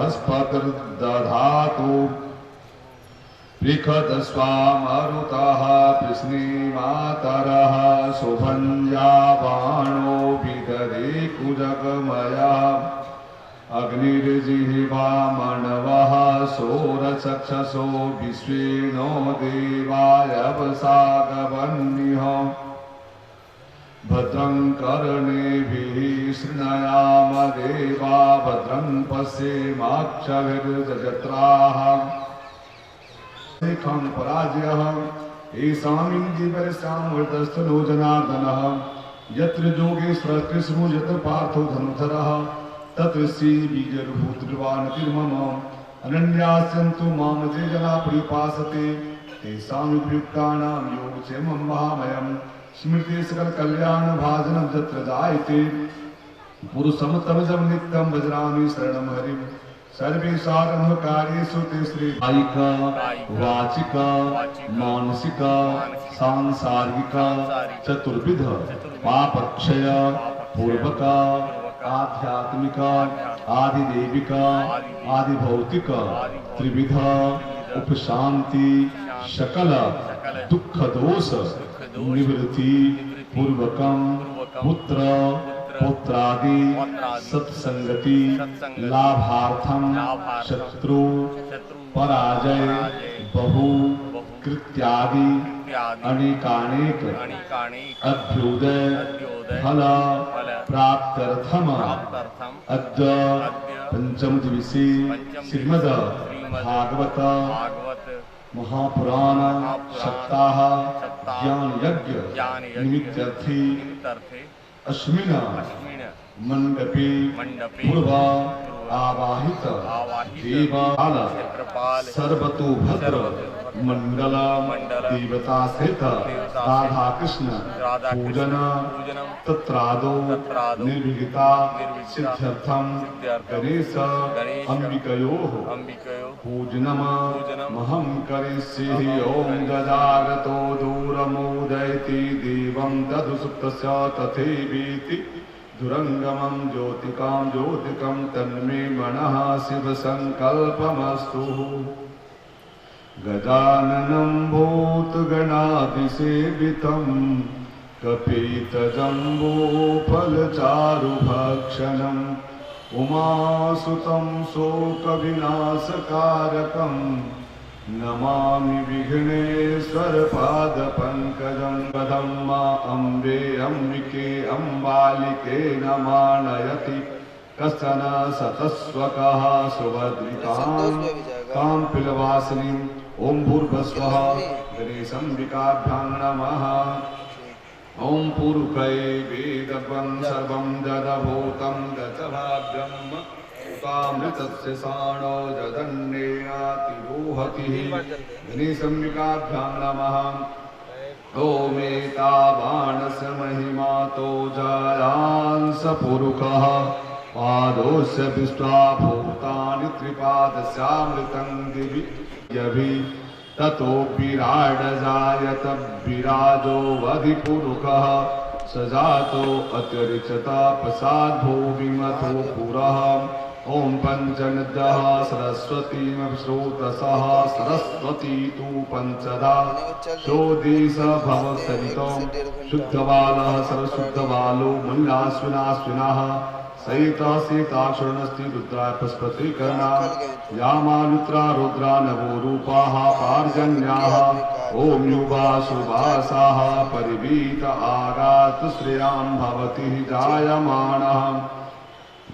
बृहस्पतिर्दधातु पृखदस्वामरुतः कृष्णीमातरः सुभञ्जाबाणो विदधे कुजगमया अग्निर्जिह्वा मणवः सोरचक्षसो विश्वेनो देवाय वसागवह्निः भद्रं कर्णेभिः शृणुयाम देवा भद्रं पश्येमाक्षभिर्जत्राः खं पराजयः एषामिन्द्रियपरस्यां वर्तस्थलो जनार्दनः यत्र योगेश्वर कृष्णो यत्र पार्थो धनुधरः तत्र श्रीबीजभूतृवानतिर्मम अनन्यास्यन्तु मां ये जना पर्युपासते तेषां वियुक्तानां योगक्षेमं महामयम् स्मृति सकल कल्याण भाजनम जत्र जायते पुरुषम तमजम नित्यम वज्रामि शरणम हरिम सर्वेषां कार्येषु ते श्री कायिका वाचिका मानसिका सांसारिका चतुर्विध पापक्षय पूर्वका आध्यात्मिका आदिदेविका आदिभौतिका त्रिविध उपशांति सकल दुख दोष निवृत्ति पूर्वकम पुत्र पुत्रादि सत्संगति लाभार्थम शत्रु पराजय बहु कृत्यादि अनेकानेक अभ्युदय फल प्राप्त्यर्थम अद्य पंचम दिवसी श्रीमद् भागवत महापुराण सप्ताह ज्ञान यज्ञ निमित्तार्थी अस्मिन् मंडपे पूर्व आवाहित देवाल सर्वतोभद्र मंडल देवता सहित राधा कृष्ण पूजन तत्रादो निर्विघ्नता सिद्ध्यर्थम गणेश अंबिकयोः पूजनम महं करिष्ये ओम जजागतो दूरमोदयति देवं तदुसुप्तस्य तथैवेति दुरंगमं ज्योतिकं तन्मे मनः शिव संकल्पमस्तु गजाननं भूतगणाधिसेवितं कपितजम्बूफलचारुभक्षणम् उमासुतं शोकविनाशकारकं नमामि विघ्नेश्वरपादपङ्कजं वदम्मा अम्बे अम्बिके अम्बालिके नमानयति कश्चन सतस्वकः सुभद्रिकां कां पिलवासिनीं ॐ भूर्भुवस्वः गणेशाम्बिकाभ्यां नमः ओम पूर्वकै वेदवं सर्वं जडभूतं दशभाव्यं उतामृतस्य साणो जदन्नेनातिरोहतिः गणेशाम्बिकाभ्यां नमः ओमेतावानस्य महिमातो जयांस पुरुषः पादोस्य विष्ट्वा भूतानि त्रिपादस्यामृतं दिवि यभि ततो विराड जायत विराजो वधिपुरुषः सजातो अत्यरिचता प्रसाद भूमिमथो पुरः ओम पंचनद्यः सरस्वतीमश्रोतसः सरस्वती तु पंचदा शोधिस भवसरितो शुद्धबालः सरशुद्धबालो मल्लाश्विनाश्विनः सहिता सीताक्षरणस्ति रुद्राय पस्पतिकर्णा यामालुत्रा रुद्रा नवो रूपाः पार्जन्याः ओम युवा सुभासाः परिवीत आगात श्रियां भवति जायमानः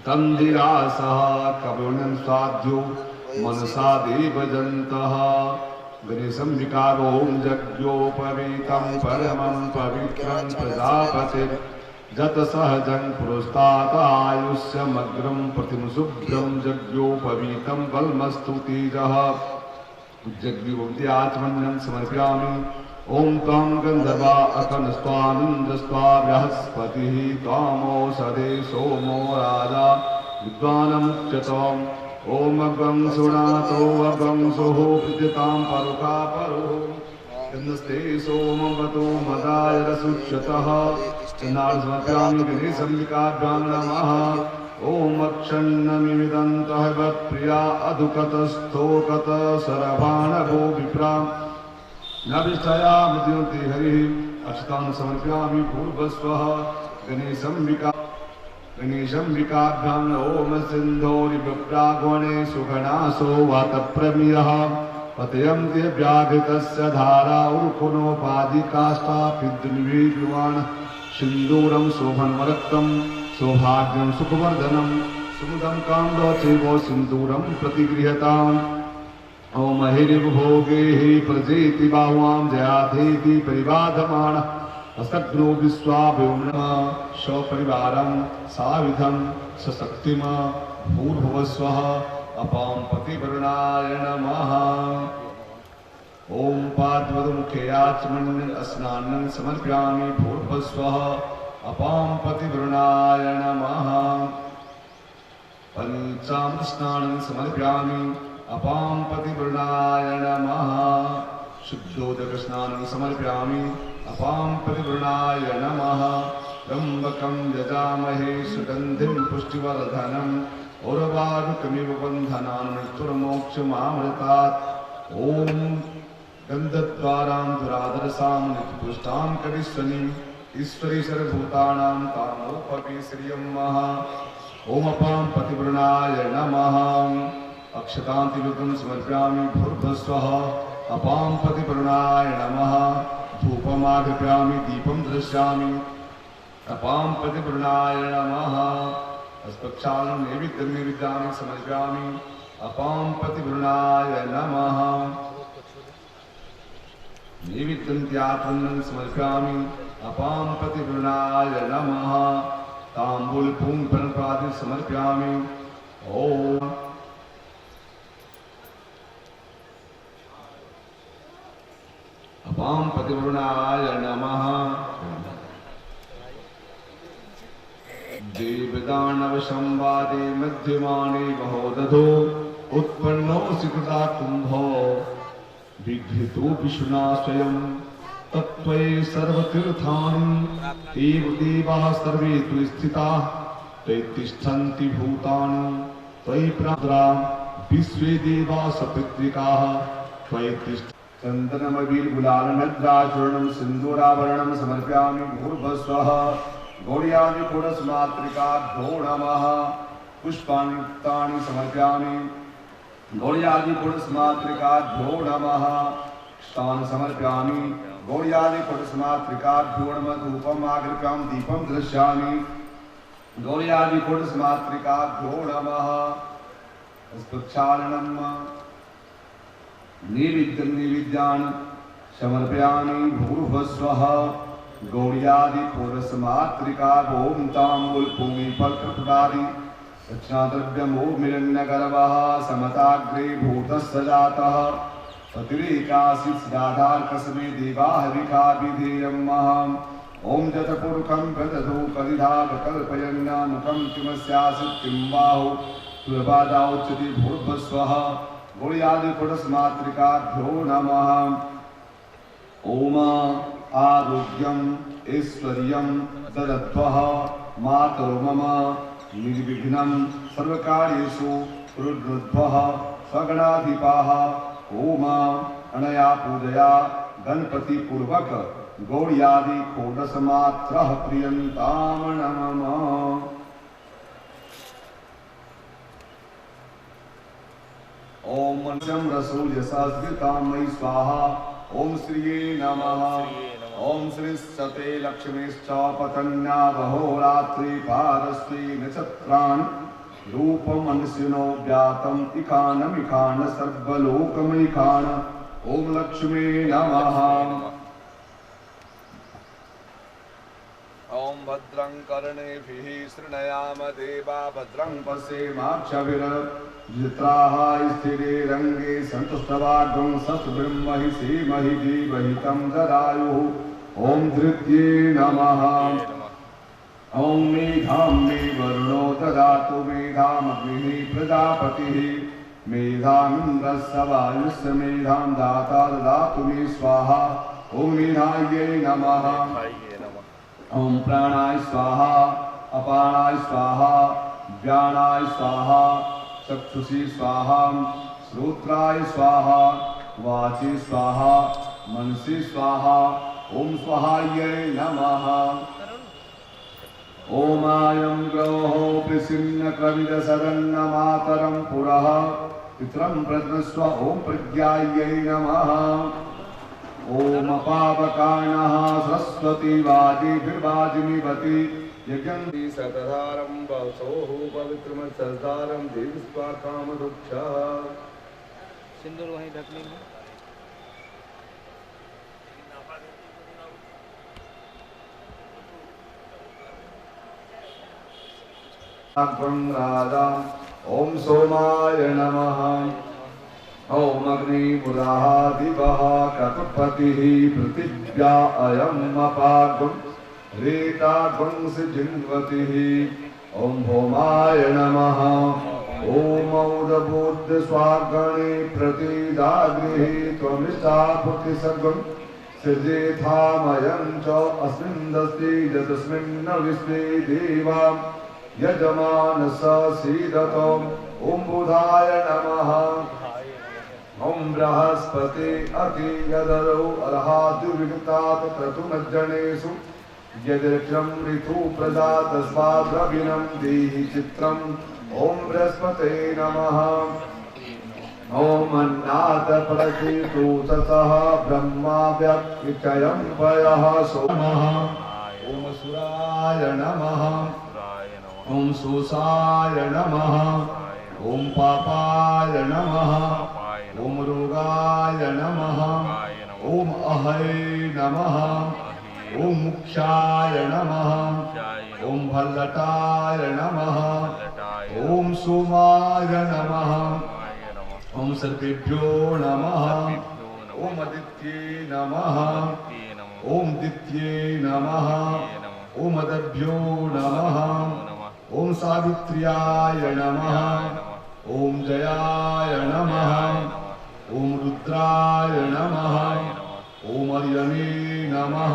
तन्दिरासः कवनं स्वाध्यो मनसा देवजन्तः गणेशम्बिकारो ओम यज्ञोपवीतं परमं पवित्रं प्रजापतिर् जत सहजं पुरस्तात् आयुष्यमग्रं प्रतिमुशुभ्रं यज्ञोपवीतं बलमस्तु तेजः यज्ञोपवीताचमन्यं समर्पयामि ओम त्वं गन्धर्वा अकनस्त्वानन्दस्त्वा बृहस्पतिः त्वमोषधे सोमो राजा विद्वानमुच्यताम् ओम अग्ं सुनातो अग्ं सुः विद्यतां परुका परुः नमस्ते सोमवतो मदाय रसुच्यतः समर्पयामि गणेशाम्बिकाभ्यां नमः ओम अक्षन्नमिदन्तः वत्प्रिया अधुकतस्थोकत सरभाणभो विप्रा नभिष्ठया मृत्युन्ति हरिः अक्षतान् समर्पयामि भूर्भुवस्वः गणेशम्बिकाभ्यां ओम सिन्धोरिव्यागणे सुगणासो वातप्रमियः पतयन्ति व्याघृतस्य धारा उर्कुणोपाधिकाष्ठा पितृनिवेद्यमान् सिन्दूरं शोभनमरक्तं सौभाग्यं सुखवर्धनं सुमुदं काण्डोचैव सिन्दूरं प्रतिगृह्यताम् ओम हिरिभोगे हि प्रजेति बाहुवां जयाधेति परिबाधमानः असग्नो विश्वाभ्योम्नः स्वपरिवारं साविधं सशक्तिम भूर्भुवस्वः अपां पतिवरुणाय नमः। ओम पाद्वमुखे आचमन् स्नानं समर्पयामि भूर्भुवस्वः अपां पतिवरुणाय नमः। पञ्चामृत स्नानं समर्पयामि अपां पतिवरुणाय नमः। शुद्धोदक स्नानं समर्पयामि अपां पतिवरुणाय नमः। त्र्यम्बकं यजामहे सुगन्धिं पुष्टिवर्धनम् उर्वारुकमिव बन्धनान् मृत्युर्मोक्षमामृतात्। ॐ गन्धद्वारां दुरादरसां नित्यपुष्टां करिष्यनीम् ईश्वरी सर्वभूतानां तामोपपि श्रियं महा। ॐ अपां पतिवरुणाय नमः। अक्षतान्तिलुकं समर्पयामि भूर्भुवस्वः अपां पतिवरुणाय नमः। धूपमाघ्रापयामि दीपं दृश्यामि अपां पतिवरुणाय नमः। अस्पक्षालं नैवेद्यं नैवेद्यामि समर्पयामि अपां पतिवरुणाय नमः। नैवेद्यं त्यात्मनं समर्पयामि अपां पतिवरुणाय नमः। ताम्बूलपूर्णफलप्रसादं समर्पयामि। ॐ अपां पतिवरुणाय नमः। देवदानवसंवादे मध्यमाने महोदधो उत्पन्नो सिकृता कुम्भो विघ्नितो विष्णुना स्वयं तत्त्वये सर्वतीर्थानि एव देवाः सर्वे तु स्थिताः ते तिष्ठन्ति भूतानि त्वयि प्राद्रा विश्वे देवाः सपितृकाः त्वयि तिष्ठ चन्दनमबीरगुलालनद्राचूर्णं सिन्दूराभरणं समर्पयामि भूर्भुवस्वः। गौर्यादिपुरस्मातृकाभ्यो नमः। पुष्पाणि समर्पयामि गौर्यादिपुरस्मातृकाभ्यो नमः। स्थान समर्पयामि गौर्यादिपुरस्मातृकाभ्यो नमः। धूपमाघ्रापयामि दीपं दृश्यामि गौर्यादिपुरस्मातृकाभ्यो नमः। प्रक्षालनं नैवेद्यं नैवेद्यानि समर्पयामि भूर्भुवस्वः। गौर्यादिपुरस्मातृका ओम ताम्बूलपूमिफलप्रदादि दक्षिणाद्रव्यं ओम हिरण्यगर्भः समताग्रे भूतस्य जातः अतिरेकाशीर्षदाधारकस्मै देवाहविका विधेयं महम्। ओम जतपुरुखं प्रदधो कलिधागकल्पयन् मुखं किमस्यासीत् किं बाहु तुर्बादाउच्यते भूर्भुवस्वः। गौर्यादिपुरस्मातृकाभ्यो नमः। ओम आरोग्यम ऐश्वर्यं ददत्वः मातरो मम निर्विघ्नं सर्वकार्येषु रुद्रध्वः स्वगणाधिपाः। ओम अनया पूजया गणपति पूर्वक गौर्यादि षोडशमात्रः प्रियन्तां नमः। ओम मंत्रं रसोजसास्कृतां मयि स्वाहा। ओम श्रिये नमः। ओम श्रीश्चते लक्ष्मीश्च पतन्या बहोरात्रि पारस्त्री नक्षत्राणि रूपमनुष्यनो व्यातम् इखानमिखान सर्वलोकमैखान। ओम लक्ष्मी नमः। ओम भद्रं कर्णेभिः शृणुयाम देवा भद्रं पश्येमाक्षभिर्जत्राः स्थिरे रङ्गे सन्तुष्टवाग्ं सत्ब्रह्महि सीमहि जीवहितं जरायुः। ओम धृत्ये नमः। ओम मेधां मे वरुणो ददातु मेधामग्निः प्रजापतिः। मेधामिन्द्रस्य वायुस्य मेधां दाता ददातु मे स्वाहा। ओम मेधायै नमः। ओम प्राणाय स्वाहा अपानाय स्वाहा ज्ञानाय स्वाहा चक्षुषी स्वाहा श्रोत्राय स्वाहा वाची स्वाहा मनसी स्वाहा ओम स्वाहायै नमः। ओमायं ग्रहो प्रसिन्न कविदसदन्न मातरं पुरः पितरं प्रज्ञस्व ओम प्रज्ञायै नमः। ओम पावकानः सरस्वती वाजिभिर्वाजिनीवती यज्ञन्ति सतधारं वसोः पवित्रमत्सदारं देवी स्वाकामदुक्षः। सिंदूर वहीं ढक लेंगे। राजा ओम सोमाय नमः। ओम अग्निपुरः दिवः कटुपतिः पृथिव्या अयम् अपागुं रेतागुं सिजिन्वतिः। ओम भौमाय नमः। ओम औदबुद्ध स्वागणे प्रतिदाग्निः त्वमिष्टापुतिसगुं सृजेथामयं च अस्मिन् दस्ति यतस्मिन् विश्वे देवा यजमानस सीदतम्। ओम बुधाय नमः। ओम बृहस्पति अति यदरो अर्हाद्विगतात् क्रतुमज्जनेषु यदृक्षं ऋतु प्रजातस्वाद्रविणं देहि चित्रम्। ओम बृहस्पते नमः। ओम अन्नात् प्रथितो ससः ब्रह्मा व्यक्तिचयं पयः सोमः। ओम सुराय नमः। ओम सुसाय नमः। ओम पापाय नमः। ओम रोगाय नमः। ओम अहै नमः। ओम मुक्षाय नमः। ओम भल्लटाय नमः। ओम सोमाय नमः। ओम सर्पेभ्यो नमः। ओम आदित्ये नमः। ओम दित्ये नमः। ओम अदभ्यो नमः। ओम सावित्र्याय नमः। ओम जयाय नमः। ओम रुद्राय नमः। ओम अर्यमे नमः।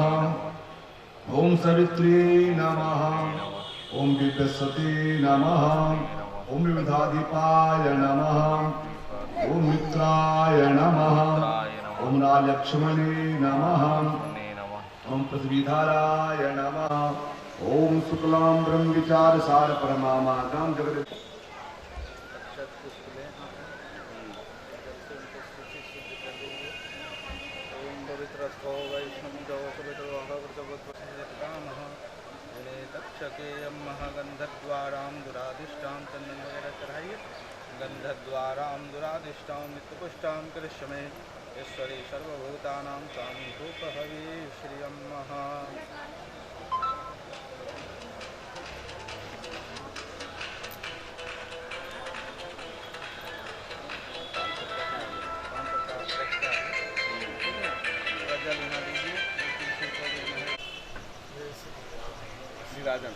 ओम सवित्र्ये नमः। ओम विद्वस्वते नमः। ओम विविधाधिपाय नमः। ओम मित्राय नमः। ओम राजलक्ष्मणे नमः। ओम पृथ्वीधाराय नमः। ओम शुक्लां ब्रह्मविचार सार परमामादां जगद पवित्रस्थो वैष्णवो पवित्रवाहवृतवत्कामः तक्षकेयं महागन्धद्वारां दुरादिष्टां चन्दन वगैरह चढ़ाइए। गन्धद्वारां दुरादिष्टां नित्यपुष्टां करिष्यमे ईश्वरी सर्वभूतानां स्वामी भूपहवे श्रियं महा। राजन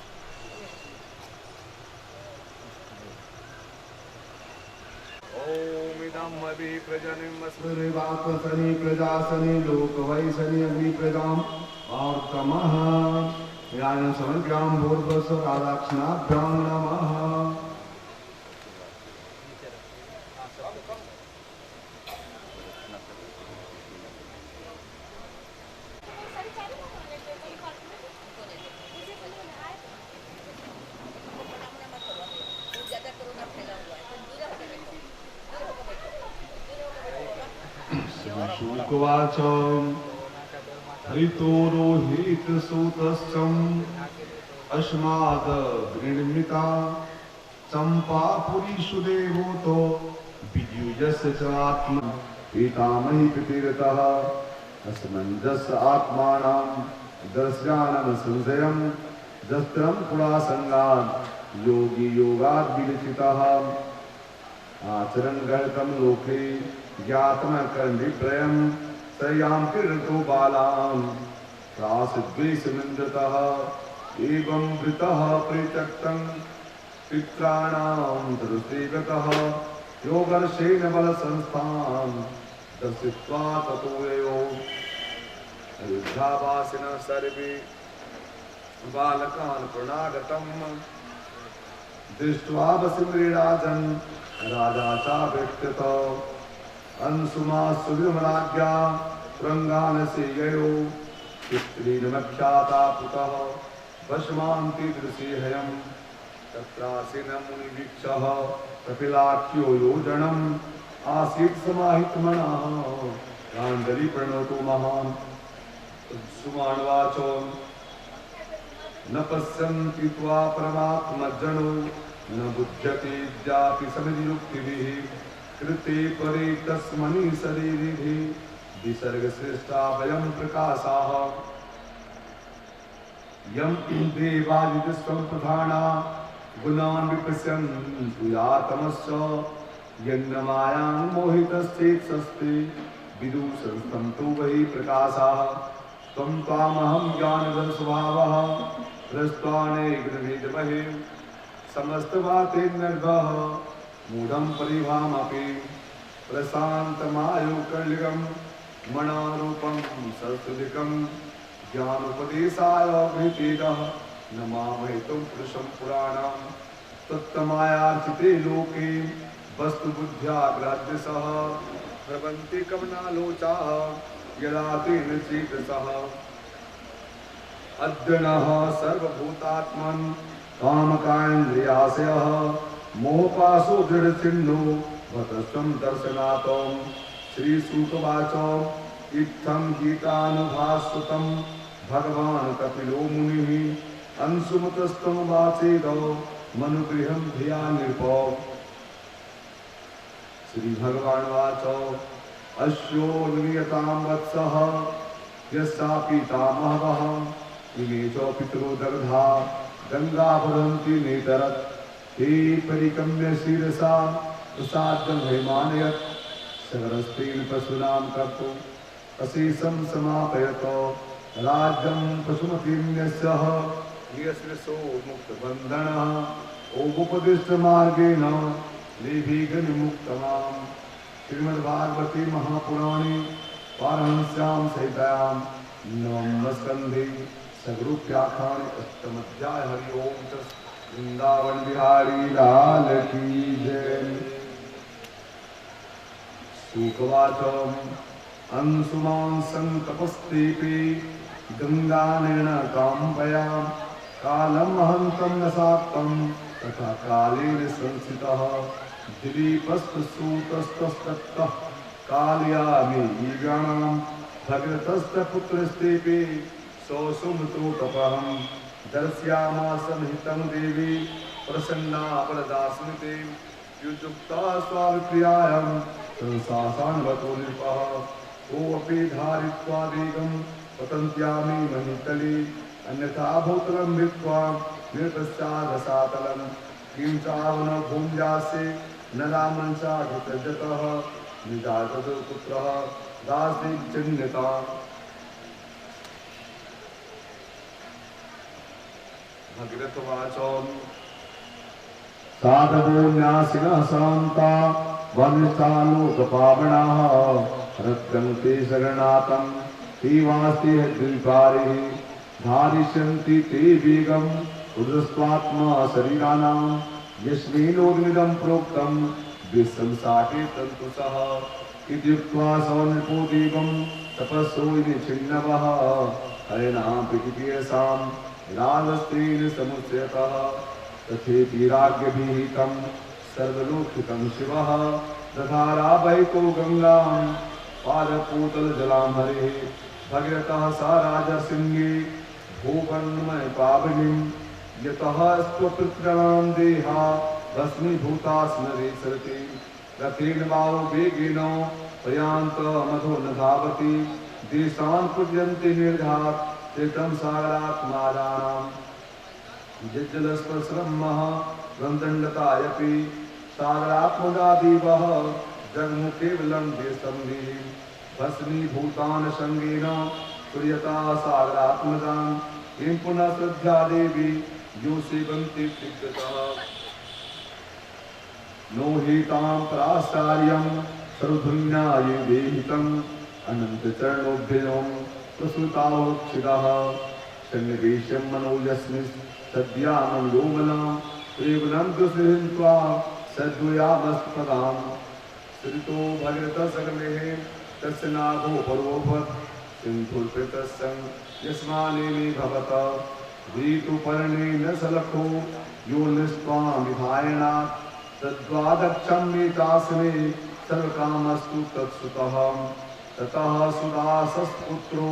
ओम इदं अभि प्रजनिमस्मृवापसनि प्रजासनि लोकवैसनि अग्नि प्रजां वार्तमः। यान समग्रां भूर्भस्व राधाक्षणाभ्यां नमः। शुकवाच हरितो रोहित सूतश्चम् अस्माद् गृह्णीता चंपापुरी सुदेवोतो विद्युजस्य च आत्मा पीतामही पितिरतः अस्मञ्जस्य आत्मानां दर्शयानम संशयं दस्त्रं पुरासंगान् योगी योगाद् विलिखितः आचरण गणितं लोके ज्ञातम कर्णिप्रयं सयां कीर्तो बालां रासद्वेषमिन्द्रतः एवं वृतः परित्यक्तं पित्राणां तदुसेगतः योगर्षेण बलसंस्थां दर्शित्वा ततो ययो अयोध्यावासिनः सर्वे बालकान् प्रणागतम् दृष्ट्वा वसुमृराजन् राजा चाव्यक्तत अंशुमा सुविमलाज्ञा तुरंगानसेययो स्त्रीन्मख्याता पुतः वशमान्ति दृशेहयम् तत्रासेन मुनिवीक्षः कपिलाख्यो योजनम् आसीत् समाहितमनः गान्धरी प्रणोतो महान् सुमानवाचो न पश्यन्ति त्वा परमात्मजनो न बुध्यते ज्ञाति समितियुक्तिभिः कृते परे तस्मनि शरीरिभिः विसर्गश्रेष्ठा वयं प्रकाशाः यं देवादिविश्वं प्रधाना गुणान् विपश्यन्तु यातमस्य यन्न मायां मोहितश्चेत् सस्ते विदुषंस्तं तु वै प्रकाशाः त्वं त्वामहं ज्ञानदस्वभावः हृस्त्वानेकविधबहिः समस्तवातेर्नर्भः मूढं परिभामपि प्रशान्तमायुकर्लिकं मणारूपं सरस्वतिकं ज्ञानोपदेशाय भीतिदः नमामहितं पुरुषं पुराणं तत्तमायार्चिते लोके वस्तुबुद्ध्याग्राद्यसः प्रबन्ति कवनालोचाः यदा तेन चेतसः अद्यनः सर्वभूतात्मन् कामकान्द्रियाशयः मोहपाशो दृढचिह्नो भतस्त्वं दर्शनात् श्रीसूतवाच इत्थं गीतानुभास्वतं भगवान् कपिलो मुनिः अंशुमतस्तं वाचेद मनुगृहं धिया नृप श्री भगवान् वाच अश्यो नियतां वत्सः यस्सा पीतामहवः इमे च पितरो दग्धा गंगा भरन्ति नेतरत् ते परिकम्य शिरसा प्रसाद्यं वैमानयत् सगरस्तेन पशूनां कर्तुं अशेषं समापयत राज्यं पशुमतीन्यस्यः यश्रसो मुक्तबन्धनः ओमुपदिष्टमार्गेण लेभिगनिमुक्तमाम् श्रीमद्भागवते महापुराणे पारमहंस्यां संहितायां नवम स्कन्धे सगुरुप्याख्याने अष्टमध्याय हरि ओम वृंदावन बिहारी लाल की जय। सुखवाच अंशुमां संतपस्तेपि गंगानेन काम्पया कालम् अहन्तं न साक्तं तथा कालेन संसितः दिलीपस्तसूतस्तस्तः कालयामीगाणां भगतस्तपुत्रस्तेपि सौसुमतोतपहं दर्शयामासमहितं देवी प्रसन्ना वरदास्मिते युजुक्ता स्वाभिप्रियायां संसासान्वतो नृपः कोऽपि धारित्वा वेगं पतन्त्यामि महीतले अन्यथा भूतलं भित्त्वा निर्पश्चादसातलं किं चावन भूम्यासे न रामंसाधितजतः निजातः पुत्रः दासीच्चिन्यता भगवतवाच साधवो न्यासिनः शान्ता वनिष्ठा लोकपावनाः रक्षन्ते शरणातं तीवास्ति द्विपारिः धारिष्यन्ति ते वेगं रुद्रस्त्वात्मा शरीराणां यस्मिन्नोर्मिदं प्रोक्तं विश्वंसाटे तन्तुषः इत्युक्त्वा स नृपो देवं तपस्सोऽयि छिन्नवः हरिणां प्रीतिकेशां राजस्त्रेण समुच्यतः तथेति राज्ञभिहितं सर्वलोकितं शिवः दधारावैको गङ्गां पादपूतलजलां हरेः भगवतः सा राजसिंहे भुवन्मय पावनीं यतः स्वपुत्राणां देहा भस्मीभूतास्मरे सरति रथेन वाहु वेगेन प्रयान्तमधो न धावति देशान् पूजन्ते निर्घात् तीर्थं सागरात्मादानां जिज्जलस्पर्शरम्मः गन्धण्डतायपि सागरात्मदादिवः जग्मु केवलं देशम्भिः भस्मीभूतान् सङ्गेन तुर्यता सागरात्मदां किं पुनः श्रद्धा देवी यो सेवन्ति दिग्गतः नो हितां प्राचार्यं सर्वधुन्याय देहितम् अनन्तचरणोभ्यं प्रसुतावक्षितः सन्निवेशं मनो यस्मिन् सद्यामं योमनां त्रिगुणन्तु सिहित्वा सद्वयामस्तदाम् श्रितो भगवतः सगमेः तस्य नाभो परोपत् सिन्धुर्पृतस्सं यस्मानेमि भवतः ऋतुपर्णे न सलखो यो निस्त्वामिधायणात् तद्वादक्षं मे चास्मे सर्वकामस्तु तत्सुतः ततः सुदासस्पुत्रो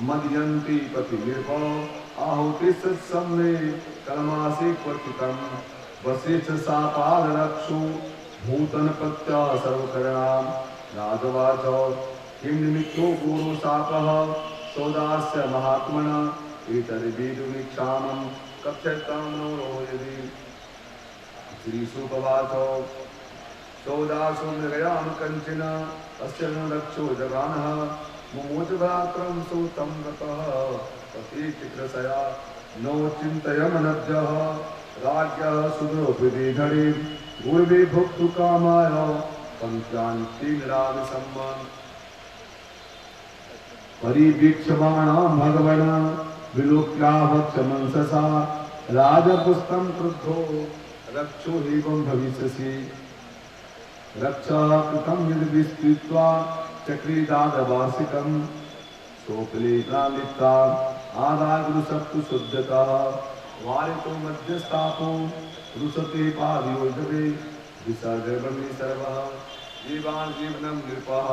मदयन्ति पतिनिर्भ आहुति सत्सम्मे कर्मासि क्वचितं वसिष्ठ सापालरक्षो भूतनपत्या सर्वकरणां राजवाच किं निमित्तो गुरुशापः सौदास्य महात्मनः एतद्विदुमीक्षामं कथ्यतां नो यदि श्रीशुकवाच सौदासो निर्गयां कञ्चन अस्य न रक्षो जगानः मुमोच भ्रात्रं सूतं गतः पतिचित्रसया नो चिन्तयमनद्यः राज्ञः सुदोपविधरे गुरुवे भुक्तु कामाय पञ्चान्तिराविसम्मन् परिवीक्षमाणां भगवन् विलोक्या भक्षमंससा राजपुस्तं क्रुद्धो रक्षो एवं भविष्यसि रक्षा कृतं यद्विस्तृत्वा चक्रीदादवासिकं सोपलेनालिप्ता आदागुरुसत्तु शुद्धतः वारितो मध्यस्थापो रुसते पादियोजवे विसर्गर्वणि सर्वः जीवान् जीवनं नृपः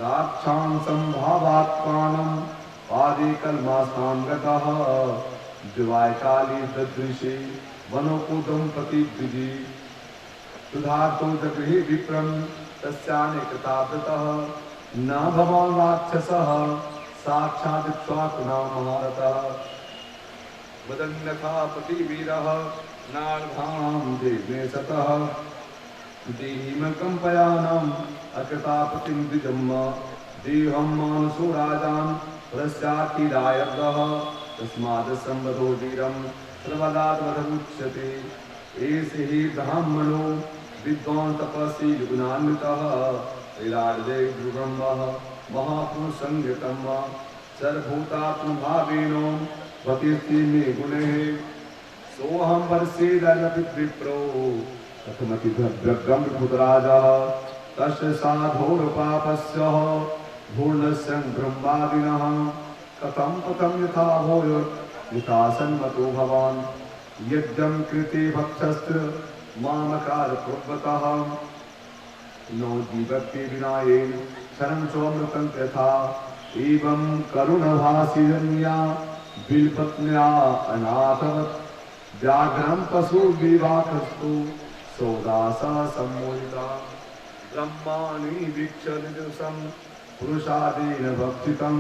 राक्षां संभावात्मानं पादे कल्मासां गतः दिवाय काली ददृशे वनोकूतं प्रतिद्विजि सुधार्तो जगृहे विप्रं तस्यानेकताव्रतः न भवान् राक्षसः साक्षादिक्ष्वाकुना महारथः वदन्यथा प्रतिवीरः नार्धां देवे सतः देहिमकम्पयानाम् अकृतापतिं द्विजम् देहं मानसो राजान् पुरस्याखिलायर्दः तस्माद् संवदो वीरं सर्वदाद्वधमुच्यते एष हि ब्राह्मणो विद्वान् तपसि युगुनान्वितः विराजते गुरुब्रह्मः महापुरुषसंज्ञितं सर्वभूतात्मभावेन वतिस्ति मे गुणैः सोऽहं वर्षेदपि विप्रो कथमति भद्रग्रं विभुतराजः तस्य साधोरुपापस्य भूर्णस्य ब्रह्मादिनः कथं यथा भूय यथा सन्मतो भवान् यज्ञं कृते भक्षस्त्र मामकार पूर्वतः नो जीवति विनायेन शरणं सोऽमृतं यथा एवं करुणभासिरन्या बिलपत्न्या अनाथवत् व्याघ्रं पशु विवाकस्तु सौदासा सम्मोहिता ब्रह्माणि वीक्षदिदृशं पुरुषादेन भक्षितं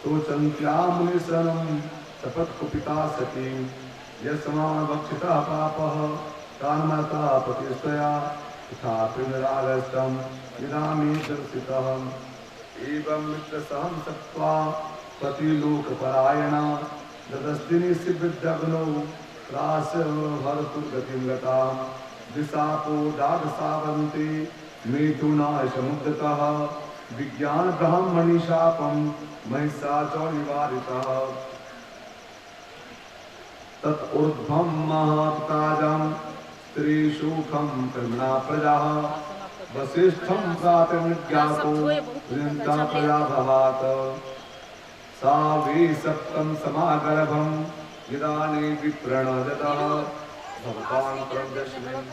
शोचन्त्यामुनिशनं सपत्कुपिता सती यस्मान् भक्षितः पापः कान्मता प्रतिष्ठया तथापि निरालस्तं यदा मे दर्शितः एवं मित्रसहं सत्त्वा पतिलोकपरायणा ददस्तिनि विद्यग्नौ रासहर्तुर्गतिं गतां दिशापो दादसावन्ति मेथुनाय समुद्रतः विज्ञानब्रह्मणि शापं महिषासुरनिवारितः तत्ऊर्ध्वं महाताजं स्त्रीशुखं कर्मणा प्रजाः वसिष्ठं प्रातर्ज्ञातो वृन्दां प्रजा भवात् सा वै सप्तं समागर्भं यदानि विप्रणजतः भवतां प्रदर्शनं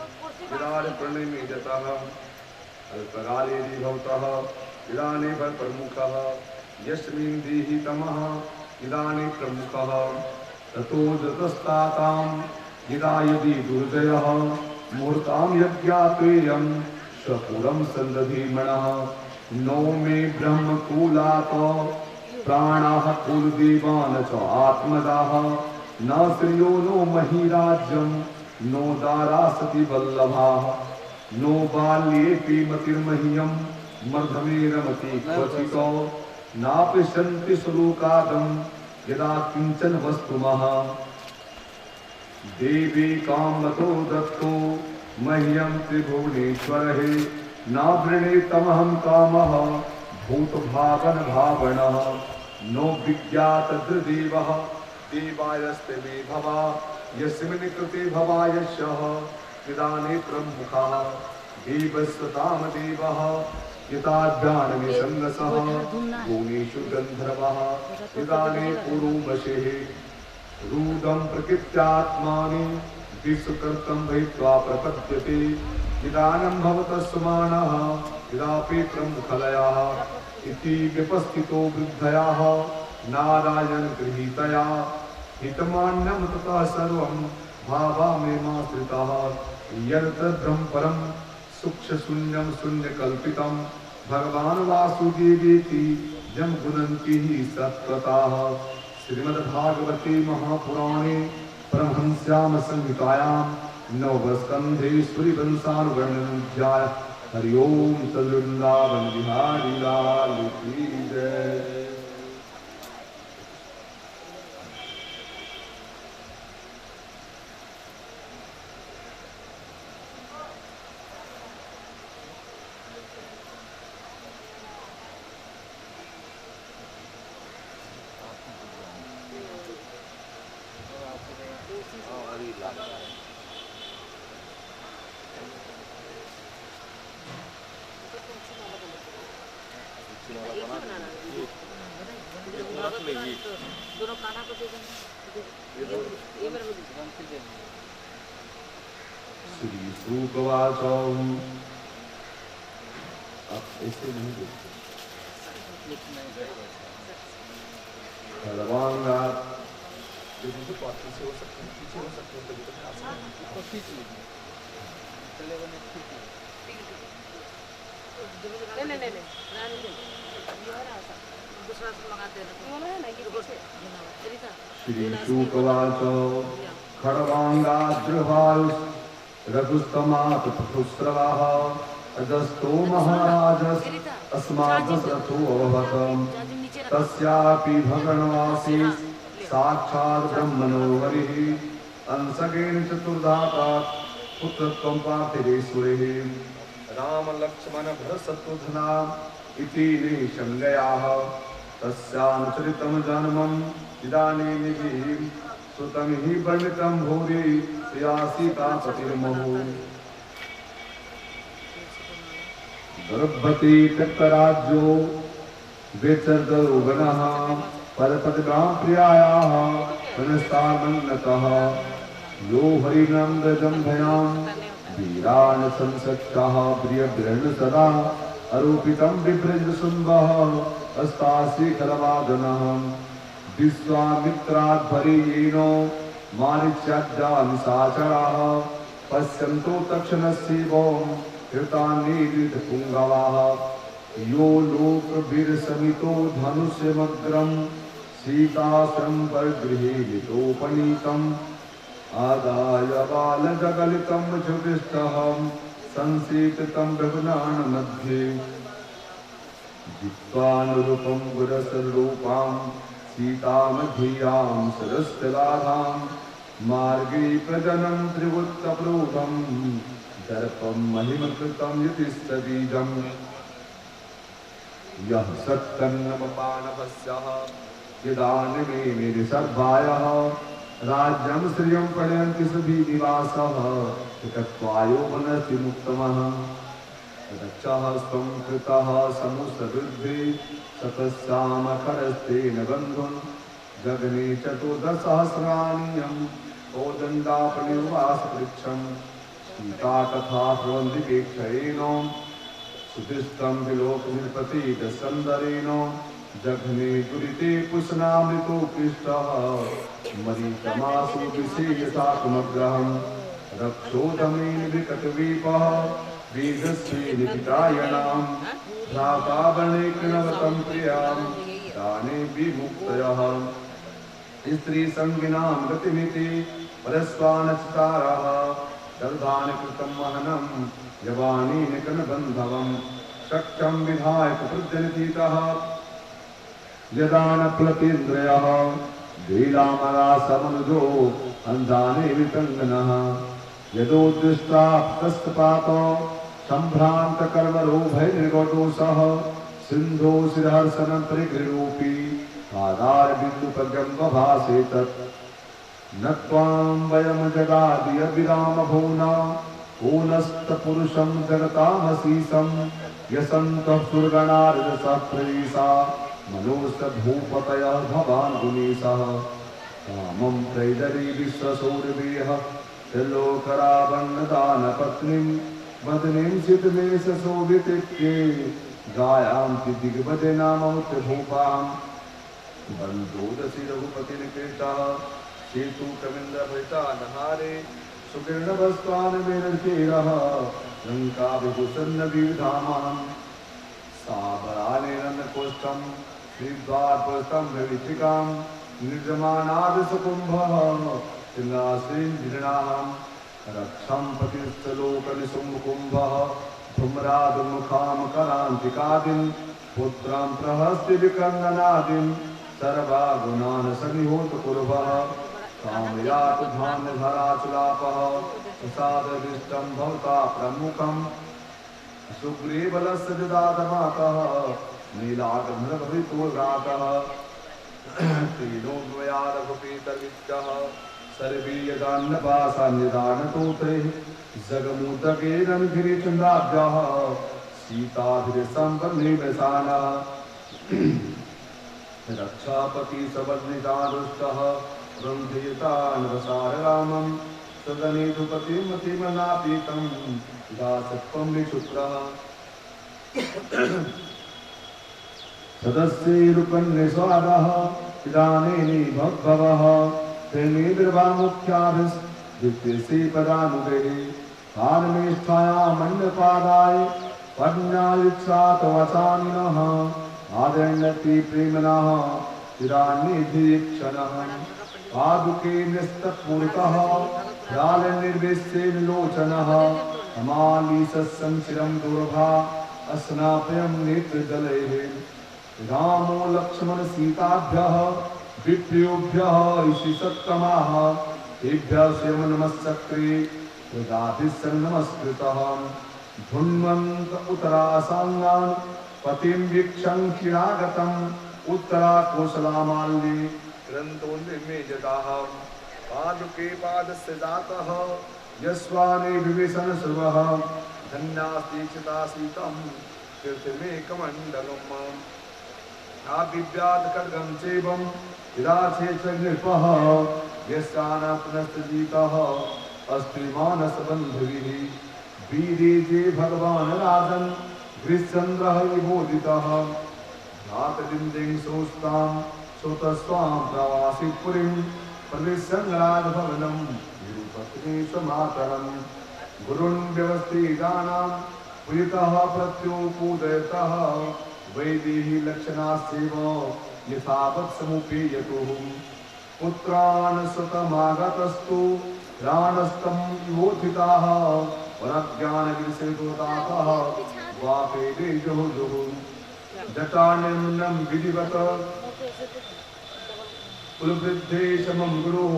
विराजप्रणिमिजतः अल्पकाले भवतः इदानीं प्रमुखः यस्मिन् देहि तमः इदानीं प्रमुखः ततो जतस्तातां यदा यदि दुर्जयः मुहूर्तां यज्ञात्वेयं स्वपुरं सन्दधीमणः नो मे ब्रह्मकूलात् प्राणाः कुलदेवान् च आत्मदाः न श्रियो नो महिराज्यं नो दारासति वल्लभाः नो बाल्येऽपि मतिर्मह्यं मर्धमे रमति क्वचितो नापि सन्ति श्लोकादं यदा किञ्चन वस्तुमः देवी कामतो दत्तो मह्यं त्रिभुवनेश्वरः न वृणीतमहं कामः भूतभावन भावनः नो विज्ञातद्देवः देवायस्ते मे भवा यस्मिन् कृते भवायशः निदाने प्रमुखः देवस्वताम देवः यताभ्यानमे संगसः गुणेषु गन्धर्वः निदाने पुरुमशेः रूदं प्रकृत्यात्मानि विश्वकर्तं भूत्वा प्रपद्यते निदानं भवतस्मानः यदापि प्रमुखलयः इति विपस्थितो वृद्धयाः नारायण गृहीतया हितमान्यं ततः सर्वं भावामेमाश्रितः यत्तद्ब्रह्म परं सूक्ष्मशून्यं शून्यकल्पितं भगवान् वासुदेवेति यं गुणन्ति सत्कृताः श्रीमद्भागवते महापुराणे परमहंस्यां संहितायां नवस्कन्धे सूर्यवंशानुवर्णनाध्याय हरि ओम तद्वृंदावन बिहारी लाल की जय। दोनों खाना को दे देंगे। श्री सुकवाच आप ऐसे नहीं बोलते भगवान पीछे हो सकते हैं, पीछे हो सकते हैं, कभी तो खा सकते हैं। श्री शुकवाच खड्वांगाद्रुभायुः रघुस्तमात् पथुस्रवः अजस्तो महाराजस् अस्मात् दशरथो अभवत् तस्यापि भगवन्वासी साक्षात् ब्रह्मणो हरिः अंशकेन चतुर्धातात् पुत्रत्वं पार्थिवेश्वरेः राम लक्ष्मण भरत शत्रुघ्ना इति निसंज्ञयाः तस्यानुचरितं जन्मं इदानीमिति श्रुतं हि वर्णितं भूरि सीता पतिर्महो गर्भवती त्यक्तराज्यो वेचर्दो गणः परपदगां प्रियायाः मनस्तामन्नतः यो हरिनन्दजं भयां वीरान् संसक्तः प्रियभृन् सदा अरूपितं बिभ्रजसुम्बः अस्तासि खरवादनः विश्वामित्राद्भरीयेनो मारीच्याद्यानिशाचराः पश्यन्तो तक्षणस्यैवो कृतान्निरीथपुङ्गवाः यो लोकवीरसमितो धनुष्यमग्रं सीताश्रं परगृहीलितोपनीतम् आदाय बालजगलितं जुगिष्ठः संसीतितं रघुनान मध्ये जित्वानुरूपं गुरसरूपां सीतामधियां सरस्वलाधां मार्गे प्रजनं त्रिवृत्तप्रोढं दर्पं महिमकृतं यतिस्तबीजम् यः सत्तन्नमपानभस्यः यदानिमे निसर्गायः राज्यं श्रियं प्रणयन्ति सुधीनिवासः तत्त्वायो मनसि मुक्तमः रक्षः स्वं कृतः समुसवृद्धि सतस्यामखरस्तेन बन्धुन् गगने चतुर्दशसहस्राण्यं कोदण्डापनिर्वासवृक्षं सीता कथा प्रबन्धिपेक्षयेन सुदिष्टं विलोकनिर्पतितसन्दरेण जघ्ने दुरिते पुष्णामृतो पृष्टः मरीचमासु विषेयसात्मग्रहं रक्षोदमेन विकटवीपः वेदस्वेन पितायणां भ्रातावनेकनवतं प्रियां दाने विमुक्तयः स्त्रीसङ्गिनां गतिमिति परस्वानचतारः दर्दानकृतं महनं यवानेन कनबन्धवं शक्यं विधायक प्रजनितीतः यदा न प्लपेन्द्रयः लीलामरासमनुजो अन्धाने वितङ्गनः यदोदृष्टाप्तस्तपातो सम्भ्रान्तकर्मरो भैर्निर्गोटोषः सिन्धो शिरहर्षनं परिगृरूपी पादारबिन्दुपद्यं बभासे तत् न त्वां वयं जगादि अभिराम भूना ऊनस्तपुरुषं जगतामसीसं यसन्तः सुरगणार्दसप्रवीसा मनोस्तभूपतयः भवान् गुणीशः कामं त्रैदरी विश्वसूर्यदेह त्रिलोकरावन्नदानपत्नीं मदनीं सिद्धमेशशोभितित्ये गायान्ति दिग्वजनामौत्यभूपाम् बन्धोदसि रघुपतिनिकेतः सेतु कविन्द्रभृता नहारे सुकीर्णवस्त्वान् मेनर्केरः लङ्काभिभूषन्नविधामान् साबरानेरन्नकोष्ठं श्रीद्वारपुरस्तं विचिकां निर्जमानादसकुम्भः सिंहासीं जीर्णां रक्षं पतिस्थलोकनिसुम्भकुम्भः धूम्रादुर्मुखां करान्तिकादिं पुत्रं प्रहस्ति विकन्दनादिं सर्वागुणान् सन्निहोतकुर्वः कामयात् धान्यधराचलापः प्रसाददिष्टं भवता प्रमुखं सुग्रीवलस्य जदातमातः नीलाकधरभृतोरातः त्रीणोद्वया रघुपीतविद्यः सर्वीयदान्नपासान्यदानतोत्रे जगमुदकेरन्गिरिचन्द्राभ्यः सीताभिरसम्पन्निवेशानः रक्षापति सवर्णितारुष्टः वृन्धयतान् वसाररामं सदनेतुपतिमतिमनापीतं दासत्वं विक्षुत्रः सदस्यैरुपन्निस्वादः इदानीनि भवः तेनेर्वामुख्याभिस्दित्यसे पदानुगैः कालमेष्ठायामन्यपादाय पद्मायुक्षातवचानिनः आदण्यति प्रेमणः चिरान्निधिक्षणः पादुके न्यस्तपूर्तः ध्याननिर्वेश्येन हमालीसस्यं चिरं दुर्भा अस्नाप्यं नेत्रजलैः रामो लक्ष्मण सीताभ्यः विप्रियोभ्यः इषि सत्तमाः तेभ्यः स्वयं नमस्सक्रे तदाभिः नमस्कृतः धुन्वन्त उत्तरासाङ्गान् पतिं वीक्षं क्षीणागतम् उत्तरा कोसलामाल्ये ग्रन्थोन्निर्मेजताः पादुके पादस्य जातः यस्वाने विवेशन सर्वः धन्यास्तीक्षिता सीतं तीर्थमेकमण्डलम् आबिभ्यात् खड्गं चैवं विराचे च नृपः यस्यानपुनस्तजीतः अस्ति मानसबन्धुभिः वीरे जे भगवान् राजन् गृश्चन्द्रः विबोधितः घातबिन्दिं सोस्तां सोतस्वां प्रवासि पुरीं प्रविशङ्गराजभवनं विरूपत्नीशमातरम् गुरुन् व्यवस्थितानां पुरितः प्रत्योपूदयतः वैदेही लक्षणास्यैव यथावत् समुपेयतुः पुत्रान् स्वतमागतस्तु प्राणस्तं योथिताः वरज्ञानविषयदोदातः वापेदे जुहुजुः जटानिम्नं विधिवत कुलवृद्धे समं गुरुः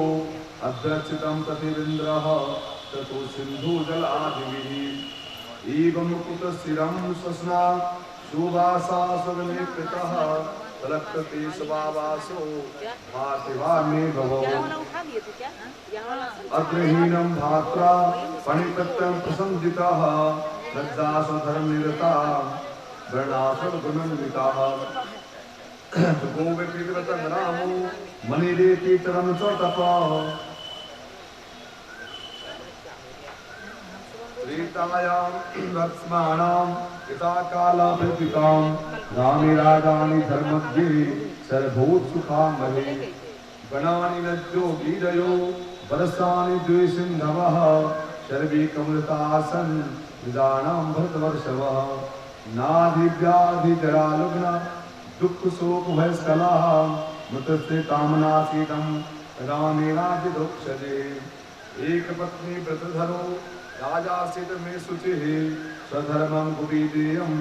अभ्यर्चितं प्रतिविन्द्रः ततो सिन्धुजलादिभिः एवं कुतशिरं स्वस्ना सुवासा स्वनेकृतः तलक्तते स्वभावासो भातिवामे भवो अग्रहीनं भात्रा पणिपत्यं प्रसंजितः लज्जासु धर्मनिरता वर्णासु गुणन्विताः गोविपीतवतं रामो मणिरेति तरं च तपः त्रेतायां लक्ष्मणां पिता कालाभृतिकां रामे राजानि धर्मज्ञे सर्वभूतसुखामहे गणानि नद्यो गीरयो वर्षाणि द्विसिन्धवः सर्वे कमलतासन् विदानां भरतवर्षवः नाधिव्याधिजरालुग्ना दुःखशोकभयस्कलाः मृतस्य कामनासीतं रामेणाजिदोक्षजे एकपत्नी व्रतधरो राजासीत मे शुचिः स्वधर्मं कुपीदेयं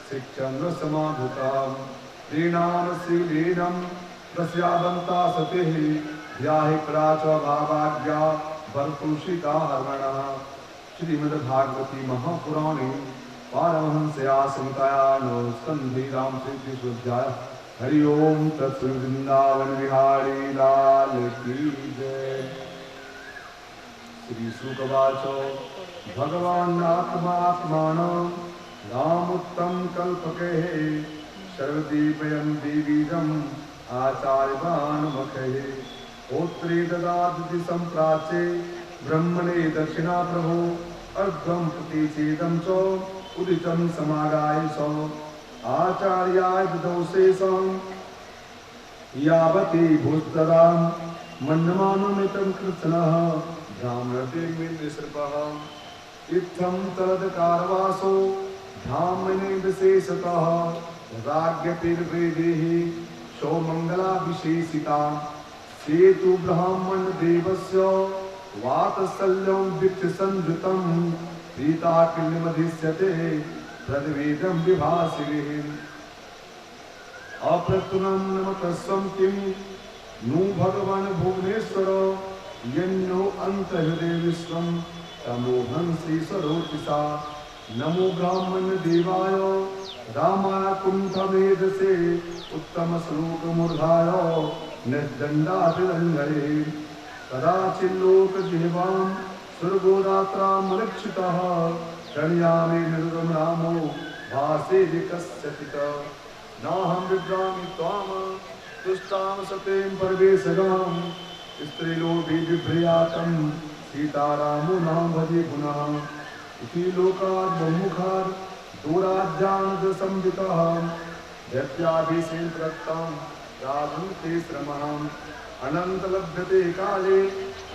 शिक्षन्द्रसमाभूतां श्रीणामशीलीनं प्रस्यावन्ता सतिः ध्याहि प्राचभावाज्ञा भर्तुषिता हर्मणः श्रीमद्भागवती महापुराणे पारमहंस्या संहितायां स्कन्धे रामचरितस्योऽध्यायः हरि ओम तत्सत वृंदावन बिहारी लाल की जय। श्री शुकवाच भगवान् आत्मात्मानं रामुत्तम कल्पके सर्वदीपयं दीवीजम् आचार्यवान् मखे होत्रे ददाति सम्प्राच्ये ब्रह्मणे दक्षिणा प्रभो अर्घ्यं प्रतिषेदं च उदितं समागाय स आचार्याय ददौ शेषं यावती भूस्तदा मन्यमानमितं कृत्स्नः भ्राम्यते मिन्द्रसृपः इत्थं तदकारवासो धाम्ने विशेषतः राज्ञपिर्वेदेः सौमङ्गलाभिषेचिता सेतु ब्राह्मण देवस्य वात्सल्यं विक्षसंयुतं प्रीताकिल्यमधिष्यते तद्वेदं विभासिभिः अप्रतुलं नमतस्वं किं नु भगवान् भुवनेश्वर यन्नो अन्तर्हृदे विश्वं तमोहं श्रीसरोतिसा नमो ब्राह्मण देवाय रामाय कुण्ठमेधसे उत्तम श्लोक मूर्धाय निर्दण्डाभिरङ्गये कदाचिल्लोकजिह्वां स्वर्गोदात्रामलक्षितः गणयामि निर्गम रामो भासे कस्यचित् नाहं विभ्रामि त्वां तुष्टां सतीं परवेशगां स्त्रीलोभि बिभ्रयातं सीतारामो नाम भजे पुनः इति लोकात् बहुमुखात् दूराज्यान् संवितः दैत्याभिषेण प्रत्तं राधन्ते श्रमः अनंत लभ्यते काले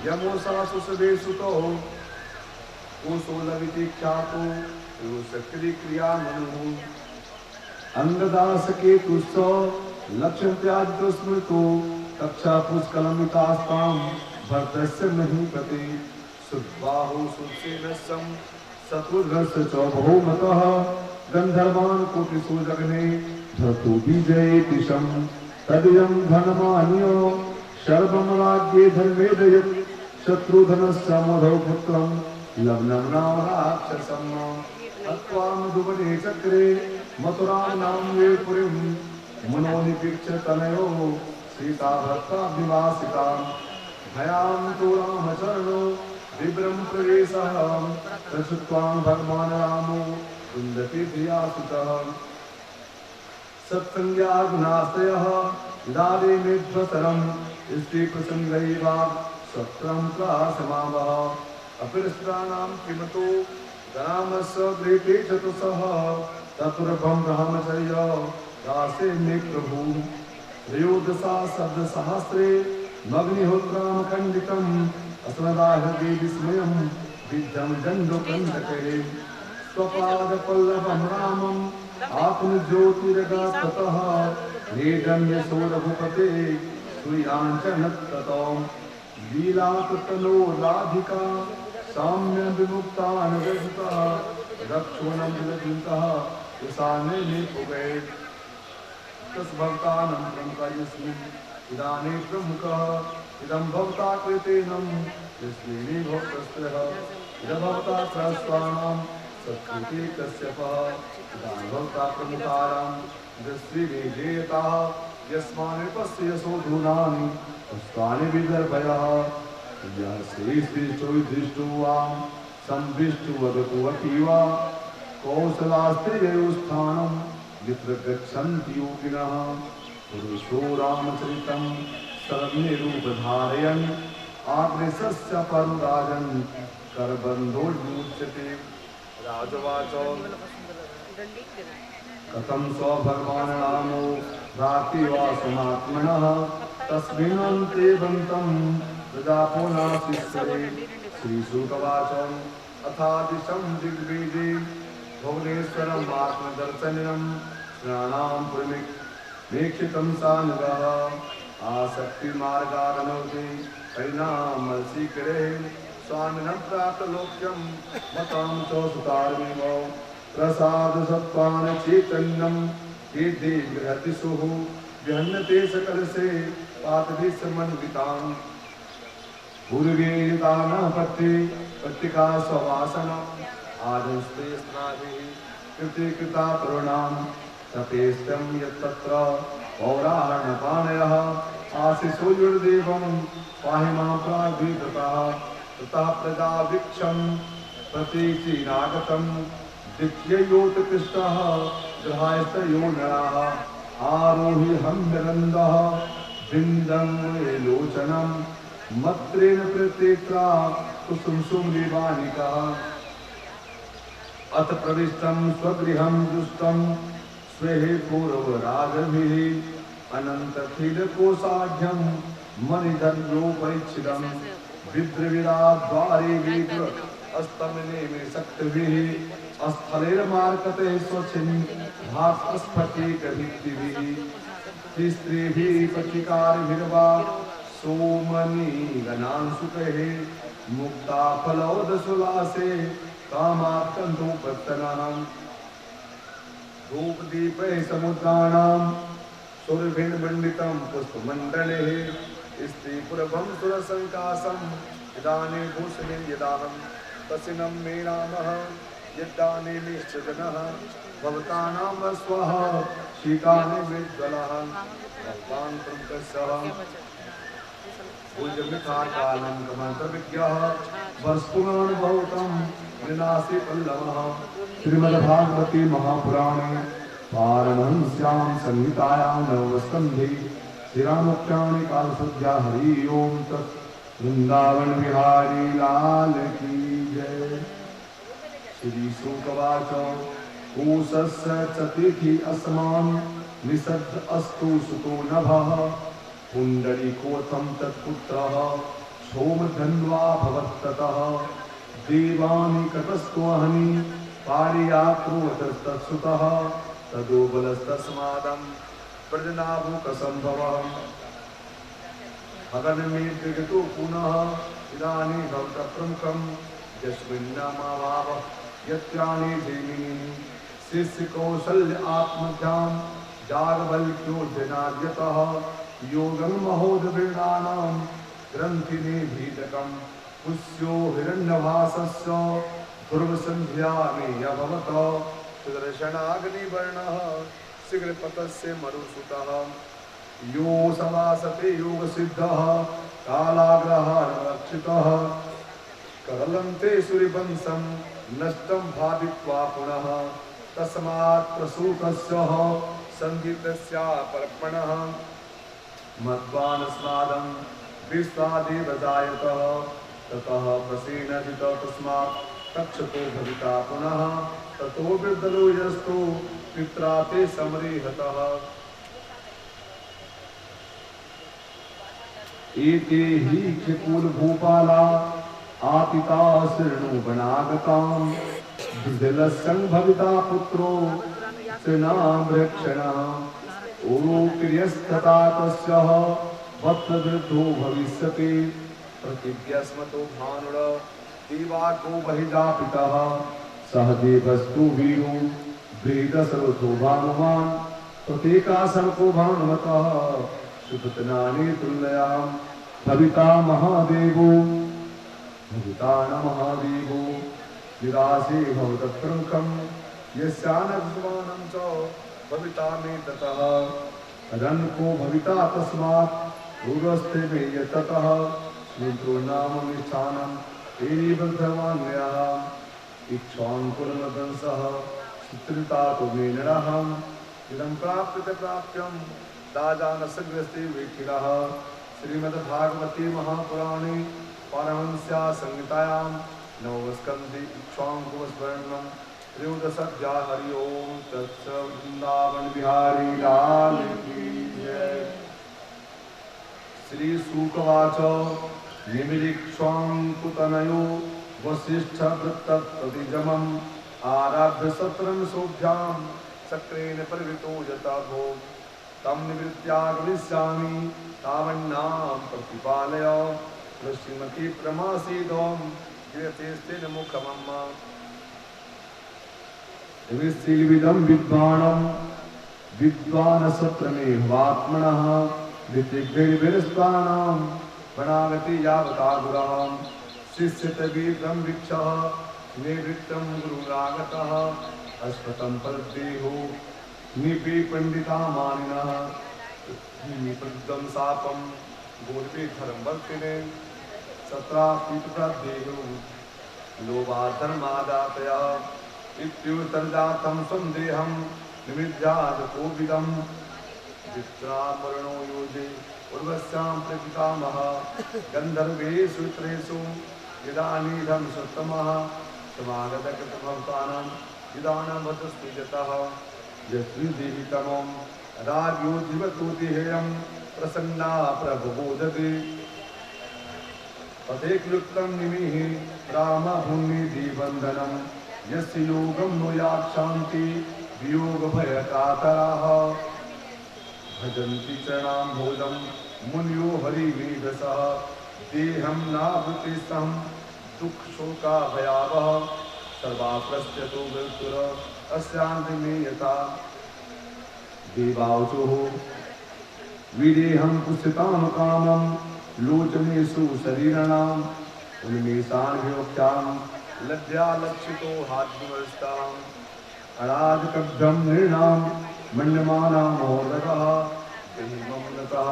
यमोषासु सुतो कोशो लविति ख्यातो सक्रिय क्रिया मनु अंगदास के तुष्ट लक्ष्य त्याज स्मृतो कक्षा पुष्कलमितास्तां भद्रस्य नहीं प्रति सुबाहु सुसेनसं सतुर्घस्य च बहुमतः गंधर्वान् कोटिषु जगने धर्तु विजयेति शं तदियं धनमान्यो सर्वं राज्ये धर्मेदयत् शत्रुधनस्य मधौ पुत्रं लग्नं नाम राक्षसं हत्वा मधुवने चक्रे मथुरां नाम्ये पुरीं मनोनिवीक्ष्य तनयो सीता भक्ताभिवासितां भयां तु रामचरणो विभ्रम प्रवेशः प्रसुत्वां भगवान् रामो कुन्दति धियासुतः सत्संज्ञाग्नाश्रयः लाले मेध्वसरं स्त्रीप्रसङ्गैवा सत्रं प्रासमावः अपरिस्त्राणां किमतो रामस्य गृहे चतुसः ततुर्भं ब्रह्मचर्य दासे मे प्रभु त्रयोदशा शब्दसहस्रे मग्निहोत्रां खण्डितम् अस्मदाहृदे विस्मयं विद्धं दण्डकण्टके स्वपादपल्लवं रामम् आत्मज्योतिरगात्ततः नेदं यशो रघुपते श्रीयाञ्चनत्ततो लीलातनो राधिका साम्य विमुक्तानगतः रक्षोणं विलग्नतः यशाने निपुगे तस्भक्तानं प्रमुखयस्मिन् इदानीं प्रमुखः इदं भवता कृतेनं यस्मिन् भक्तस्त्रः इदं भवता सहस्राणां सत्कृते कश्यपः इदं भवता प्रमुखारां दस्त्रिवेदेयताः यस्मान् पश्य यशोधूनानि पुष्पाणि विदर्भयः यः श्रीश्रीष्टो दृष्टो वा संभृष्टो वदतु अतीवा कौशलास्त्रियोस्थानं यत्र गच्छन्ति योगिनः पुरुषो रामचरितं सर्वनिरूपधारयन् आग्रेसस्य परुराजन् करबन्धोर्मुच्यते राजवाच कथं स भगवान् रामो भ्रातृवासमात्मनः तस्मिन्नन्ते बन्तं प्रजापोनाशिष्यते श्रीशुकवाच अथादिशं दिग्वेदे भुवनेश्वरम् आत्मदर्शनं स्नानां पुरमीक्षितं सानुगः आसक्तिमार्गारनौते परिणामशीकरे स्वामिनं प्राप्तलोक्यं मतं च सुतारमेव प्रसादसत्त्वान् चैतन्यं कीर्ति बृहतिषुः विहन्यते सकलसे पातभिसमन्विताम् पूर्वे यथा न पत्ते पत्रिका स्ववासनम् आदंस्ते स्नाभिः कृते कृता तरुणां तपेस्तं यत्तत्र पौराणपाणयः आशिषो युर्देवं पाहि मां प्राग्विततः ततः प्रजावीक्षं प्रतीचीनागतं दिव्ययोतकृष्टः गृहायस्तयो नराः आरोहि हम्यरन्दः बिन्दं लोचनं मत्रेण प्रत्येत्रा कुसुमसुमलिवानिकः अथ प्रविष्टं स्वगृहं दुष्टं स्वेहे पूर्वराजभिः अनन्तखिलकोशाढ्यं मणिधर्योपरिच्छिदं विद्रविराद्वारे वेद्र अस्तमने मे शक्तिभिः स्थलेर्मार्कते स्वच्छिन्नभास्फटिकभित्तिभिः स्त्रीभिः पथिकारिभिर्वा सोमनीगणांशुकैः मुक्ताफलोदशुलासे कामात्कन्दोपत्तनाम् धूपदीपैः समुद्राणां सुरभिर्मण्डितं पुष्पमण्डलेः स्त्रीपुरभं सुरसङ्कासम् इदानीं भूषणे यदाहं तसिनं मे नामः यद्दाने निश्चजनः भवतानां वस्वः शीकानि विज्वलः भगवान् प्रमुखस्सः पूज्यमिथाकालं कमन्त्रविज्ञः वस्तुनानुभवतं विनाशि पल्लवः श्रीमद्भागवते महापुराणे पारमहंस्यां संहितायां नवमस्कन्धे श्रीरामोक्तानि कालसज्जा हरि ओं तत् वृंदावन बिहारी लाल की जय। श्री शुकवाच कोशस्य चतिथि अस्मान् निषद्ध अस्तु सुतो नभः पुण्डरीकोऽथं तत्पुत्रः सोमधन्वा भवत्ततः देवानि कतस्त्वहनि पारियात्रोतस्तत्सुतः तदो बलस्तस्मादं प्रजनाभूकसम्भवः अगनमेद्यगतो पुनः इदानीं भवतः प्रमुखं यस्मिन्नामाभाव यत्राणि जैमिनी शिष्यकौशल्य आत्मध्यां जागबल्क्योऽध्यनाद्यतः योगं महोदवीर्णानां ग्रन्थिने भीतकं पुष्यो हिरण्यभासस्य ध्रुवसन्ध्यामे अभवत सुदर्शनाग्निवर्णः शीघ्रपतस्य मरुसुतः यो सवासते योगसिद्धः कालाग्रहारक्षितः करलन्ते सूर्यवंशं नष्टं भावित्वा पुनः तस्मात् प्रसूतस्य सङ्गीतस्यापर्पणः मद्वानस्मादं विश्वादेव जायतः ततः प्रसीनजित तस्मात् तक्षतो भविता पुनः ततो वृद्धलो यस्तु पित्रा ते समरीहतः एते हि क्षिकुलभूपाला आतिता शृणु वनागतां विदलसं भविता पुत्रो तृणामृक्षणः ओरोक्रियस्तथा तस्यः वत्सवृद्धो भविष्यति प्रतिज्ञस्मतो भानुर दिवाको बहिजापितः सहदेवस्तु वीरो वेदसरथो भानुमान् प्रत्येकासर्को भानुमतः सुपत्नानि तुल्ययां भविता महादेवो भविता न महादेवो विरासे भवतः प्रमुखं यस्यानस्मानं च भविता मे ततः अदनको भविता तस्मात् पूर्वस्थे मे यततः स्मृतो नाम निष्ठानं तेरी बद्धवान्यः इच्छां कुलमदंसः चित्रिता तो मे नरहम् इदं प्राप्यते प्राप्यं दाजानसग्रस्ते वेक्षिणः श्रीमद्भागवते महापुराणे पारमहंस्या संहितायां नवमस्कन्धे इक्ष्वाकुस्मरणं त्रयोदशोऽध्याय हरि ओं तत्सत् वृंदावन बिहारी लाल की जय। श्री शुकवाच निमिलिक्ष्वाङ्कुतनयो वसिष्ठवृत्तप्रतिजमम् आराभ्य सत्रं सोऽभ्यां चक्रेण परिवृतो यथा भो तं निवृत्त्यागमिष्यामि तावन्नां प्रतिपालय श्रीमती प्रमासीदं कीर्तिस्तेन मुखमम्म विदं विद्वानं विद्वानसत्रमेवात्मनः ऋतिग्भिर्भिरस्तानां वनागति यावता गुरः शिष्यतवीर्यं वीक्षः निवृत्तं गुरुरागतः अस्पतं परदेहो निपि पंडिता मानिनः प्रदम सापम गोर्वे धर्मवर्तिने सत्रापीतप्रदेहो लोभाधर्मादातया इत्युत्तरजातं संदेहं निमिद्याद कोविदं वित्रामरणो योजे उर्वश्यां प्रपितामह गन्धर्वेषु त्रेषु इदानीधं सत्तमः समागतकृतभक्तानां इदानीमतस्तु यतः यस्विदेहितमं राज्ञो जीवतो देहेयं प्रसन्ना प्रबोधते पथे क्लुप्तं निमिः रामभूमिधिबन्धनं यस्य योगं नुयात् शान्ति वियोगभयकातराः भजन्ति चरणां भोजं मुनियो हरिवेदसः देहं नावृते सं दुःखशोका भयावः सर्वाप्रस्यतो मृत्युर अस्यान्तिमे यथा देवावचोः विदेहं कुत्सितां कामं लोचनेषु शरीराणाम् उन्मेषान्भ्योक्तां लज्जा लक्षितो हाद्यवस्थाम् अराजकभ्यं नृणां मन्यमानां महोदरः देहिमम्नतः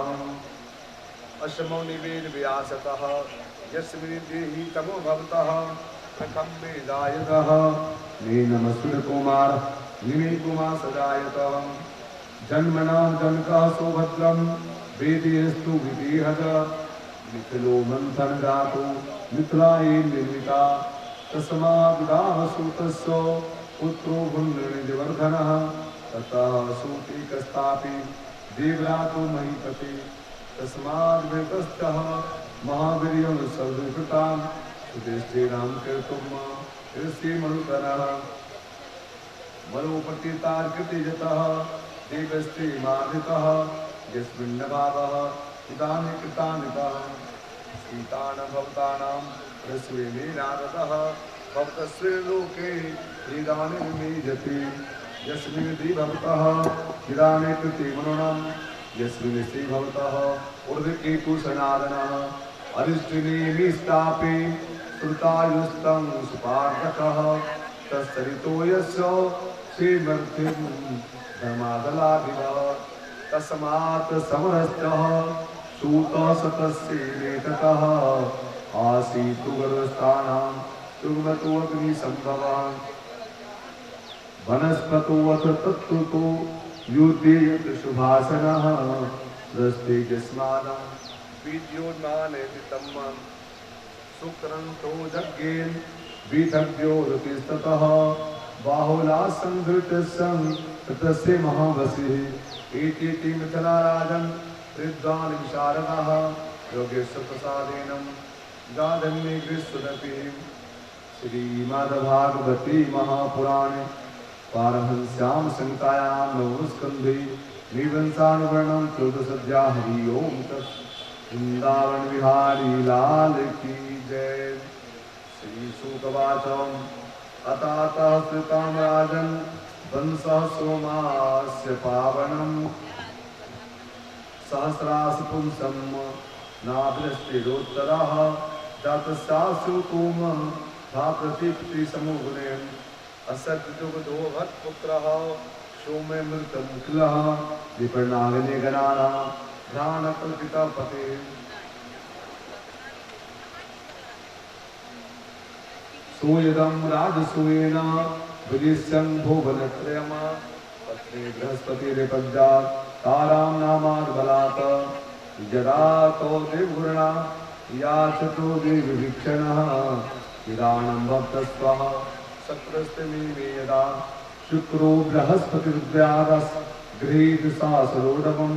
अशमो निवेद व्यासतः यस्मिन् देहि तमो भवतः प्रखं वेदायतः मे नमस्कुमार निमे कुमार सदायतः जन्मनां जनकः सौभद्रं वेदेस्तु विदेहज मिथिलो मंथन गातो मिथिलाये निर्मिता तस्माद् सूतस्य पुत्रो भुन्निवर्धनः ततः सूतिकस्तापि देवरातो महीपते तस्माद् वेदस्थः महावीर्यं सर्वकृतां सुधिष्ठिरां कीर्तुं ऋषि मरुतनः मरोपतितार्कृति जतः देवस्ते मार्दितः यस्मिन्नभावः इदानीं कृतानितः सीतान भवतानां रस्वेने नारदः भवतस्वे लोके इदानीं मीजति यस्मिन् दि भवतः इदानीं कृते मनोनां यस्मिन् श्री भवतः ऊर्ध्वकेतु सनातनः अरिष्टनेमिस्तापि श्रुतायुस्तं सुपार्धकः तत्सरितो यस्य श्रीमर्थिं धर्मादलाभिवः तस्मात् समरस्तः सूतः सतस्येनेततः आसीत् गर्वस्थानां तुर्मतोऽग्निसम्भवः वनस्पतोऽथ तत्त्वतो युद्धेयत शुभासनः रस्ते यस्मादं बीजोन्मानेतितं सुक्रन्तो यज्ञेन विधव्यो ऋतिस्ततः बाहुलासंधृतस्सं ततस्य महावसिः इति मिथिला राजन् विद्वान् विशारदः योगेश्वर प्रसादेन गाधन्ये गृह्सुरपि श्रीमद्भागवते महापुराणे पारमहंस्यां संहितायां नवमस्कन्धे निवंसानुवर्णं चतुर्दशोऽध्यायः। हरि ओम तत् वृंदावन विहारी लाल की जय। श्री शुकवाच अतातः श्रुतं राजन् वंशः सोमास्य पावनम् सहस्रास पुंसं नाभिष्टिरोत्तरः जातस्यासुतोम भाप्रतिप्ति समूहनेन असत्युगतो भत्पुत्रः सोमे मृतं किलः विपर्णाग्ने गणानां घ्राणकल्पितः पते। सूयदं राजसूयेन विदिश्यं भुवनत्रयम् पत्नी बृहस्पतिरिपद्यात् तारां नामात् बलात् यदा तो देवगुरुणा याचतो देववीक्षणः किराणं भक्तस्वः सत्रस्तमे यदा शुक्रो बृहस्पतिर्व्यादस् गृहीत सासरोडवं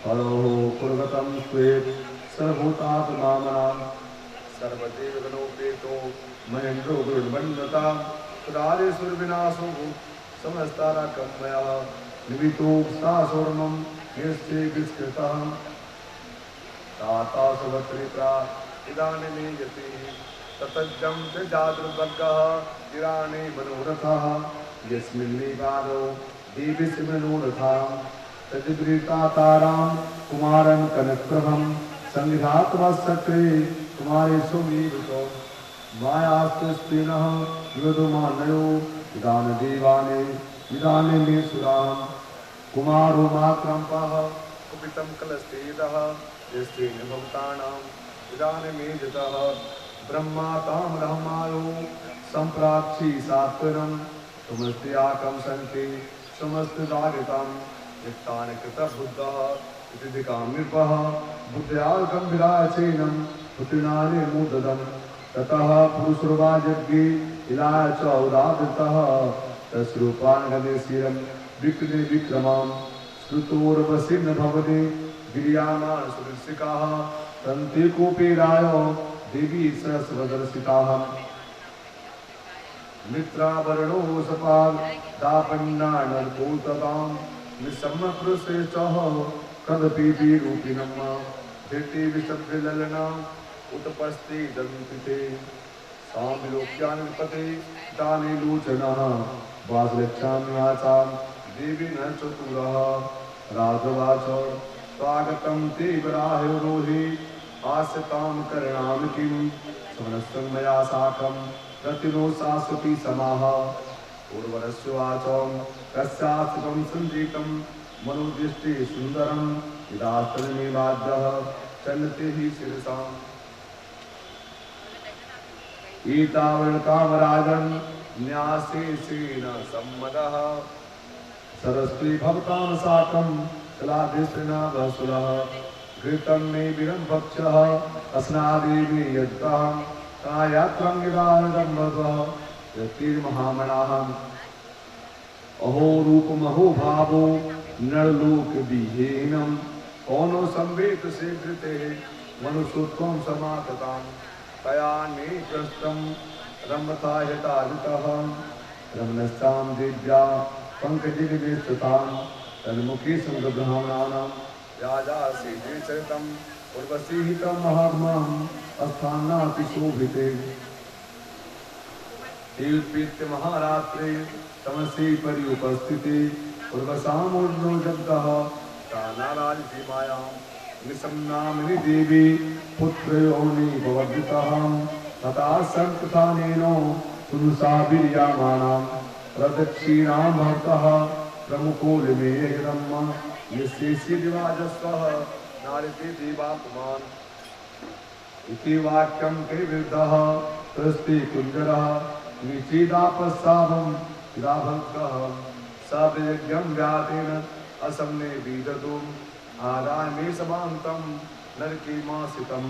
हरोः कुर्वतं स्वेत् सर्वभूतात्मामनां सर्वदेवगणोपेतो महेन्द्रो गुरुर्वन्दता सुरारेश्वरविनाशो समस्ताराकम्मया निमितो सासोर्मं यस्य विस्कृतः ताता सुभद्रिका इदानीं यति ततज्जं च जातृवर्गः किराणे मनोरथः यस्मिन् निवादो देवीस्य मनोरथः तद्गृहीता तारां कुमारं कनकप्रभं संघात्मश्चक्रे कुमारेषु मीरुतो मायास्तस्तिनः युवधुमानयो इदानीं देवाने इदानीं मे सुरां कुमारो माक्रम्पः कल्पितं कलस्तेदः यस्तेन भवतानाम् इदानीमेततः ब्रह्मा तामरहमायो सम्प्राक्षि सात्वरं समस्त्याकं सन्ति समस्तदारितं नित्तान कृतबुद्धः इति दिकां नृपः बुद्ध्या गम्भीराचेनं पुत्रिणानि मुददम् ततः पुरुषर्वाजज्ञे इलाय च उदावृतः तस्रूपान् गणेशिरं विक्रमे विक्रमां श्रुतोर्वशीर्न भवति गिर्यामान् सुदर्शिकाः तन्ते कोपेराय देवी सरस्वदर्शिताः मित्रावरणो सपाल दापन्नानर्कोततां निसम्मकृश्रेष्ठः कदपि रूपिणम् धृति विशब्दललना उत्पस्ति दन्तिते सामिलोक्यानुपते दाने लोचनः वासलक्ष्याम्याचां देवी न चतुरः राजवाच स्वागतं ते वराहो रोहि आस्यतां करणां किं समनस्तं मया साकं प्रतिनो शाश्वती समाः उर्वरस्य वाचं कस्यास्तं सञ्जीतं मनोदृष्टि सुन्दरं यदास्तनमेवाद्यः चलते हि शिरसाम् ईतावरणकामराजन् न्यासेन सम्मदः सरस्वती भवतां साकं कलाधिष्ठिना वसुलः घृतं मे विरं भक्षः अस्नादेवी यद्गः कायात्रं निदानदं भवः यतिर्महामनाः अहो रूपमहो भावो नरलोकविहीनं कौनो संवेद से कृते मनुष्योत्वं समातताम् तया निकृष्टं रमता यतादितः रमणस्तां दिव्या पङ्कजनिवेष्टितां तन्मुखी संगब्राह्मणानां व्याजासि चरितं उर्वशीहितं महात्माम् अस्थानाति शोभिते उत्पीत्य महारात्रे तमसि परि उपस्थिते उर्वशामूर्णो जगतः कानाराजति मायां निसम्नामिनी देवी पुत्रयोनि भवद्युतः तथा सङ्कृतानेनो पुरुषा वीर्यमाणां प्रदक्षिणां भवतः प्रमुखो लिमेहिरम् यस्येषि दिवाजस्वः नारिते देवापुमान् इति वाक्यं कविवृद्धः प्रस्ते कुञ्जरः निचेदापस्साभं राभक्तः सब्यज्ञं व्यातेन असम्ने विदतुम् आदाय मे समान्तं नरके मासितं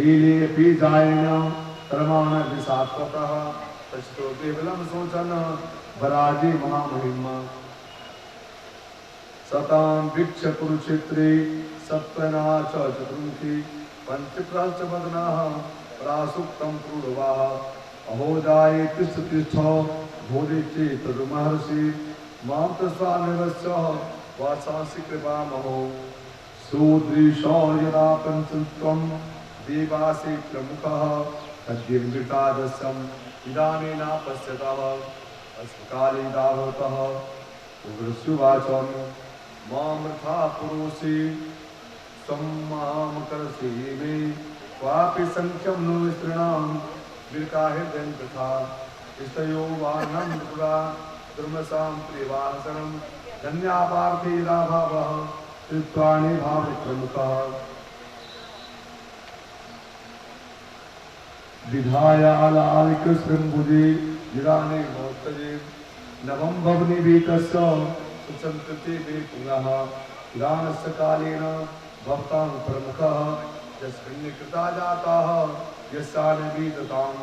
ईलेऽपि जायेन परमानविसात्वतः तच्छ्रो केवलं शोचन वराजे महामहिमा सतां वृक्ष कुरुक्षेत्रे सप्तना च चतुर्मुखी पंचप्रश्च वदनाः प्रासुप्तं क्रूरवाः अहो जाये तिष्ठ तिष्ठ भोरे चेत् महर्षि मां तस्वानिवस्य वासांसि कृपामहो सुदृशो यदा पञ्चत्वं देवासि प्रमुखः तद्यमृतादस्यम् इदानीनापश्यतः अस्मकाले दाभवतः उग्रस्युवाचं मामृथा पुरोषि सम्मामकरसि मे क्वापि सङ्ख्यं नो स्त्रीणां विर्काहृदयं तथा इष्टयो वा नन्दपुरा दुर्मसां प्रियवासनं धन्यापार्थी राभावः चित्वाणि भावप्रमुखः विधाय आलालिकशृम्भुजे गिराने मोत्तजे नवं भवनि वीतस्य सुसन्तति वे पुनः गिरानस्य कालेन भक्तां प्रमुखः यस्मिन् कृता जाताः यस्यानिवीतताम्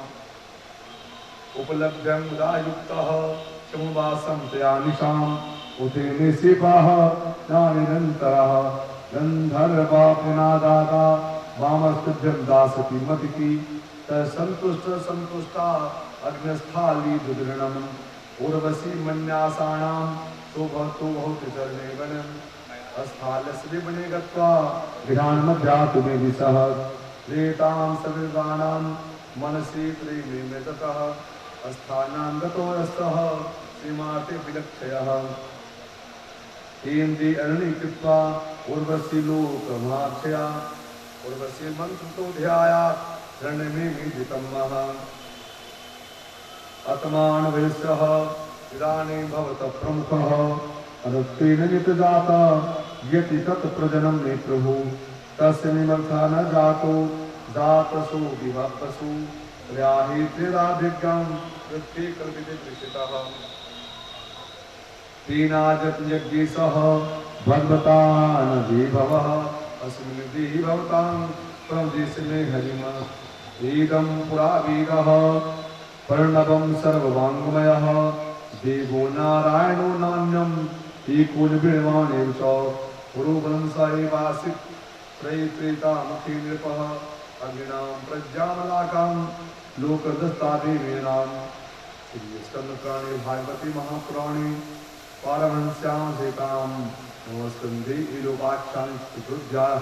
उपलभ्यं रायुक्तः समवासं तया निशाम् उते निशिपाः नानिरन्तरः गन्धर्वा पुनादाता वामस्तुभ्यं दासति मतिकी सन्तुष्टा अग्नस्थाली दुदृणम् उर्वशी मन्यासानां शोभतो भवति चरणे वनम् अस्थालस्य वने गत्वा विधानमध्यातु मे दिशः रेतां सविर्गाणां मनसि प्रेमे ततः अस्थानां गतो रसः श्रीमाते विलक्षयः केन्द्रे अरण्ये कृत्वा उर्वशी लोकमाक्षया उर्वशी मन्त्रतो ध्याया रणमे विदितं आत्मानवयस्यः इदानीं भवतः प्रमुखः अनुत्तेन नितजाता यति तत्प्रजनम ने प्रभु तस्य निमर्था न जातो जातसो विभवसु व्याहि त्रिराधिक्यं पृथ्वी कल्पिते दृश्यतः तीनाजत यज्ञे सह भगवतान विभवः अस्मिन् विभवतां प्रदिशने हरिम ईदं पुरावीरः पर्णवं सर्ववाङ्मयः देवो नारायणो नान्यम् एको निर्वाणेव च पुरोबलं स एवासीत् प्रैत्रेतामुखी नृपः अग्निनां प्रज्ञामलाकां लोकदस्तादेवीनां श्रीस्कन्दपुराणे भागवते महापुराणे पारमहंस्यां सेतां नमस्कन्धे इलोपाख्यां चतुर्ध्याय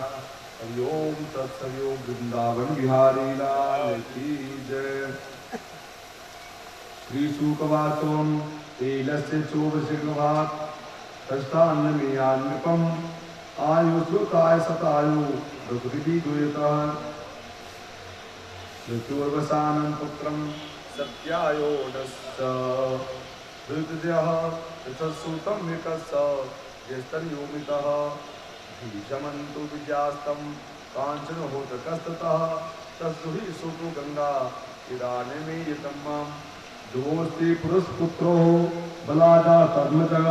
हरि ओम तत्सवि ओम वृंदावन बिहारी लाल की जय। श्री शुकवाचों एलस्य चोवशिगवात् कष्टान्नमेयान्नपम् आयु श्रुताय सतायु प्रकृति दुयतः मृत्युर्वसानं पुत्रं सत्यायोडस्य हृदयः यथसूतं विकस्य यस्तर्योमितः भीषमन्तु विद्यास्तं काञ्चन होतकस्ततः तस्सु हि सुतु गंगा इदानीमेयतं माम् दोस्ति पुरुषपुत्रो बलादा कर्मजः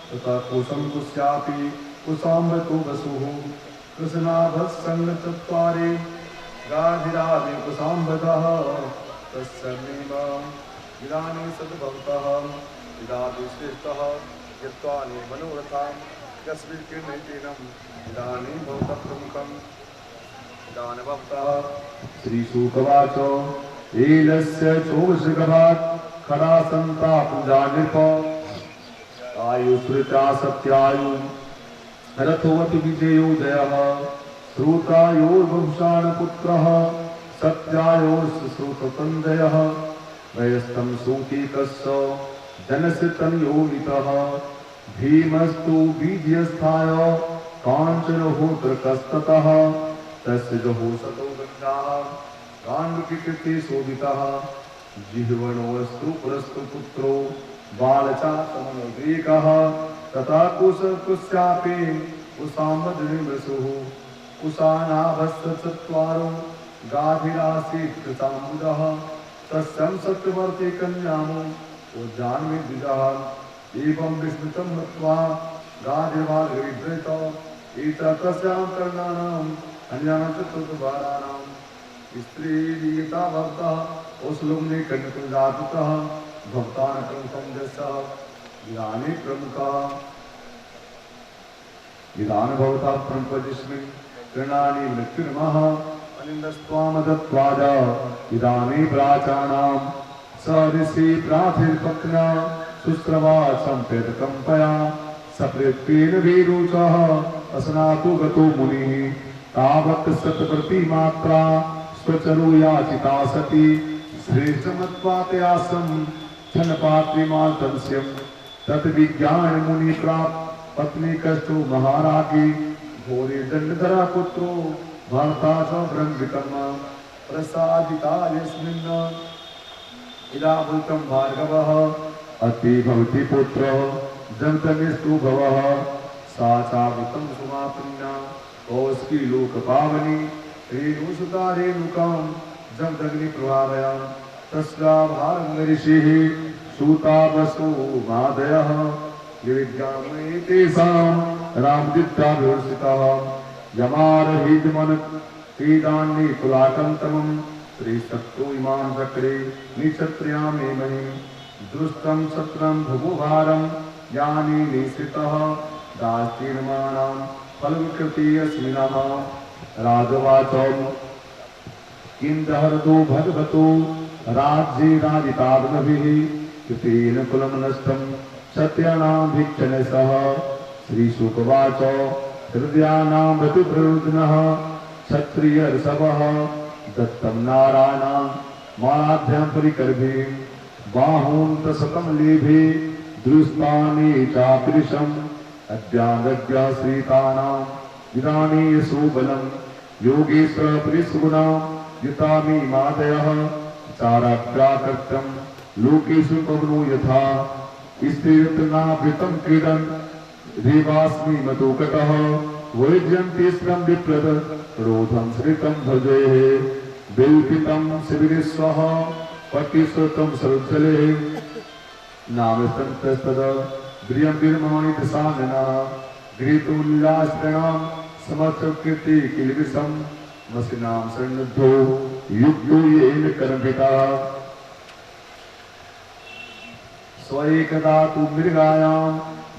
तथा कुशं कुस्यापि कुशाम्बतो वसुः कृष्णाभस्सन्नचत्वारि गाधिरादि कुशाम्बतः तस्समेव इदानीं सद्भवतः इदादिश्रेष्ठः यत्त्वानि मनोरथां यस्मिन् कीर्णैतेनं इदानीं भवतः प्रमुखम् इदानीं भवतः। श्रीशुकवाच एलस्य चोवशिगवात् खडा सन्तापजा नृप आयुश्रुता सत्यायु रथोऽपि विजयोदयः श्रुतायोर्बहुषाणपुत्रः सत्यायोर्श्रुततन्दयः वयस्तं सूतीकस्य जनस्य तनयोनितः भीमस्तु बीजस्थाय काञ्चनहोत्रकस्ततः तस्य जहोषतो गन्धाः गाण्डुकीर्ति शोभितः जिह्वणोऽस्तु पुरस्तु पुत्रो बालचातमनोद्रेकः तथा कुशापि कुशाम्बद्रिवसुः कुशानाभस्य चत्वारो गाभिरासीत् कृताम्बुदः तस्यं सत्यवर्ती कन्यामो उज्जान्मि द्विजः एवं विस्मृतं मत्वा गाधिर्भागविभृत एतस्यां कर्णानाम् अन्यानां चतुर्बालानां स्त्रीलीता भक्तः ओस्लुम्नि कन्यकुलजातुतः भक्तान् प्रमुखं यशः इदानीं प्रमुखः इदानीं भवतः प्रमुखजिस्मिन् कृणानि मृत्युर्मः अनिन्दस्त्वामदत्वाद इदानीं प्राचानां स ऋषि प्राथिर्पत्न्या शुश्रवा सम्पेदकम्पया सप्रेत्तेन वीरुचः अस्नातु गतो मुनिः तावत् शतप्रतिमात्रा स्वचरो याचिता सती श्रेष्ठमत्वातयासं छन्पात्रिमाल्तंस्यं तद्विज्ञानमुनि प्राप्त पत्नी कष्टो महारागी घोरे दण्डधरा पुत्रो भर्ता च ब्रह्मितं प्रसादिता यस्मिन् इदाभूतं भार्गवः अति भवति पुत्रः जन्तमेस्तु भवः सा चावृतं सुमापुण्या कौस्की लोकपावनी रेणुसुता रेणुकां जगदग्निप्रभावयां तस्याभारं ऋषिः सूता वसो मादयः विज्ञामये तेषां रामदित्याभिवर्षितः यमारहितमनतीदान्नि कुलाकन्तमं श्रीशक्तो इमां चक्रे निक्षत्र्यामे महिं दुष्टं सत्रं भुवुभारं यानि निश्रितः दास्तीर्माणां फलविकृति अस्मिनः राजवाचम् किं दहरतो भगवतो राज्ये राजितात्मभिः कृतेन कुलं नष्टं सत्यानां भिक्षणसः श्रीशुकवाच हृदयानां प्रतिप्रवृत्तिनः क्षत्रियर्षभः दत्तं नारायणां मालाभ्यां परिकर्भिः बाहून्तसकमलेभे दृष्टानि चापृशम् अद्यागद्या श्रीतानाम् इदानीं सुबलं योगेश्वर परिसुगुणां युतामि मादयः चाराभ्याकर्तं लोकेषु पवनो यथा स्त्रीरत्नावृतं क्रीडन् देवास्मि मतुकटः वैजयन्ति स्त्रं विप्रद रोधं श्रितं भजेः बिल्पितं शिबिरिस्वः पतिश्रुतं सरुज्जले नामस्तन्तस्तद प्रियं निर्माणि दशाननः गृहीतोल्लासृणां समर्थकृति किलबिषं मसिनां सन्निधो युक्तो येन कर्मभितः स्वैकदा तु मृगायां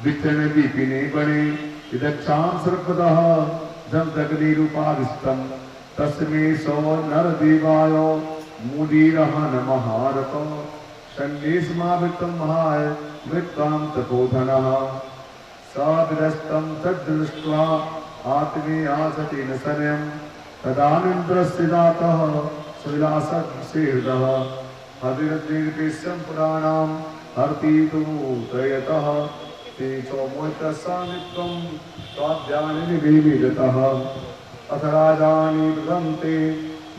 विचरण विपिने बणे विदक्षां सर्वतः जन्तकनिरूपाविष्टं तस्मै सो नरदेवाय मुदीरहन महारथ सन्निस्मावितं महाय मृत्तां तपोधनः साविरस्तं तद्दृष्ट्वा आत्मीयासति न शर्यं तदानीन्द्रस्य जातः सुविलासहृदः हविरद्वीर्पेश्यं पुराणां हर्तितो त्रयतः ते चौमोतसामित्वं स्वाध्यायनिविविदतः अथ राजानि वदन्ते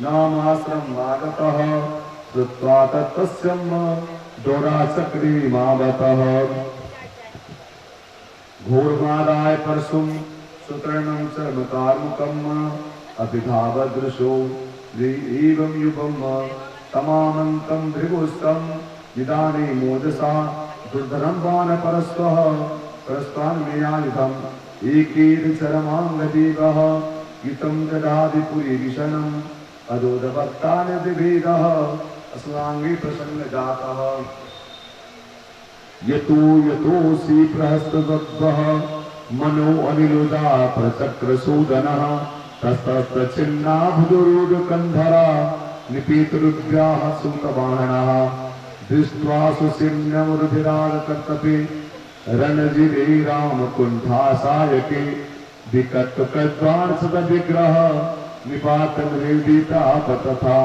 नामाश्रमम् आगतः श्रुत्वा तत्तस्यं दोराचक्रीमावतः घोरमादाय परशुं सुतर्णं च मतार्मुकम् अभिधावदृशो एवं युगम् तमामन्तं भृगुस्तं इदानीं मोदसा दुर्धरं वानपरस्वः परस्वान्मेयायुधम् एकेन चरमाङ्गदेवः गीतं ददादिपुरीविषणम् अदोदभक्तानदिभेदः अस्वाङ्गे प्रसन्नजातः यतो यतोऽसि प्रहस्तदग्धः मनो अनिरुदा प्रचक्रसूदनः तस्तच्छिन्नाभुजरूढकन्धरा निपीतरुद्भ्याः सुतवाहनः दृष्ट्वा सुसिम्नमुरुधिरारकर्तपे रणजिरे रामकुण्ठासायके विकट्वकद्वारसदविग्रह निपातनिर्दितापतथा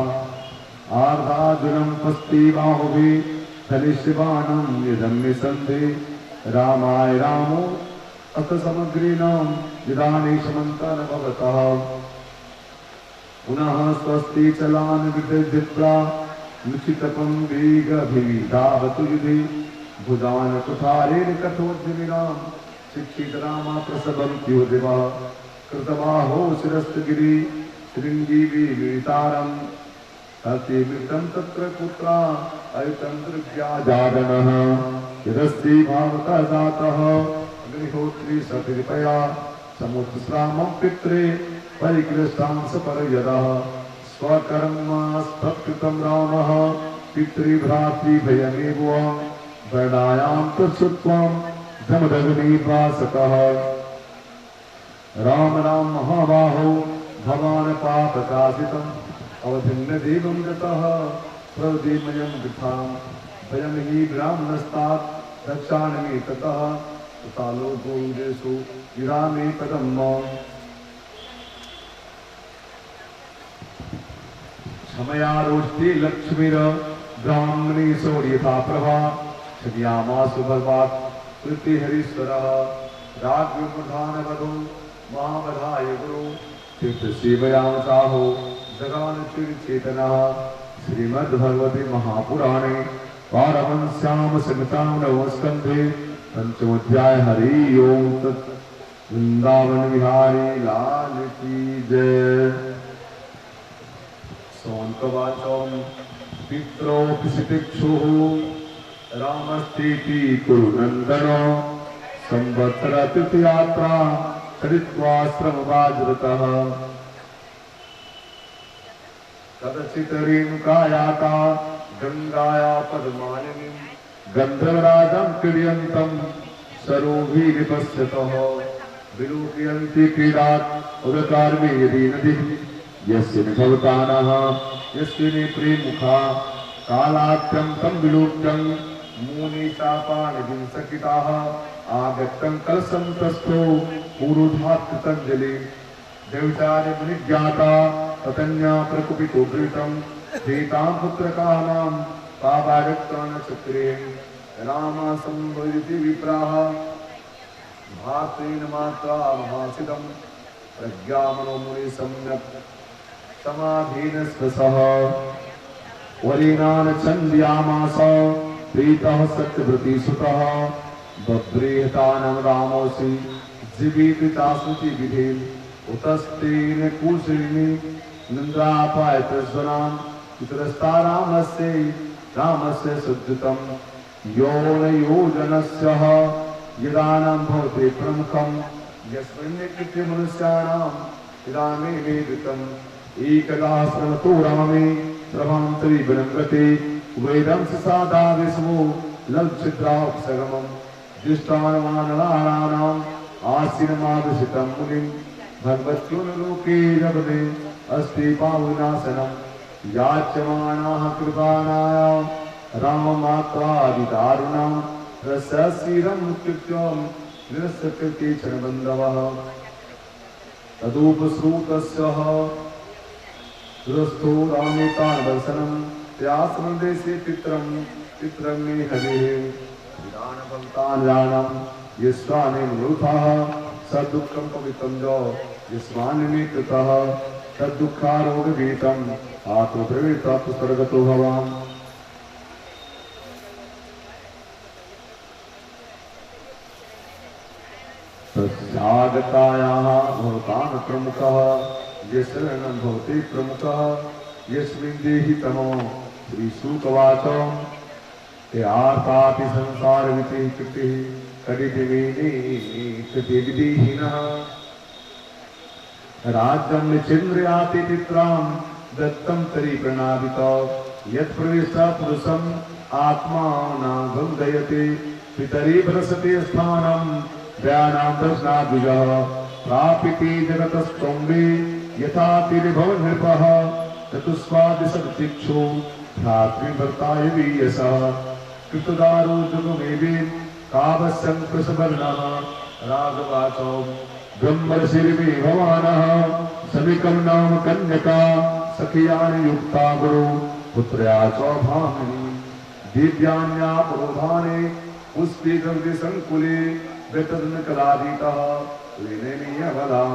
आर्धाजुनं पस्तिबाहुभिः धनिष्यमानं यदं निसन्धे रामाय रामो अथ समग्रीणां इदानीं समन्तान भवतः पुनः स्वस्ति चलान विदधित्वा निशितपं वेगभिधावतु युधि भुजान कुठारेण कठोद्यमिनां शिक्षितरामा प्रसभन्ति दिवः कृतबाहो शिरस्तगिरि शृङ्गीवी वितारम् अतिमृतं तत्र पुत्रा अयुतं दृग्याजादनः यदस्ति भावतः जातः अग्निहोत्री सकृपया समुत्स्रामं पित्रे परिकृष्टां सपरयदः स्वकर्मस्तत्कृतं रामः पितृभ्रातृभयमेव वर्णायां तत्सुत्वं जमदग्निवासकः राम राम महाबाहो भवान् पापकाशितम् अवधिन्न देवं गतः प्रवदेमयं वृथां भयं हि ब्राह्मणस्तात् रक्षामि ततः तथालो गोविन्देषु विरामे पदं माम् क्षमया रोष्टि लक्ष्मीर ब्राह्मणी सौर्यथा प्रभा क्षम्यामासु भगवात् कृतिहरीश्वरः राज्ञप्रधानवधो महावधाय गुरु तीर्थसेवयां चाहो जगान चिरचेतनः श्रीमद्भगवते महापुराणे पारमहंस्यां संहितां नवमस्कन्धे पंचमोऽध्याय हरि ओम तत् वृंदावन विहारी लाल की जय। सौनकवाचं पित्रोऽपिशितिक्षुः रामस्तीति कुरुनन्दनो संवत्सरतीर्थयात्रा कृत्वा श्रमवाजरतः कदाचित् रेणुकायाता गंगाया पद्मालिनीं गन्धर्वराजं क्रीडयन्तं सरोभिरिपश्यतः विलोकयन्ति क्रीडात् उदकार्मे यदि नदीः यस्य निभवतानः यस्य नेत्रे मुखा कालात्यं तं विलोक्यं मुनिशापानिविंसकिताः आगतं कलशं तस्थो पूर्वधात्कृतञ्जलि देवचार्य मुनिज्ञाता ततन्या प्रकुपितो भृतं सीतां पुत्रकानां पावारक्तानचक्रे रामासंवदिति विप्राः भातेन मात्रा महासिदं प्रज्ञामनो मुनि सम्यक् समाधीन स्वसः वरीनान् छन्द्यामास प्रीतः सत्यव्रतीसुतः बभ्रेहतानं रामोऽसि जीवित चासुति विधि उतस्तेन कुशलिनी निन्द्रापायतस्वनां पितरस्ता रामस्य सज्जुतं यो न योजनस्य यदानं भवति प्रमुखं यस्मिन् कृते मनुष्याणां इदानीं वेदितम् एकदा श्रमतो रामे प्रभान्तरिवनङ्गते वेदं सादा विस्मो लक्षिद्राप्सगमं दृष्टानमानलानाम् आसीनमादशितं मुनिं भगवत्युलोके जगते अस्ति पावनासनं याच्यमानाः कृपाणाया राममात्रादिदारुणं रसशिरं कृत्यं निरसकृते क्षणबन्धवः तदुपश्रुतस्य दुरस्थो रामेतानदर्शनं त्यास्मदेशे पित्रं मे हरेः विधानभक्तानां यस्वानि मृतः सदुःखं पवित्रं च यस्मान्नि कृतः तद्दुःखारोगभीतम् आत्मप्रवृत्तात् स्वर्गतो भवान् तस्यागतायाः भवतान् प्रमुखः यशरणं भवति प्रमुखः यस्मिन् देहि तमो श्रीशुकवाच यातापि संसारविति कृतिः कटिदिवेनि कृतिविधिहीनः राज्यं निचिन्द्रयाति चित्रां दत्तं तरि प्रणादित यत्प्रविष्टा पुरुषम् आत्मानाभुन्दयते पितरि भ्रसते स्थानं व्यानां दर्शनाद्विजः प्रापिति जगतस्तम्बे यथा तिर्भव नृपः चतुस्वादिशक्तिक्षु भ्रातृभर्ताय वीयसः कृतदारो जुगमेवे कावस्यं कृशवर्णः राजवाचो ब्रह्मर्षिर्मे भवानः समिकं नाम कन्यका सखियानि युक्ता गुरु पुत्र्या च भामिनी दिव्यान्या पुरोधाने पुष्पे गङ्गसङ्कुले व्यतदनकलादितः विनेनीयबलां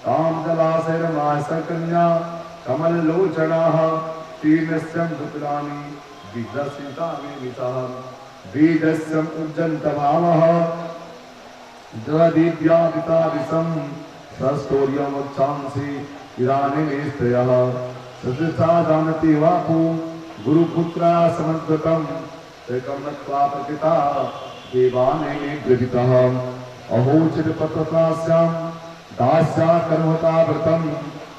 तां जलाशयरमासकन्या कमललोचनाः तीर्णस्यं दुक्लानि बीजस्मितामितः बीजस्यम् उज्जन्तभावः दिव्यादितादिशं सस्तोर्यमुच्चांसि इदानीं स्त्रियः सदृशा जानति वापु गुरुपुत्रा समद्गतम् एकं नत्वा प्रकृता देवानि गृहीतः अहोचितपत्रतास्यां दास्या कर्मता व्रतं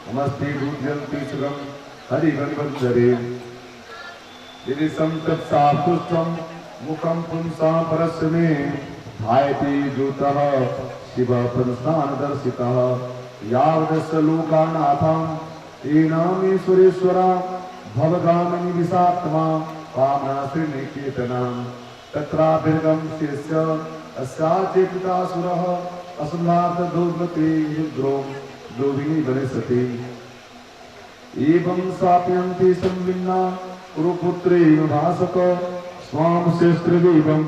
नमस्ते रुद्यन्ति सुरं हरिवन्वन्दरे यदि संतत्सापुष्टं मुखं पुंसां परस्य मे धायति जुतः शिवप्रस्नानदर्शितः यावदस्य लोकानाथं एनामीश्वरेश्वरा भवगामिनी विषात्मा कामना श्रीनिकेतनं तत्राभिर्गं शिष्य अस्याचेतितासुरः असुन्नाथदुर्गते रुद्रो द्रोहिणी वनस्पति एवं साप्यन्ति संविन्ना कुरुपुत्रेण भासक स्वां शेषदेवं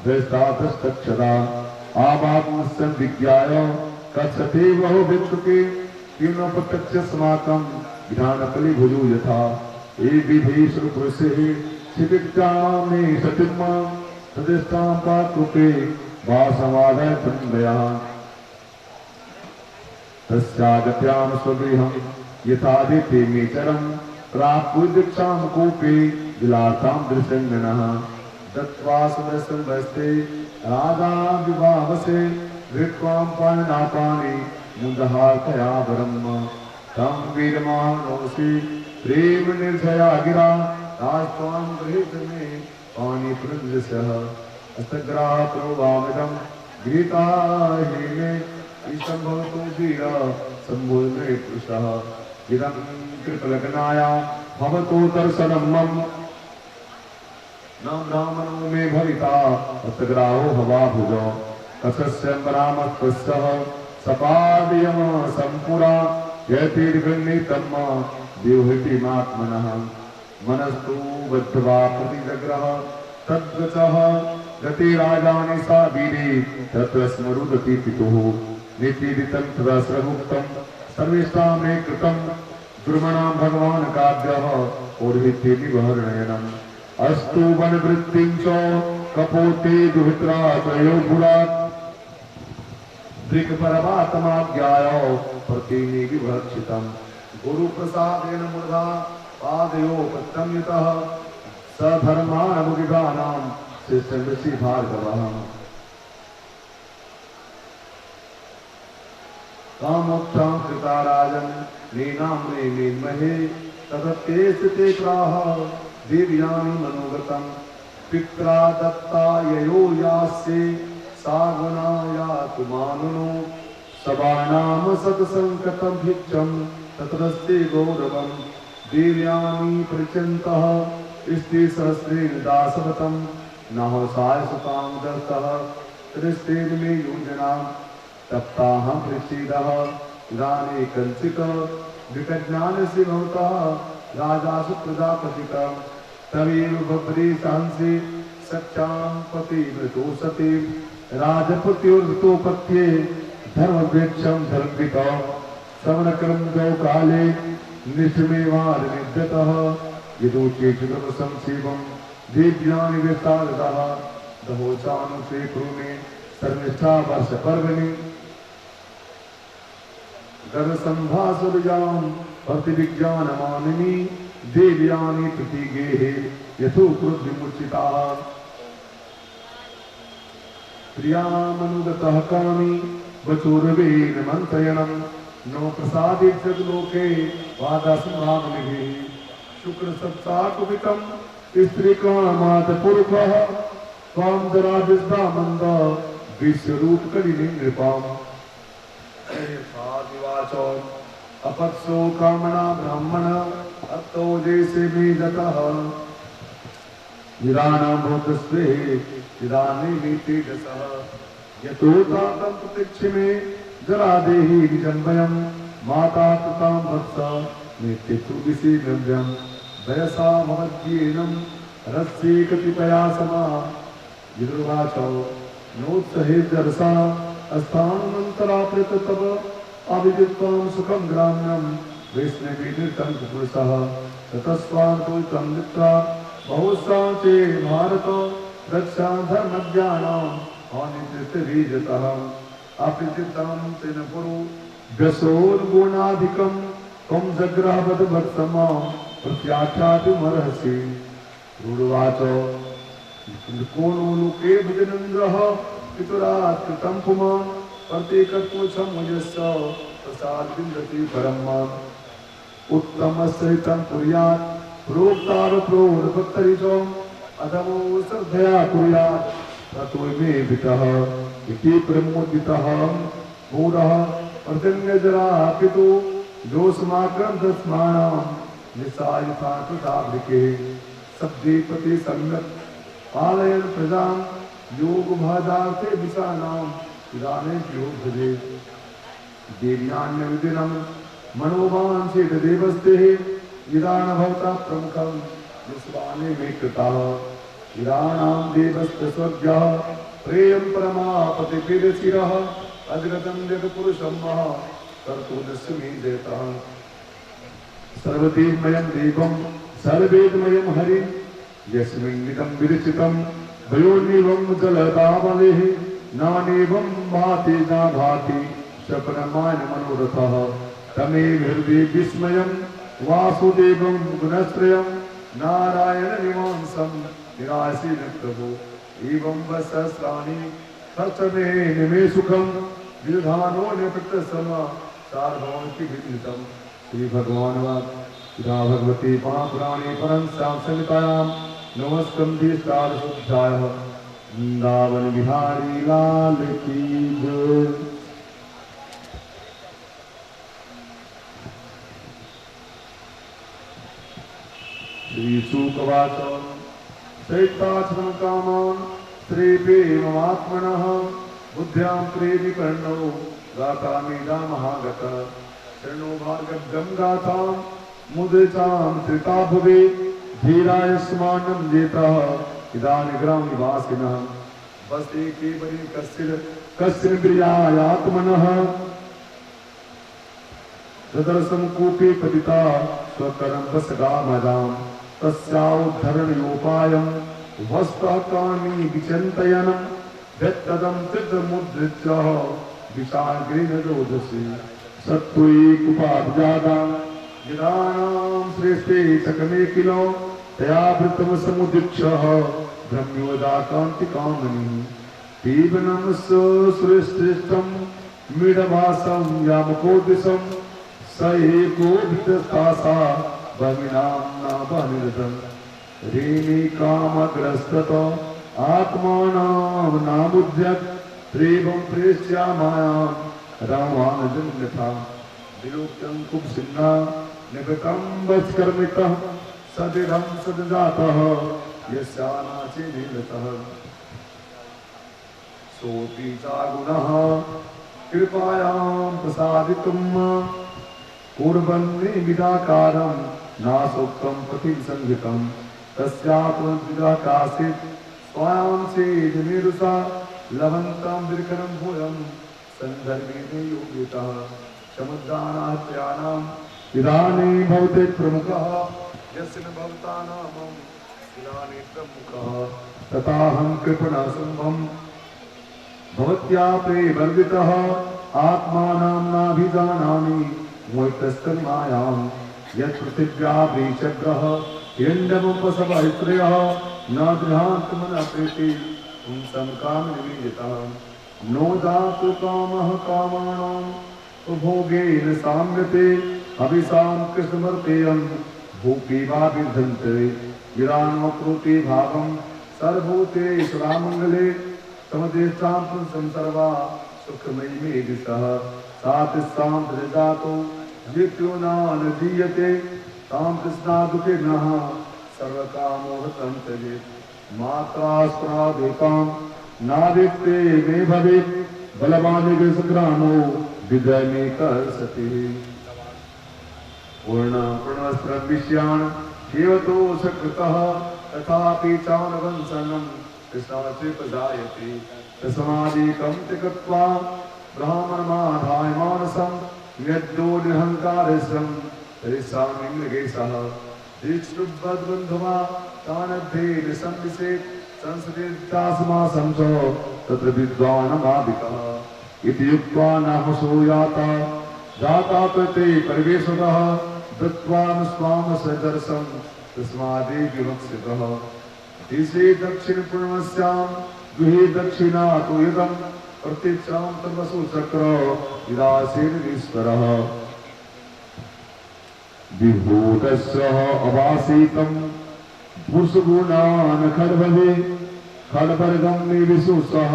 दृष्टादस्तक्षदा आवात्मसंविज्ञाय कथते वह भिक्षुके किं प्रत्यक्षस्माकं ज्ञानकलिभुजो यथा एविधेश्वरपुरुषैः क्षितिक्षामे सतिर्मां तदिष्टां पाकृते वासमादाय तन्मया तस्यागत्यां स्वगृहं यथादिते मेचरं प्राप्तुदीक्षां कूपे विलासां दृशङ्गनः दत्त्वा सुदर्शनवस्ते राजा विवाहसे धृत्वां पाणिनाथानि मुदहार्थया ब्रह्म तं वीरमाणोऽसि प्रेम निर्जया गिरा राष्ट्वां गृहीत मे पाणिपुरन्दृशः अस्तग्राप्रोवामिदं गीताहीने ईशम्भवतो वीर सम्भूर्णे पुरुषः इदं कृपलग्नाया भवतो दर्शनं मम न ब्राह्मणो मे भविता अस्तग्राहो भवाभुजो कथस्य रामत्वस्य सपादयम सम्पुरा यतिर्गण्यतम देवहितिमात्मनः मनस्तु बद्धवा प्रतिजग्रह तद्वचः गते राजानि सा वीरे तत्र स्मरुदति पितुः नीतिरितं तदस्रमुक्तं सर्वेषां मे कृतं दुर्मणां भगवान् काव्यः पौर्हित्येति वर्णयनम् अस्तु वनवृत्तिं च कपोते दुहित्रा त्रयो पुरात् दृक्परमात्माज्ञायो प्रतिनि विभक्षितम् गुरु प्रसादेन मूर्धा पादयो प्रत्यम्यतः सधर्माणमुगिगानां शिष्यमृषि भार्गवः कामोक्षां कृता राजन् नीनाम्ने नीन्महे तदत्येस्ते प्राह दिव्यानि मनोगतं पित्रा दत्ता ययो यास्ये सागुना यातु मानुनो सबाणाम सत्संकतं भिक्षं तत्रस्ते गौरवं दिव्यानि प्रचन्तः स्त्री सहस्रेण दासवतं नः सायसतां दत्तः त्रिस्तेन मे योजनां तप्ताः प्रसीदः इदानीं कञ्चित् विकज्ञानस्य भवतः राजासु प्रजापतिः तमेव बभ्रे सहंसि सच्चां पतिव्रतो सती राजपत्योर्वृतोपत्ये धर्मवृक्षं धर्मितः श्रवणक्रमदौ काले निष्मेवानिर्गतः यदोचेक्षुतं संसेवं दिव्यानि विस्तारतः दहोचानुशेखरुणे सर्वनिष्ठा वर्षपर्वणि गर्भसंभासुरजां भक्तिविज्ञानमानिनी देव्यानि प्रतिगेहे यथोक्तविमुचिताः प्रियामनुगतः कामी वचोरवेन मन्त्रयणं नो प्रसादितलोके वादासंभावनिभिः शुक्रसप्ताकुपितं स्त्रीकामादपुरुषः कामदराजस्दामन्द विश्वरूपकलिनी नृपाम् यथादिवाचो अपत्सो कामना ब्राह्मण अत्तो जैसे मे जतः निरानां भूतस्वे इदानीं तेजसः यतो तातं प्रतीक्षिमे जरा देहि निजन्मयं माता कृतां वत्स नित्यतु विषीनव्यं वयसा भवद्येनं रस्ये कतिपया समा विदुर्वाचो नोत्सहे जरसा अस्थानमन्तराप्यत तव अविदित्वां सुखं ग्राम्यं वैष्णवीनिर्तं पुरुषः ततस्वान्तोतं नित्वा बहुसाचे भारत रक्षा धर्मज्ञानां अनित्यविजतः अप्रतितं तेन पुरो व्यसोर्गुणाधिकं कं जग्रहवद्भक्तमां प्रत्याख्यातुमर्हसि रूढवाच कोनो लोके भजनेन्द्रः पितुरात् कृतं पुमान् प्रत्येकत्वसंयस्य प्रसादविन्दति परम् उत्तमश्रितं कुर्यात् प्रोक्तारप्रोर्भक्तरिजम् अधमो श्रद्धया कुर्यात् ततो मे वितः इति प्रमुदितः मूढः पर्जन्यजरा पितु दोषमाक्रन्दस्माणां निशायथा कृतावृके सब्दीपति सम्यक् पालयन् प्रजां योगभाजार्थे विषाणाम् इदानीं योग भजे देव्यान्यविदिनं मनोवाञ्छेद देवस्तेः इदान भवता प्रमुखं विश्वानि मे कृताः इदानां देवस्य स्वर्गः प्रेयं परमापतिपीडशिरः अग्रतं जगपुरुषं महा कर्तुदस्य मे देतः सर्वदेवमयं देवं सर्वेदमयं हरिं यस्मिन्निदं विरचितं वयोनिवं जलतावलेः नानेवं भाति न भाति सपनमान मनोरथः तमेव हृदये विस्मयं वासुदेवं गुणत्रयं नारायणनिवासं निराशीन प्रभो एवं सहस्राणि खर्चमे निमे सुखं विधानो निपृतसम सार्वभौमिक विदितं श्री भगवान इदा भगवती महापुराणे परंस्यां संहितायां नमस्कंधे सारस्वध्यायः वृंदावन बिहारी लाल की जय। श्री शुकवाच चैताचरण कामान् श्रीप्रेममात्मनः बुद्ध्यां प्रेरिपर्णो गातामीदा महागत शरणो भार्गव्यं गातां मुदितां त्रिता भवे धीराय स्मानं जेतः इदानीं ग्रामनिवासिनः वसते केवली कश्चिन् प्रियायात्मनः ददर्शं कूपे पतिता स्वकरं वसगामजां तस्याउद्धरणयोपायं वस्त्रकानि विचिन्तयनं व्यक्तदं चित्रमुद्रिच्य विशाग्रेण रोदसी सत्त्वैकुपाब्जादां गिराणां श्रेष्ठे चकमे किलो तयावृतं समुदीक्षः ब्रह्मोदाकान्तिकामणि पीबनं सुश्रेष्ठं मीढभासं यामकोदिशं स एकोऽभितस्तासा भगिनां न बहिर्दं रेमी कामग्रस्तत आत्मानां नामुद्यत त्रेवं प्रेष्यामायां रामानुजन्यथा विलोक्यं कुब्सिन्ना निगतं वत्कर्मितः सदिदं सदजातः यस्यानाचे नीलतः सोऽपि चागुणः कृपायां प्रसादितुं कुर्वन्नि विदाकारं नासोक्तं प्रतिसंहितं तस्यात्मविदाकाशित् स्वायां चेदमेरुषा लवन्तं दीर्घं भूयं सन्दर्भेन योगितः समुद्राणात्यानां इदानीं भवते प्रमुखः यस्य न भवतानामं इदानीं प्रमुखः तथाहं कृपणासुम्भं भवत्या प्रेवर्धितः आत्मानां नाभिजानामि मोहितस्तन्मायां यत् पृथिव्या वृषग्रह हिरण्यमुपसवैत्रयः न गृहान्तमनः प्रीति पुंसं कामनिवेदितः नो जातु कामः कामानाम् उपभोगेन साम्यते अभिसां कृष्णमर्तेयं भूपीवा विधन्ते गिरानो प्रोति भावं सर्वभूतेषु रामङ्गले समदेशां पुंसं सर्वा सुखमयी मे दिशः सातिस्सां प्रजातो मृत्यो न जीयते तां कृष्णा दुःखिनः सर्वकामोहतं त्यजेत् मात्रा स्त्रादेकां नादित्ते मे भवेत् बलवानिगे संग्रामो विदय मे कर्षति पूर्णस्त्रं विष्यान् देवतो सकृतः तथापि चानवंसनं कृष्णाचे प्रजायते तस्मादेकं त्यक्त्वा ब्राह्मणमाधाय मानसं यद्यो निरहङ्कारस्यं तरिष्यामि मृगेशः दीक्षुब्बद्बन्धुमा तानद्धेन संविशेत् संसदेत्यासमासं च तत्र विद्वानमादिकः इति युक्त्वा नामसो जाता कृते परिवेशतः दत्त्वा स्वाम सदर्शं तस्मादे विवक्षितः ईशे दक्षिणपूर्वस्यां गृहे दक्षिणा तु यदं प्रतीक्षां तमसु चक्र विरासेनश्वरः विभूतस्य अवासीतं पुरुषगुणान् खड्भवे खड्वर्गं निविशुषः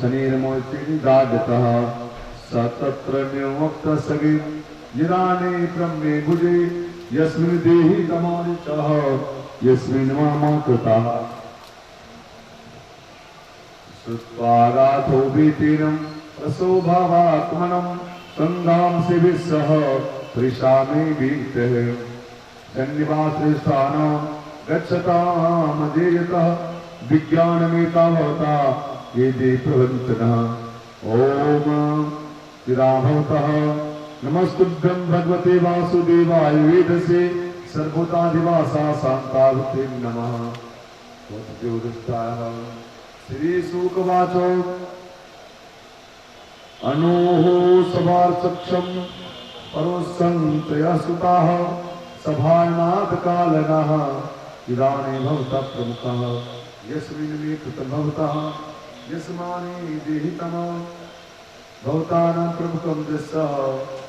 शनिर्मोचिनिदागतः स तत्र निर्मुक्तसगे निराने ब्रह्मे भुजे यस्मिन् देहि तमोनिचः यस्मिन् मम कृतः श्रुत्वागाथो भीतिनं रसोभावात्मनं सन्धांसि विस्सह त्रिशामे भीतः सन्निवासस्थानं गच्छतामजेयतः विज्ञानमेता भवता ये ते प्रवन्तनः ॐ चिराभवतः नमस्तुभ्यं भगवते वासुदेवाय वेदसे सर्वभूताधिवासा शान्तावते नमः वसुदेवदत्ताय श्रीशुकवाच अनोः सभार्चक्षं परोसन्त्रयसुताः सभानाथकालनः इदानीं भवतः प्रमुखः यस्मिन् मे कृतं भवतः यस्मानि देहि तमः भवतानां प्रमुखं दृश्यः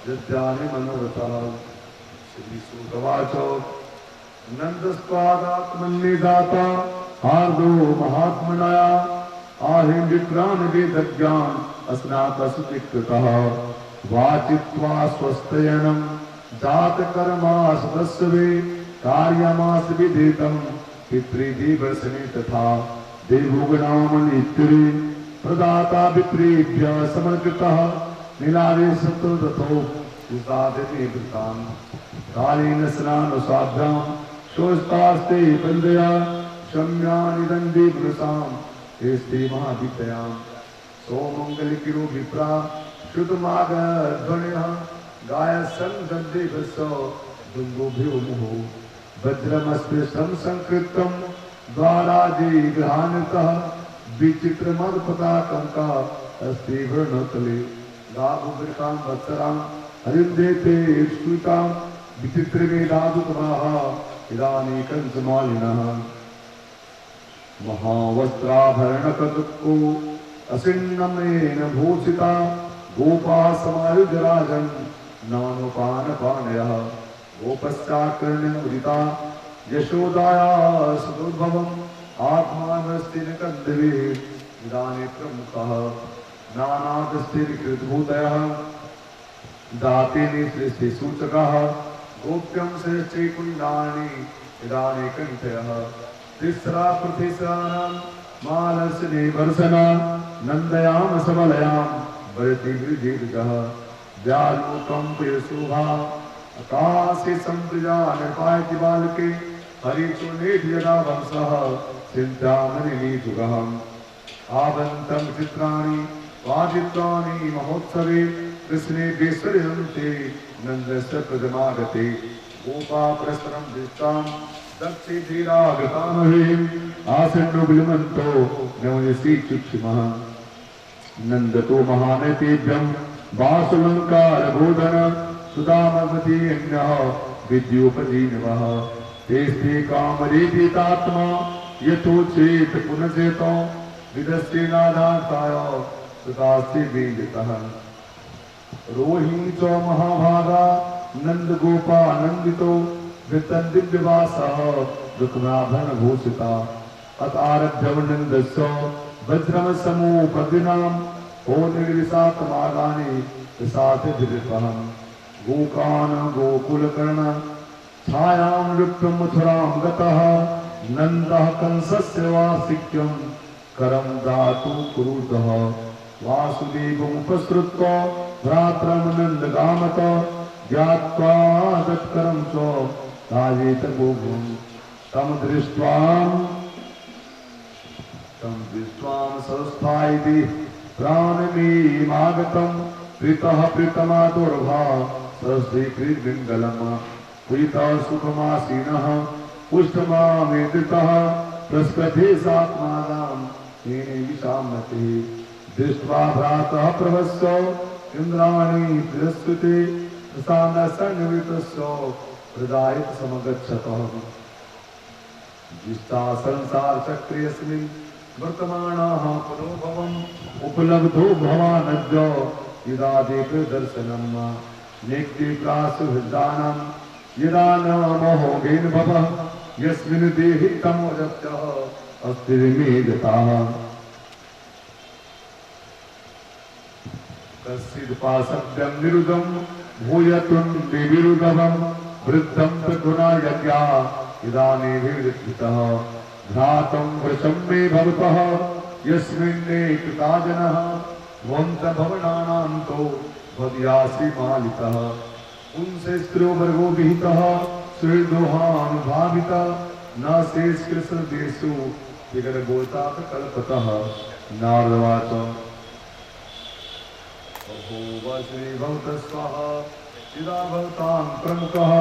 यद्यानि मनोरथः श्रीशुकवाच नन्दस्त्वादात्मन्निदाता हार्दो महात्मनया आहिं विक्रान् वेदज्ञान् अस्नातसुचिकृतः वाचित्वा स्वस्तयनं जातकर्मा सदस्वे कार्यमास विदितं पितृदिवसने तथा देवोगणामनित्युरे प्रदाता विप्रेभ्य समर्पितः नीलारे सतोदतो उसादते वृतान् कालेन स्नानुसाभ्यां शोस्तास्ते वन्दया शम्यानिदन्ते पुरुषां तेस्ते महाविद्यां सोमङ्गलकिरो विप्रा श्रुतमागध्वनिः गायसन्देवसो दुङ्गोभ्यो मुहो वज्रमस्पृशं संकृतं द्वाराजी गृहान्वितः विचित्र मद पताकं का अस्ति वर्णतले दाभुवृकां वत्सरां हरिन्देते श्रुतां विचित्र वेदादुतमाः इदानीं कंसमालिनः महावस्त्राभरणकटुको असिन्नमेन भूषिता गोपा समायुजराजन् नानुपानपानयः गोपश्चाकर्ण्यमुदिता यशोदाया सुदुर्भवम् आत्मानस्तिनकन्दवे इदानीं प्रमुखः नानादस्तिर्कृतभूतयः दातेनि सृष्टिसूचकः गोप्यं सृष्टि कुण्डानि इदानीं कण्ठयः तिस्रा प्रतिस्राणां मालस्य वर्षना नन्दयाम सबलयां वरति वृजिर्गः व्यालोकं प्रियशोभा आकाशे सम्प्रजा नृपायति बालके हरिचुनेट यदा वंशः चिन्तामणिनीजुगः आवन्तं चित्राणि वाजित्राणि महोत्सवे कृष्णे विसर्जन्ते नन्दस्य प्रजमागते गोपा प्रसरं दृष्टां दक्षि धीरागतामहीम् आसन्नो विलमन्तो नवयसि चुक्षिमः नन्दतो महानतेभ्यं वासुलङ्कारबोधन सुदामवती अन्यः विद्योपजीनवः तेस्ते कामरेपितात्मा यथोचेत पुनश्चेतो विदस्तेनादाताय सुतास्ते वेदितः रोहि च महाभागा नन्दगोपा नन्दितो वृत्तदिव्यवासः रुक्माभरणभूषिता अत आरभ्यवनन्दस्य वज्रमसमोपदिनां होनिर्विषातमागानि विषातिभिर्पहम् गोकान् गोकुलकर्ण छायां नृत्यं मथुरां गतः नन्दः कंसस्य वासिक्यं करं दातु कुरुतः वासुदेवमुपसृत्य भ्रात्रं नन्दगामत ज्ञात्वा तत्करं च राजेत गोगुं तं दृष्ट्वा संस्थायिति प्राणमेमागतं प्रीतः प्रीतमा दुर्भा सरस्वतीकृद्बिङ्गलम् प्रीतः सुखमासीनः पुष्टमामेतः प्रस्कथे सात्मानां येने विशामते दृष्ट्वा भ्रातः प्रभस्य इन्द्राणि तिरस्कृते प्रसादसन्निवृतस्य हृदायत समगच्छतः जिष्टा संसार चक्रेऽस्मिन् वर्तमानाः पुरोभवम् उपलब्धो भवानद्य यदादे प्रदर्शनम् नेक्ति प्रासुहृदानां यदा न मोहोगेन भवः यस्मिन् देहि तमोजप्यः अस्तिर्मेदताः कश्चिदपासभ्यं निरुदं भूयतुं विविरुदवं वृद्धं तद्गुणा यज्ञा इदानीभिर्वितः भ्रातं वृषं मे भवतः यस्मिन्नेकृता जनः भवन्त भवनानान्तो भव्यासि मालितः पुंसे स्त्रो वर्गो विहितः सुहृदोहानुभावितः न शेषकृष्णदेशो विगतगोतात् कल्पतः नारदवाच भवतस्वः यदा भवतां प्रमुखः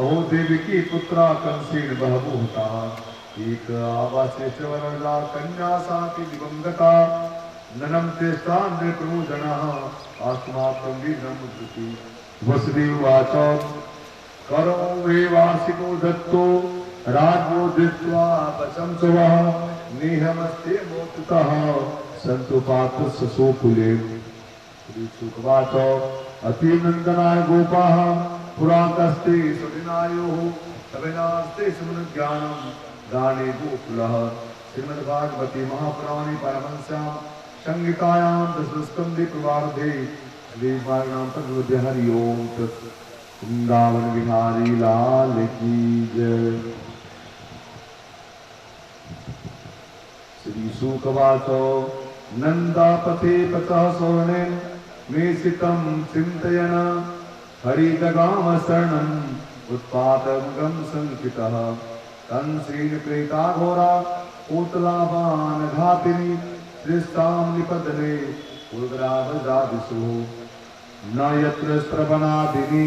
अहो देवकी पुत्रा कंसेन बहवोहताः एक आवासे च वरदा कन्या सापि दिवंगता ननं तेषां नृप्रमोदनः अस्माकं वीरं मुद्रति वसुदेवाच करो वे वार्षिको दत्तो राज्ञो दृष्ट्वा वशं स्वः नेहमस्ते मोक्तः सन्तु पात्रस्य सोकुले श्रीशुकवाच अतिनन्दनाय गोपाः पुराकस्ते सुदिनायोः तवेनास्ते सुमनज्ञानं दाने गोकुलः श्रीमद्भागवती महापुराणे परमहंस्यां संहितायां दशमस्कन्धे पूर्वार्धे श्रीवायुनां तद्वद्य हरि ओं तत् वृंदावन बिहारी लाल की जय। श्रीशुकवाच नन्दापते पतः स्वर्णे मेषितं चिन्तयन् हरिजगाम शरणम् उत्पातमुगं संकितः कंसेन प्रेता घोरा पूतलावान घातिनी दृष्टां निपतने उग्रावजादिषु न यत्र श्रवणादिनी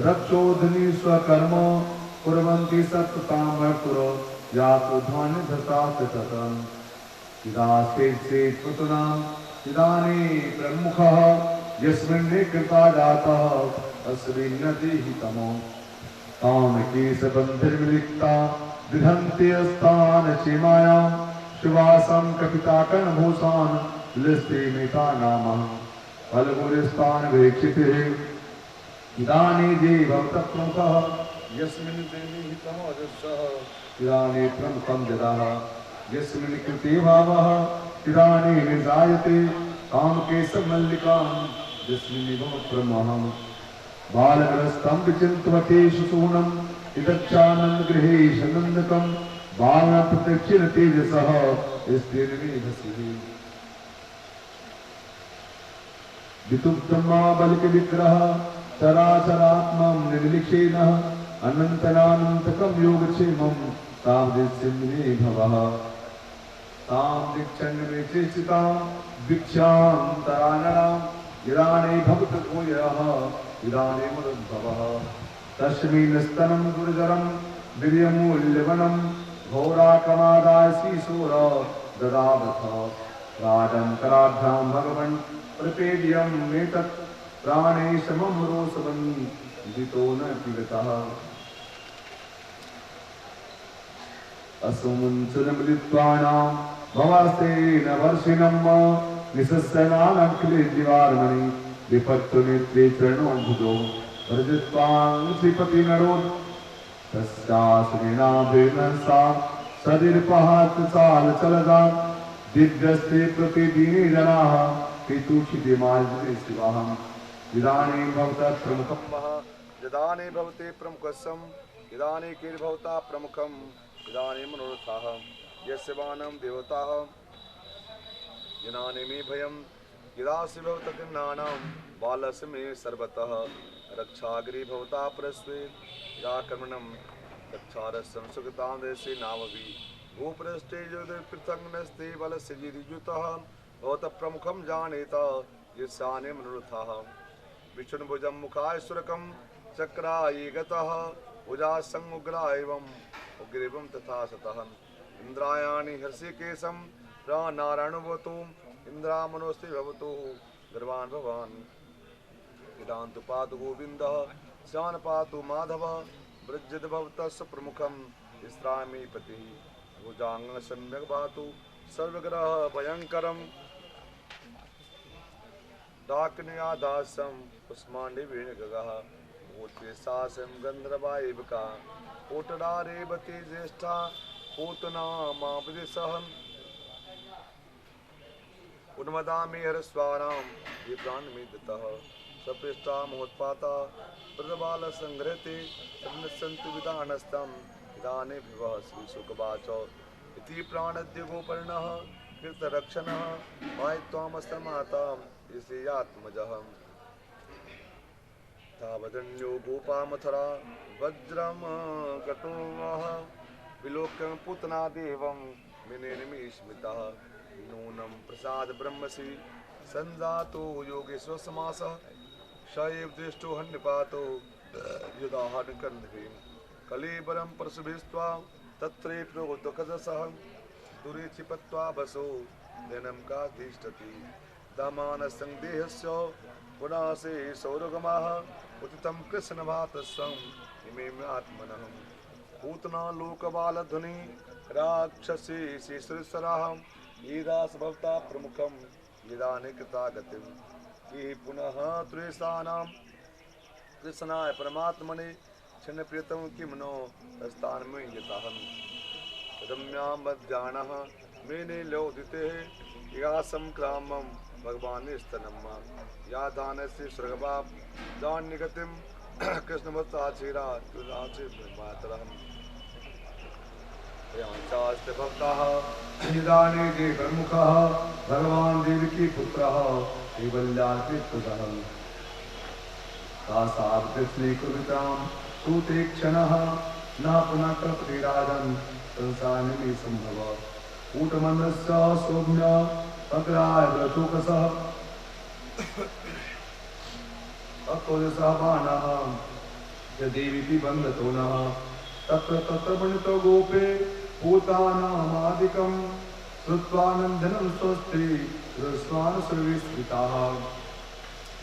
रक्षोधनी स्वकर्म कुर्वन्ति सत्तां पुरो यातुधान धतात् ततम् इदास्ते पुतनाम् इदानी प्रमुखः यस्मिन् कृता जातः अस्मिन्नतिः तमो ताम केशबन्धिर्विलिप्ता विधन्ते अस्तान् सीमायां शिवासं कपिताकर्णभूषान् लिस्ते मिता नामः फलगुरिस्तान् वीक्षिते इदानी देवं प्रमुखः यस्मिन् देवी तमोजसः इदानी प्रमुखं जदाः यस्मिन् कृते भावः इदानी निजायते कामकेशमल्लिकां यस्मिन् निगम प्रमहम् बालग्रस्तं विचिन्तवते शिशूनम् इदच्चानन्दगृहेश नन्दकं बालप्रत्यक्षेण तेजसः स्थिरमेधसिः वितुप्तं बलिकविग्रह चराचरात्मं निर्लिक्षेणः अनन्तनानन्तकं योगक्षेमं तावदिच्छिन्ने भवः तां दीक्षन्मे चेष्टितां भिक्षां तरानरां इदानीं भवतभूयः इदानीमुद्भवः तस्मिन् स्तनं दुर्जरं वीर्यमूल्यवनं घोराकमादाय श्रीशूर ददावथ राजं कराभ्यां भगवन् प्रपेद्यं एतत् प्राणे समं रोषवन् जितो न पीड़ितः असुमुञ्चनमिलित्वानां भवास्तेन वर्षिणं निशस्यनानखिले जीवार्मणि विपत्तुनेत्रे चरणो भुजो वर्जित्वां श्रीपति नरोद तस्यासुरेणाभिर्नसा सदिर्पहात्साल चलदा दिव्यस्ते प्रतिदिने जनाः पितुक्षिते मार्जते शिवाहम् इदानीं भवतः प्रमुखं वः यदानीं भवते प्रमुखस्सम् इदानीं किर्भवता प्रमुखम् इदानीं मनोरथाः यस्यवानं देवताः इदानीं मे भयं यदासि भवतः गृह्णानां बालस्य मे सर्वतः रक्षागिरी भवता परस्वे याकर्मणं रक्षारसं सुगतां देशे नामभि भूपृष्ठे पृथङ् नस्ते बलस्य गिरियुतः भवतः प्रमुखं जानेत यस्यानि मनोरथाः विष्णुभुजं मुखाय सुरकं चक्राय गतः भुजासं उग्रा एवं उग्रीवं तथा सतः इंद्रायाणि हर्षिकेशं नारायणवतु इंद्रामनोस्ते भवतु गर्वान् भवान् इदान्तु पातु गोविन्दः स्यान् पातु माधवः व्रजत भवतस्य प्रमुखं विश्रामी पतिः भुजाङ्ग सम्यक् पातु सर्वग्रह भयङ्करम् डाक्न्यादासं पुष्माण्डिवेण गगः भूत्वे सासं गन्धर्वायिका कोटरा रेवती ज्येष्ठा पूतना मावदिशः उन्मदामि हरस्वानां ये प्राणमिदतः सपृष्टा मोत्पाता प्रदबालसंहृते सन्नसन्तु विधानस्थम् इदानीं विवह श्रीशुकवाच इति प्राणद्य गोपर्णः कृतरक्षणः वायत्वामस्तमातां ऋषियात्मजः तावदन्यो गोपामथरा वज्रं कटुवः विलोक्य पूतना देवं विनेनमि स्मितः नूनं प्रसाद ब्रह्मसि संजातो योगेश्वर समासः स एव दृष्टो हन्यपातो युधाहनकन्धे कलेबरं परशुभिस्त्वा तत्रैव दुःखदसः दूरे क्षिपत्वा वसो दिनं काधिष्ठति दामानसंदेहस्य पुनासे सौरगमाः उदितं कृष्णभातस्वं इमेम् आत्मनः पूतना लोकबालध्वनि राक्षसी शिशुरसराः ईदास भवता प्रमुखं इदानीं कृतागतिं कि पुनः त्रेषाणां कृष्णाय परमात्मने क्षणप्रियतं किं नो स्थानमे यताहं रम्यां मध्याह्नः मेने लोदिते या संक्रामं भगवान् स्तनम् या दानस्य स्वर्गवाप दान्यगतिं कृष्णभक्ताचेरा तुलाचे मातरम् याचास्ते भक्ताः इदानीं देवमुखः भगवान् देवकी पुत्रः कैवल्यार्पितः तासाब्दश्रीकुरुतां सूते क्षणः न पुनः कल्पते राजन् संसारिणी सम्भव कूटमन्दस्य सौम्य अग्राय व्रतोकसः अतोजसः बाणः यदेवीति बन्धतो नः तत्र तत्र वनितो गोपे पूतानामादिकं श्रुत्वानन्दनं स्वस्ति रस्वान् सर्वेस्मिताः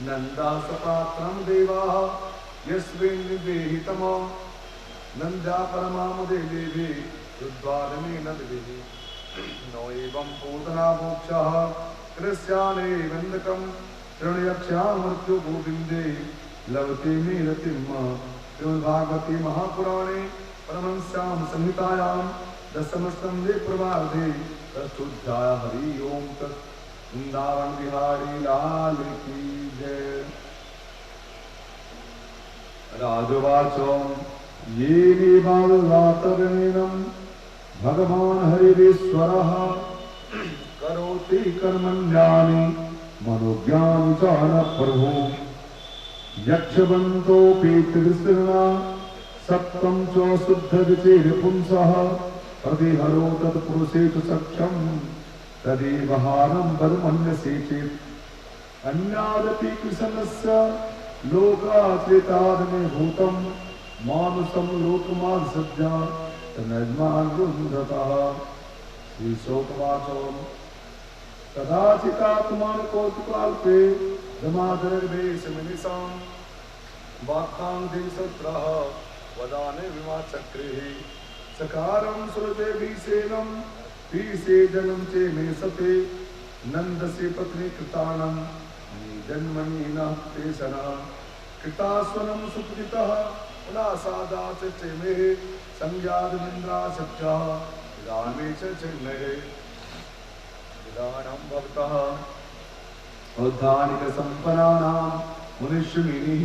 नन्दासपात्रं देवाः यस्मिन् निवेहितम् नन्दा परमामुदे देवी रुद्वादने नदभिः नो एवं पूतना मोक्षः कृष्याणे वन्दकं तृणयक्षा मृत्यु गोविन्दे लवते मे रतिम् श्रीमद्भागवते महापुराणे परमहंस्यां संहितायां दशमस्कन्धे प्रवार्धे षष्ठोऽध्यायः हरि ओम तत् वृंदावन बिहारी लाल की जय। राजवाच ये निबालवातरणेनं भगवान् हरिरीश्वरः करोति कर्मण्यानि मनोज्ञानि च न प्रभु यक्षवन्तोऽपि त्रिसृणा सप्तं च शुद्धविचेर पुंसः प्रतिहरो तत्पुरुषेषु सख्यं तदेव हारं वदमन्यसे चेत् अन्यादपि कृष्णस्य लोकाश्रितादमे भूतं मानुषं लोकमासज्जा तन्यजमान् रुन्धतः श्रीशोकवाच कदाचितात्मन् कौतुकाल्पे दमादरवेशमनिशां वाक्कान्तिसत्रः वदाने विमाचक्रेः सकारं सुरते भीषेणं भीषेजनं चे मे सते नन्दस्य पत्नी कृतानं जन्मनि न तेषणः कृतास्वनं सुकृतः उल्लासादा च मे संज्ञादमिन्द्रा सच्चः रामे च चिन्मये विदानं भवतः औद्धानिकसम्पन्नानां मुनिष्यमिनिः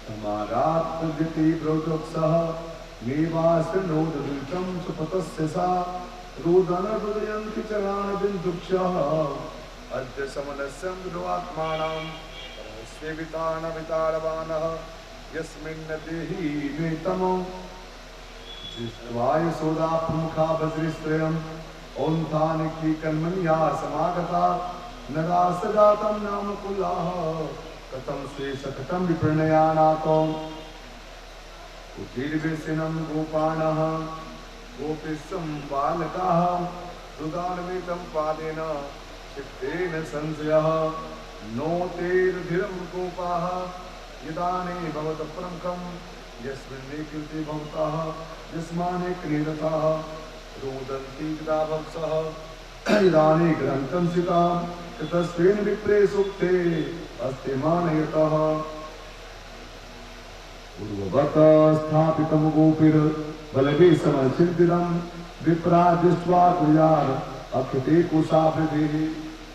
समारात्मजति ब्रौतोत्सः मेवाश्रनोदृतं सुपतस्य सा रोदनरुदयन्ति चलानबिन्दुक्षः अद्य समनस्यं दुरात्मानां परमस्येवितानवितारवानः यस्मिन् देहि मे तमो दृष्ट्वा यशोदा प्रमुखा वज्रस्त्रयम् औन्थानिकी कर्मण्या समागता नरासजातं नाम कुलाः कथं स्वेष कथं विप्रणयानातो कुटीरवेशिनं गोपाणः गोपिस्सं बालकाः रुदान्वितं पादेन चित्तेन संशयः नो तेरुधिरं गोपाः यदाने भवत प्रमुखं यस्मिन् कीर्ति भवतः यस्माने क्रीडताः रोदन्ति यदा भवसः इदानीं ग्रन्थं सितां कृतस्वेन विप्रे सुप्ते अस्ति मानयतः पूर्ववत् स्थापितं गोपीर बलवेशमचिन्तितं विप्रा दृष्ट्वा कुर्यात् अक्षते कुशाभृतिः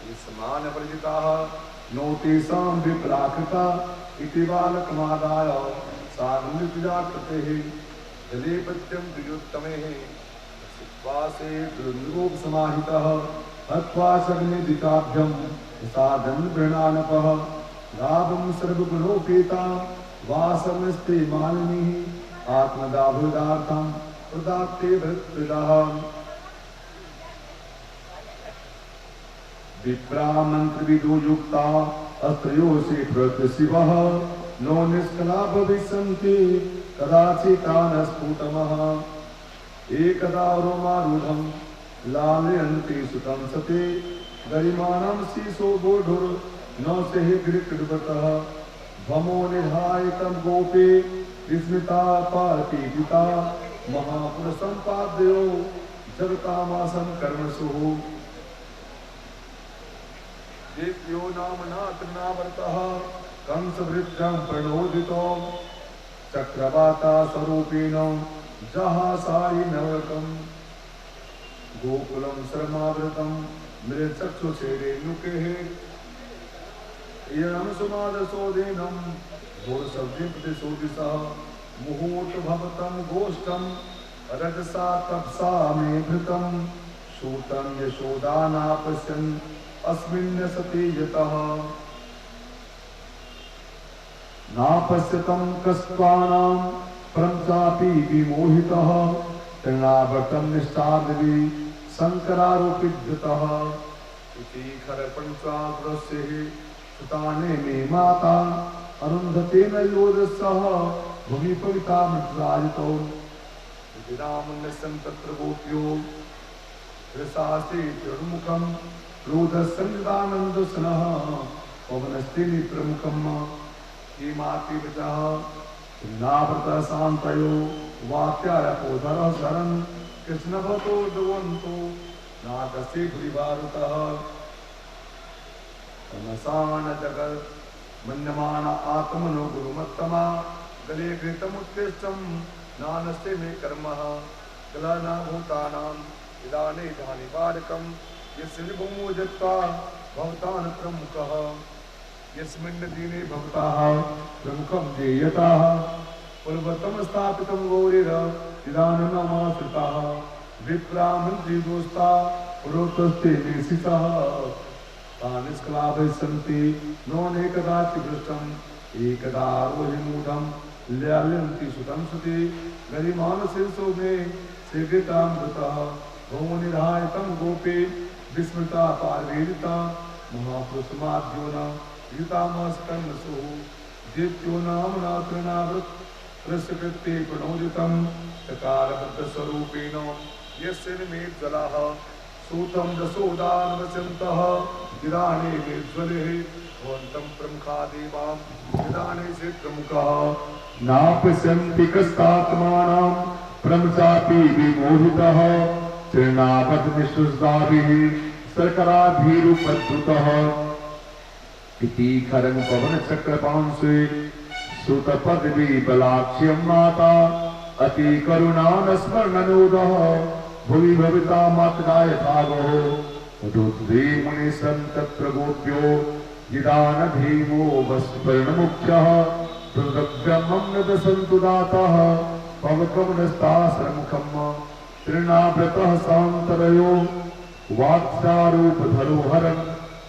यस्मानपरिचिताः नो तेषां विप्राकृता इति बालकमादाय सागमृत्युजाकृतेः जले पद्यं द्विजोत्तमेः वासे दुर्गोपसमाहितः हत्वा सग्निदिकाभ्यं साधन वृणानपः लाभं सर्वगुणोपेतां वासमस्ते मालिनीः आत्मदाभुदार्थं प्रदात्ते भृत्प्रदाः विप्रा मन्त्रविदो युक्ता अस्त्रयोषे प्रत्यशिवः नो निष्कला भविष्यन्ति कदाचितान् स्फुटमः एकदा रोमारूढं लालयन्ति सुतं सते गरिमाणं शीशो बोधुर् न सेहि गृकृतः भमो निधायकं गोपे विस्मिता पार्थिपिता महापुरुषम्पाद्यो जगतामासं कर्मसु देव्यो नामना तृणावर्तः कंसवृद्धं प्रणोदितो चक्रवाता स्वरूपेण जहासायि नवकं गोकुलं श्रमावृतं मृचक्षुषेरेणुकेः इयं सुमादसोदेनं घोरसव्यप्रतिशोदितः मुहूर्तभवतं गोष्ठं रजसा तपसा मे भृतं शूतं यशोदानापश्यन् अस्मिन् सति यतः नापश्यतं कस्त्वानां परं चापि विमोहितः तृणावर्तं निष्ठार्दवी शङ्करारोपितः इति खरपञ्चाग्रस्यैः सुताने मे माता अरुन्धतेन योधसः भूमिपविता मृत्राजितो विरामन्यसं तत्र गोप्यो रसास्ते तरुमुखं क्रोधसंदानन्दसनः पवनस्ते प्रमुखम् हेमाति वचः नाव्रतः शान्तयो वाक्यारपोधरः शरन् कृष्णभतो ध्रुवन्तो नाकस्य भूरिभारतः तमसान जगत् मन्यमान आत्मनो गुरुमत्तमा गले कृतमुत्तिष्ठं नानस्ते मे कर्मः गलना भूतानां इदाने धानि बालकं यस्मिन् भूमो जत्वा भवतान् प्रमुखः यस्मिन् दीने भवताः प्रमुखं जेयताः पर्वतं स्थापितं गौरीर इदानीमाश्रिताः विप्रा मन्त्री दोस्ता पुरोतस्ते निशितः तानिष्कलाभै सन्ति नोनेकदाचि भृष्टम् एकदा रोहिमूढं ल्याल्यन्ति सुतं सुति गरिमानशीर्षो मे सेवितामृतः भौमनिधायतं गोपे विस्मृता पार्वेदिता महापुरुषमाद्यो न युतामस्कन्नसु जित्यो नाम नातृणावृत् रसकृत्ये प्रणोदितं चकारबद्धस्वरूपेण यस्य निमेज्ज्वलाः सूतं दशोदानवसन्तः इदाने निर्ज्वले भवन्तं प्रमुखा देवां इदाने से प्रमुखः नापश्यन्ति कस्तात्मानां प्रमचापि विमोहितः तृणावद्निःश्रुताभिः सर्कराभिरुपद्रुतः इति खरं पवनचक्रपांशे सुतपदवीबलाक्ष्यं माता अति करुणा न स्मरणनोदः भुवि भविता मातृकाय भागो रुद्रे मुनिसं तत्र गोप्यो यदान भीमो वस्वर्णमुख्यः रुद्रब्रह्मं नदसन्तु दातः पवकमनस्ताश्रमुखम् तृणाव्रतः सान्तरयो वात्सारूपधरोहरं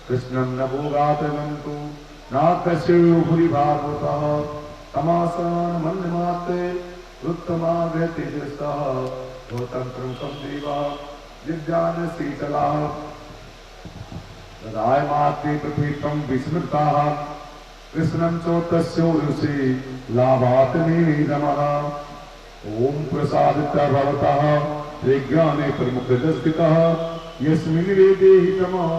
कृष्णं न भोगातगन्तु नाकस्यो भुरि भागवतः तमासान् मन्यमात्रे उत्तमाग्रतेजसः भवतं प्रमुखं देवा दिव्यानशीतलाः तदायमात्रे पृथ्वीतं विस्मृताः कृष्णं चोत्तस्योरुषि लाभात् निवेदमः ॐ प्रसादितः भवतः विज्ञाने प्रमुखदस्थितः यस्मिन् वेदे हितमः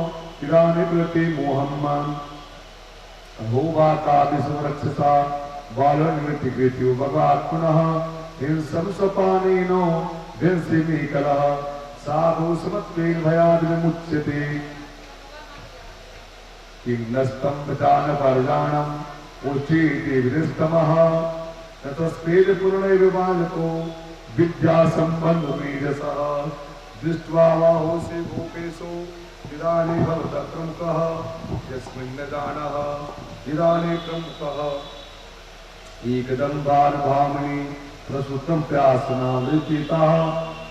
इदानीं प्रति मोहम् अहोवाकादिसुरक्षसा बालनिवृत्तिकृत्यो भगवात् पुनः हिंसं स्वपानेन विंसिमे कलः साधु समत्वेन भयाद्विमुच्यते किं नस्तं वचानपर्जाणम् उच्येते विदिष्टमः ततस्तेज पूर्णैव बालको विद्यासम्बन्धमेधसः दृष्ट्वा वाहोऽसि भूपेशो इदानीं भवतः प्रमुखः यस्मिन् न जानः इदानीं प्रमुखः एकदम्बानुभवामि प्रसुतं प्यासनावृत्तिताः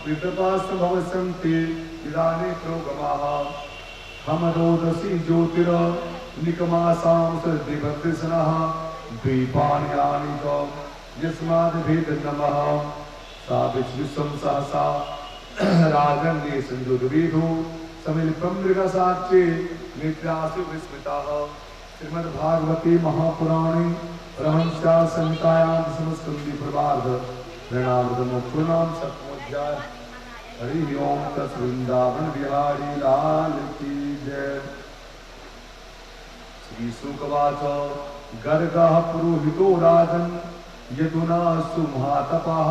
कृतपाश्च भवसन्ति इदानीं प्रोगमाः हमरोदसी ज्योतिर निकमासां सद्दिभद्रसनः द्वीपान्यानि च यस्माद्भेदनमः सा विश्वं सहसा राजन्ये संयुगविधो समिलितं मृगसाक्षी नित्यासु विस्मृताः श्रीमद्भागवते महापुराणे परमहंस्यां संहितायां दशमस्कन्धे प्रवाद प्रणामोत्तरनाम सप्तमोऽध्याय हरि ओम तत्वृंदावन बिहारी लाल की जय। श्री शुकवाच गर्गः पुरोहितो राजन् यदुना सुमहातपः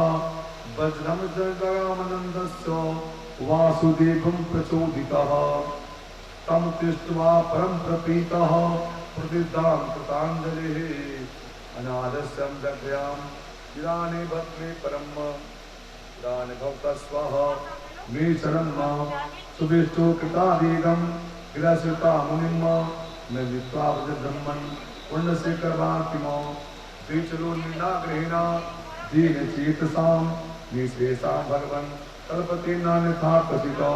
वज्रं जगामनन्दस्य वासुदेवं प्रचोदितः तं दृष्ट्वा परं प्रपीतः प्रतिदां कृताञ्जलिः अनादस्यं जग्राम इदानीं भक्मे परम इदानीं भक्तस्वः मे शरणं सुविष्टो कृतादीगं गिरश्रुता मुनिं मे वित्वा ब्रह्मन् पुण्यशेखरवान्तिमो द्विचलो नीलाग्रहेण दीनचेतसां निःशेषां भगवन् कल्पते नान्यथा कथितो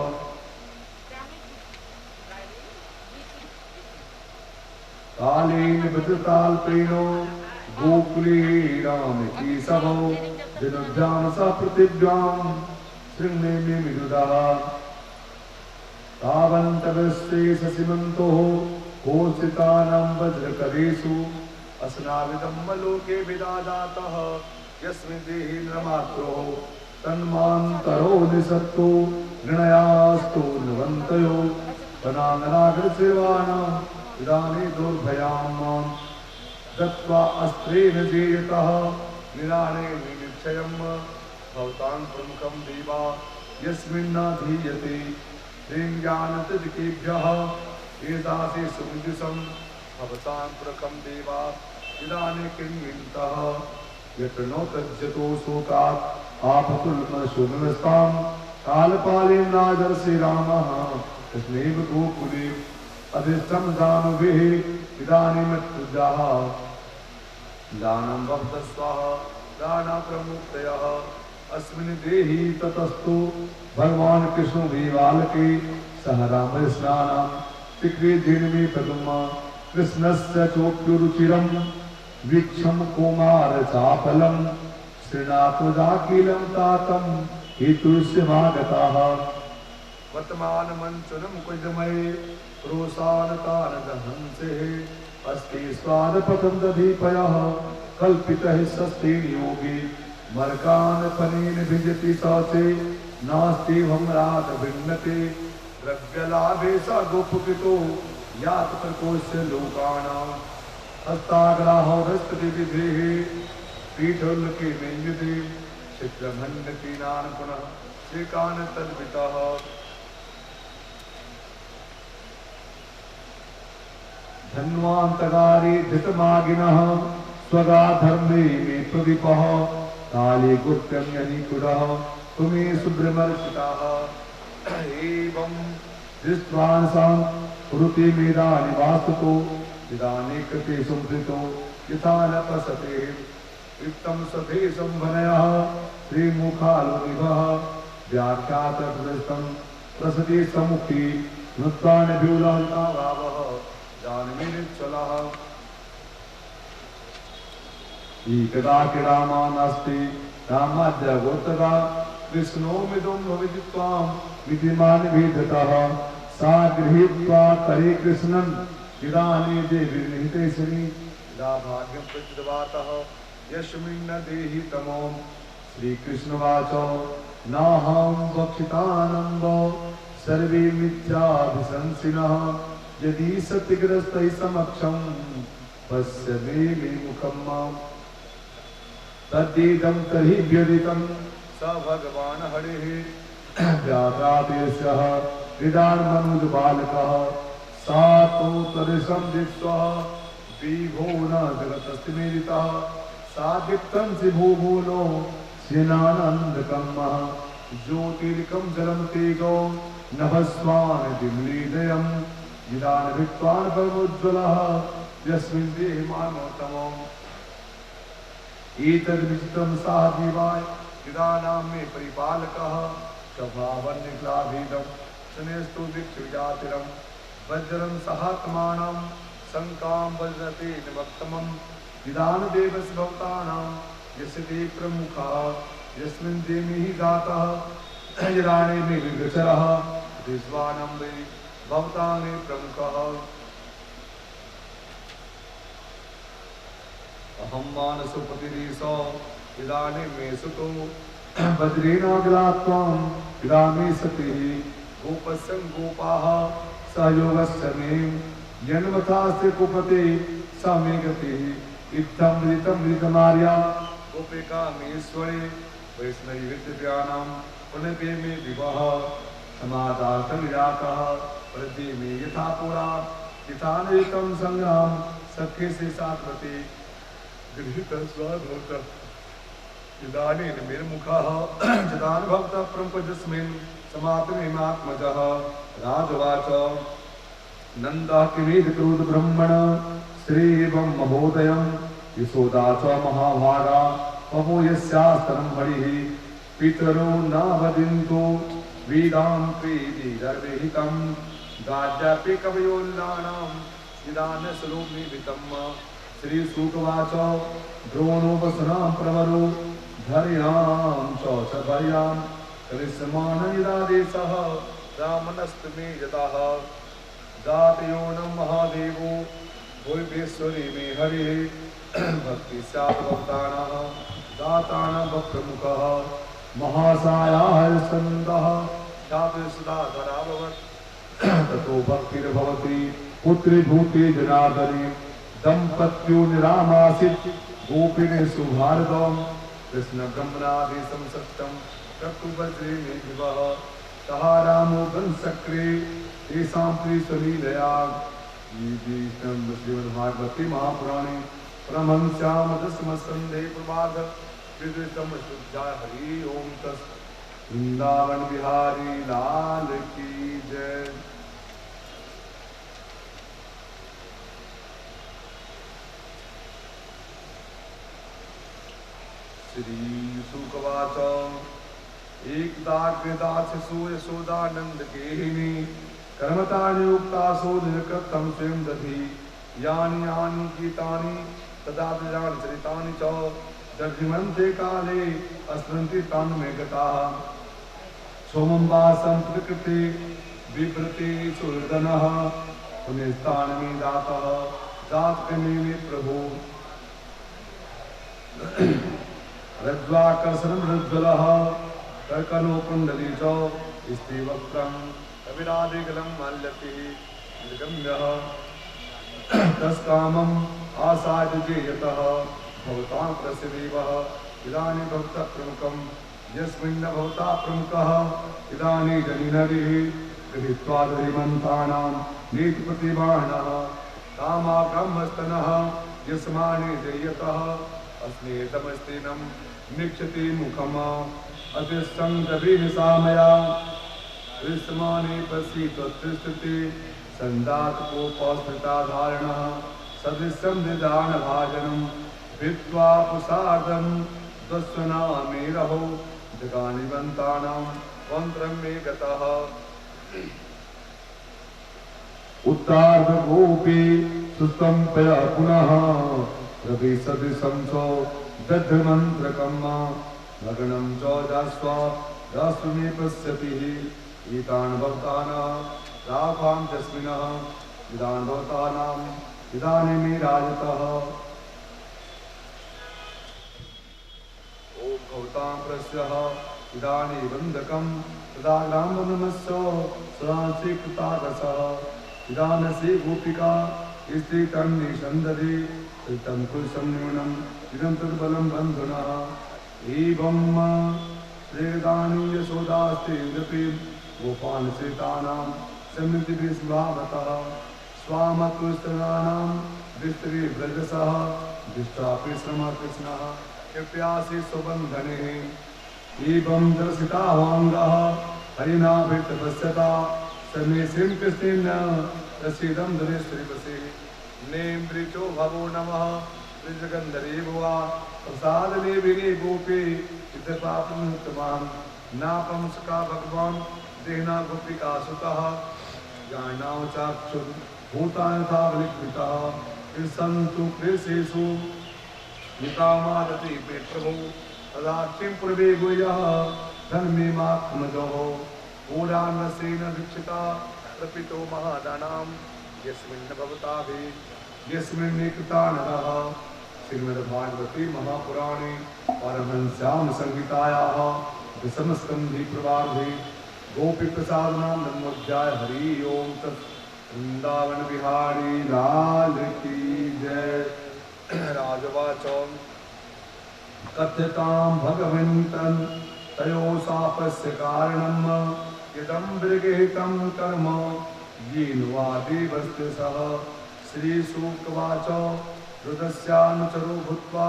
कालेन विद्युताल्पेनो गोकुले रामकी सभो दिनोद्यान सा पृथिव्यां शृण्वे मे विदुदः तावन्तवस्ते ससीमन्तो कोशितानां वज्रकरेषु अस्नाविदं लोके विदादातः यस्मिन् देहि नरमात्रो तन्मान्तरो निसत्तो निर्णयास्तु निवन्तयो वनानराग्रसेवानां इदानी दुर्भयां दत्त्वा अस्त्रेण जेयतः निराणे निश्चयं भवतां प्रमुखं देवा यस्मिन्नाधीयते ज्ञानतदिकेभ्यः एतासे सुविदिशं भवतां प्रमुखं देवा इदानीं किन्विन्तः यत्र नो तज्जतो शोकात् आपतुलमशोभनस्तां कालपालेन राजर्षि रामः तस्मैव गोकुले अधिष्ठं दानवेः इदानीमत्तुजाः दानं भवतस्वाः दानप्रमुक्तयः अस्मिन् देहि ततस्तु भगवान् कृष्ण विवालके सह राम स्नानं चिक्रे जिन्मे पदुमा कृष्णस्य चोप्युरुचिरं वृक्षं कुमार चाफलं श्रीनाथुदाकिलं तातं हेतुष्यमागताः वर्तमान मंचुनं कुजमये प्रोसानतानदहंसे अस्ति स्वादपथं दधीपयः कल्पितः सस्तेन योगी मर्कान् फलेन भिजति सचे नास्ति भ्रमरात् भिन्नते द्रव्यलाभे स गोपकृतो यात प्रकोष्य लोकानां हस्ताग्राहो हस्तविधेः पीठोल्लके मेञ्जते चित्रमण्डकीनान् पुनः श्रीकान् तद्वितः धन्वान्तकारे धृतमागिनः स्वगा धर्मे मे प्रदीपः काले गुप्त्यन्यनिकुरः तुमे सुब्रह्मर्षिताः एवं दृष्ट्वांसां कुरुते मेदानि वास्तुतो इदानीं कृते संवृतो यथा न पसते युक्तं सते संभनयः श्रीमुखालोनिभः व्याख्यातप्रदृष्टं प्रसति सम्मुखी नृत्तानि व्यूलान्ता भावः जानवीनिच्छलः एकदा किरामानस्ति रामाद्य गोत्तदा कृष्णो मिदुं भवित्वां विधिमान वेदतः सा गृहीत्वा करे कृष्णन् इदानीं देवी निहितेशनि यदा भाग्यं प्रचितवातः यस्मिन् देहि तमो श्रीकृष्णवाच नाहं वक्षितानन्द सर्वे मिथ्याभिशंसिनः यदि सत्यग्रस्तैः समक्षं पश्यमे मे मुखं मां तद्दीदं तर्हि व्यदितं स भगवान् हरिः व्याघ्रादेशः क्रीडान्मनुजबालकः सा तु तदृशं दृष्ट्वा विभो न जगतस्ति मेदितः सा दीप्तं शिभुभूलो सेनानन्दकं ज्योतिर्कं जलं तेजो नभस्वान् विमलीदयम् इदानीं भिक्त्वान् परमोज्ज्वलः यस्मिन् देहि मानवतमम् एतद्विचित्रं सः जीवाय इदानां मे परिपालकः स्वभावन्निक्लाभेदं शनेस्तु दिक्षुजातिरं वज्रं सहात्मानं शङ्कां वज्रते निवक्तमम् इदानदेवस्य भवतानां यस्य ते प्रमुखः यस्मिन् देहि जातः इदानीं मे विगचरः विश्वानं वै भवतां मे प्रमुखः अहं मानसपतिरीश इदानीं मे सुतो वज्रेणाग्लात्वां इदानीं सतिः गोपस्य गोपाः सहयोगस्य मे यन्मथास्य कुपते स मे गतिः इत्थं मृतमार्या गोपिकामेश्वरे वैष्णवी विद्यानां पुनः मे विवाह समादार्थं यातः प्रति मे यथा पुरा यथा नैकं संग्राम सख्ये से सात्वते गृहीतः स्वाभवतः इदानीं निर्मुखः जदानुभवतः प्रमुखजस्मिन् समाप्तमेमात्मजः राजवाच नन्दः किमेति क्रोध ब्रह्मण श्रीवं महोदयं यशोदा च महाभागा पवो यस्यास्तरं हरिः पितरो न वदिन्तो वेदां प्रीतिर्विहितं गाद्यापि कवयोल्लानां निदानस्वरूपनिभितं श्रीशुकवाच द्रोणोपसनां प्रवरो धर्यां च भर्यां करिष्माननिरादेशः रामनस्तमे यतः दातयोनं महादेवो भुवेश्वरी मे हरिः भक्ति स्यात् भक्तानां दातानां प्रमुखः महासायाः स्कन्दः जाते सदा धराभवत् ततो भक्तिर्भवति पुत्री भूते जनार्दने दंपत्यो निरामासित गोपिने सुभारदम कृष्ण ब्रह्मणादेशं सत्यं कर्तुवज्रे मे विवह सहा रामो गंसक्रे तेषां त्रिसलीलया श्रीमद्भागवते महापुराणे परमहंस्याम दशमस्कन्धे प्रभात विदृतम शुद्धाय हरि ओम तस् वृंदावन बिहारी लाल की जय। श्री सुकवाच एकदा कृता यशोदानंद गेहिनी कर्मता नियुक्ता सोदकृतं स्वयं दधि यानि यानि गीतानि तदा विराट चरितानि च दर्भिमन्ते काले अस्मन्ति तान्मे गताः सोमं वासं प्रकृते विवृते सुहृदनः पुण्यस्थानमे दातः जातकमे प्रभो रज्ज्वाकर्षणं रज्ज्वलः कर्कनो कुण्डली च स्त्रीवक्त्रं कविरादिगलं माल्यते निगम्यः तस्कामम् आसाद्य यतः भवतां प्रसिदेवः इदानीं भवतः प्रमुखं यस्मिन् न भवता प्रमुखः इदानीं जनिनरिः गृहीत्वा धरिमन्तानां नीतिप्रतिबाणः कामाब्रह्मस्तनः यस्मानि जयतः अस्मेतमस्तेनं निक्षति मुखम् अतिष्ठं दभिहिंसामया विस्माने पश्यति त्वत्तिष्ठति सन्दातकोपस्थिता धारणः सदृशं निदानभाजनं भित्त्वा पुसादं दस्वना मे रहो जगानिवन्तानां वन्त्रं मे गतः उत्तार्धगोपी सुस्तम्पया पुनः रवि सदृशं च दध्मन्त्रकम् भगनं च दास्वा दासु मे पश्यति एतान् भक्तानां राभां तस्मिनः इदान भवतानाम् इदानीं राजतः ॐ भवतां प्रस्यः इदानीं वन्दकं तदा रामवनमस्य सदास्वीकृतादशः इदानसे गोपिका स्त्रीतं निषन्ददे कृतं कुशं न्यूनम् इदं तद्बलं बन्धुनः एवं श्रीदानी यशोदास्ते उदपि गोपालसीतानां समितिभिस्भावतः स्वामत्वस्तनानां विस्तरे व्रजसः दृष्टापि श्रमः कृष्णः कृपयासि सुबन्धने एवं दर्शितावाङ्गः हरिनाभिर्तपस्यता समेसिं कृष्णेन प्रसीदं दरेश्वरिवसे नेन्द्रिचो भवो नमः त्रिजगन्धरे भुवा प्रसाददेविने गोपे चित्रपापनुत्तमां नापंसका भगवान् देहना गोपिका सुतः ज्ञानाव चाक्षु भूतानि था बलिकृतः कृष्णन्तु कृषेषु निकामादति मे प्रभो तदा किं पूर्वे गुह्यः धर्मे मात्मजः पुराणसेन दीक्षिता प्रपितो महादानां यस्मिन् भवताभिः यस्मिन्निकृता नरः श्रीमद्भागवते महापुराणे पारमहंस्यां संहितायाः दशमस्कन्धे प्रवार्धे गोपीप्रसादनां नमोऽध्याय हरि ओम तत् वृंदावन बिहारी लाल की जय। राजवाच कथ्यतां भगवन्तं तयो शापस्य कारणम् इदं विगृहीतं कर्म येन वा देवस्य सः श्रीशुकवाच रुदस्यानुचरो भूत्वा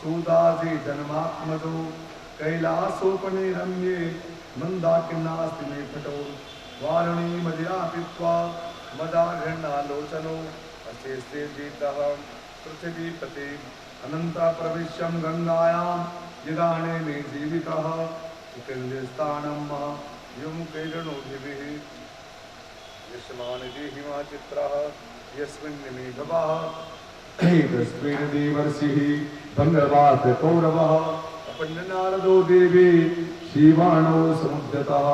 सूदाजी जन्मात्मजो कैलासोपने रम्ये मन्दाकिन्नास्ति मे फटो वारुणी मदिरा पीत्वा मदाघृणालोचनो अशेषे जीतः पृथिवीपते अनन्ता प्रविश्यं गङ्गायां यदाने मे जीवितः सुकेन्द्रस्थानं युमुखे गणोभिः यस्मान् देहिमा चित्रः यस्मिन् मे भवः एकस्मिन् देवर्षिः भङ्गवात् कौरवः अपन्यनारदो देवी शिवाणो समुद्यतः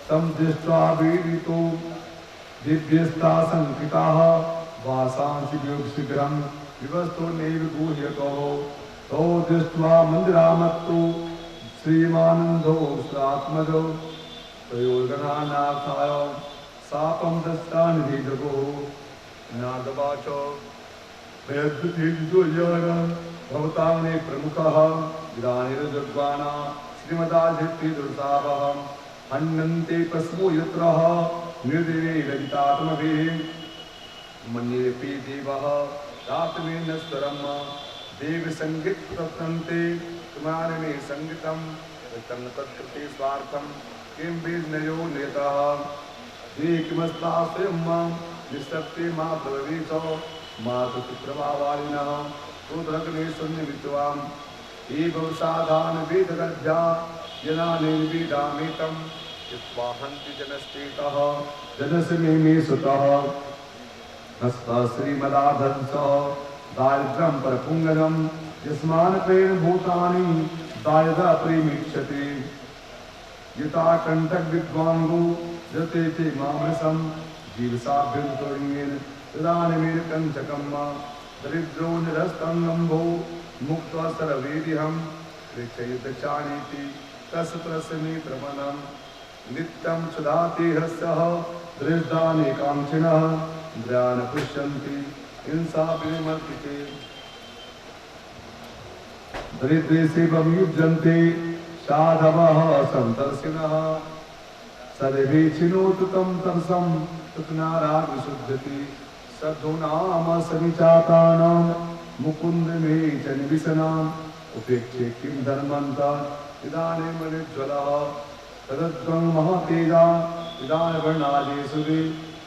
तं दृष्ट्वा वीडितो दिव्यस्ता संकृताः वासांसि वियोगशीघ्रं विवस्तो नैव गुह्यतो तौ दृष्ट्वा मन्दिरामत्तो श्रीमानंदो स्वात्मजो प्रयोगनाथाय सापम दस्तानिधि जगो नादवाचो वेद्युतीर्जुयान भवतांने प्रमुखः विदानिर्जग्वाना श्रीमदाधित्य दुर्सावः हन्नन्ते पस्मो यत्रः निर्दिरे रजितात्मभिः मन्येपि देवः रातमेन स्वरम् देव संगीत प्रतन्ते तुम्हारे में संगीतम तम तत्कृते स्वार्थम किं बीजनयो नेतः एकमस्ता स्वयं निस्तप्ते मा प्रवीचो मातुप्रभावालिनः रुद्रग्ने शून्यमित्वाम् एवं साधान वेदगद्या जनानि वेदामितं यत्वा हन्ति जनस्तेतः जनसमेमे सुतः हस्ता श्रीमदाधंसः दारिद्र्यं परपुङ्गजं यस्मान् प्रेण भूतानि दायदा प्रेमीक्षते यथा कंटक विद्वांगो जते ते मामसं जीवसाभ्यन्तरिङ्गेन तदानिमेन कंचकम् दरिद्रो निरस्तंगम्भो मुक्त्वा सर्ववेदिहं पृच्छयुतचानीति तस्त्रस्मि प्रमणम् नित्यं सुधातेहस्यः दृष्टानेकाङ्क्षिणः ज्ञान पश्यन्ति हिंसाभिमर्तिते दरिद्रे सेवं युज्यन्ते साधवः सन्तर्षिणः सर्वेक्षिणोतु तं तरसं तत्नाराग विशुद्धति सद्गुणाम सनिचातानां मुकुन्द मे च निविशनाम् उपेक्षे किं धर्मन्ता इदानीमनुज्ज्वलः तदद्वं महतेजा इदानीवर्णादेशुरे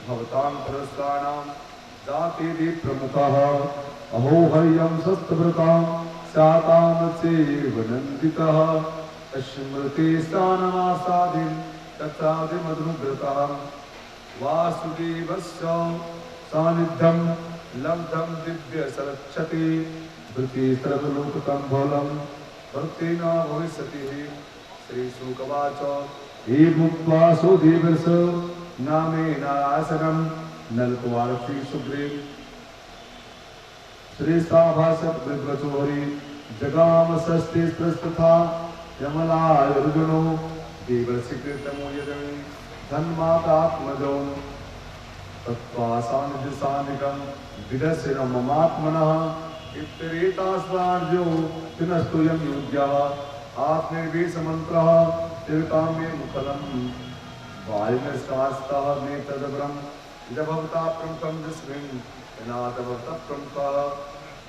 भवतां पुरस्काराणां जातिदि प्रमुखः अहो हर्यं सत्यव्रतां स्यातां चैव नन्दितः स्मृति स्थानमासादिं तत्रादिमधुव्रतः वासुदेवस्य सान्निध्यं लब्धं दिव्यसरक्षति धृति सर्वलोकतं फलं भक्तेन भविष्यति श्रीशुकवाच एवमुक्त्वा सुदेवस्य नामेनासनं नलकुमारस्य सुग्रीव श्रेष्ठाभाषक विद्वचोरी जगाम षष्ठी प्रस्तथा यमलार्जुनो देवर्षिकृतमो यजमे धन्मातात्मजो तत्त्वासानिधिसानिकं विदस्य ममात्मनः इत्यरेतास्वार्यो तिनस्तुयं योग्यः आत्मनिर्वेशमन्त्रः तिरुतां मे मुखलं वायुनस्तास्तः मे तदवरम् इदभवता प्रमुखं जिस्मिन् नादभवता प्रमुखः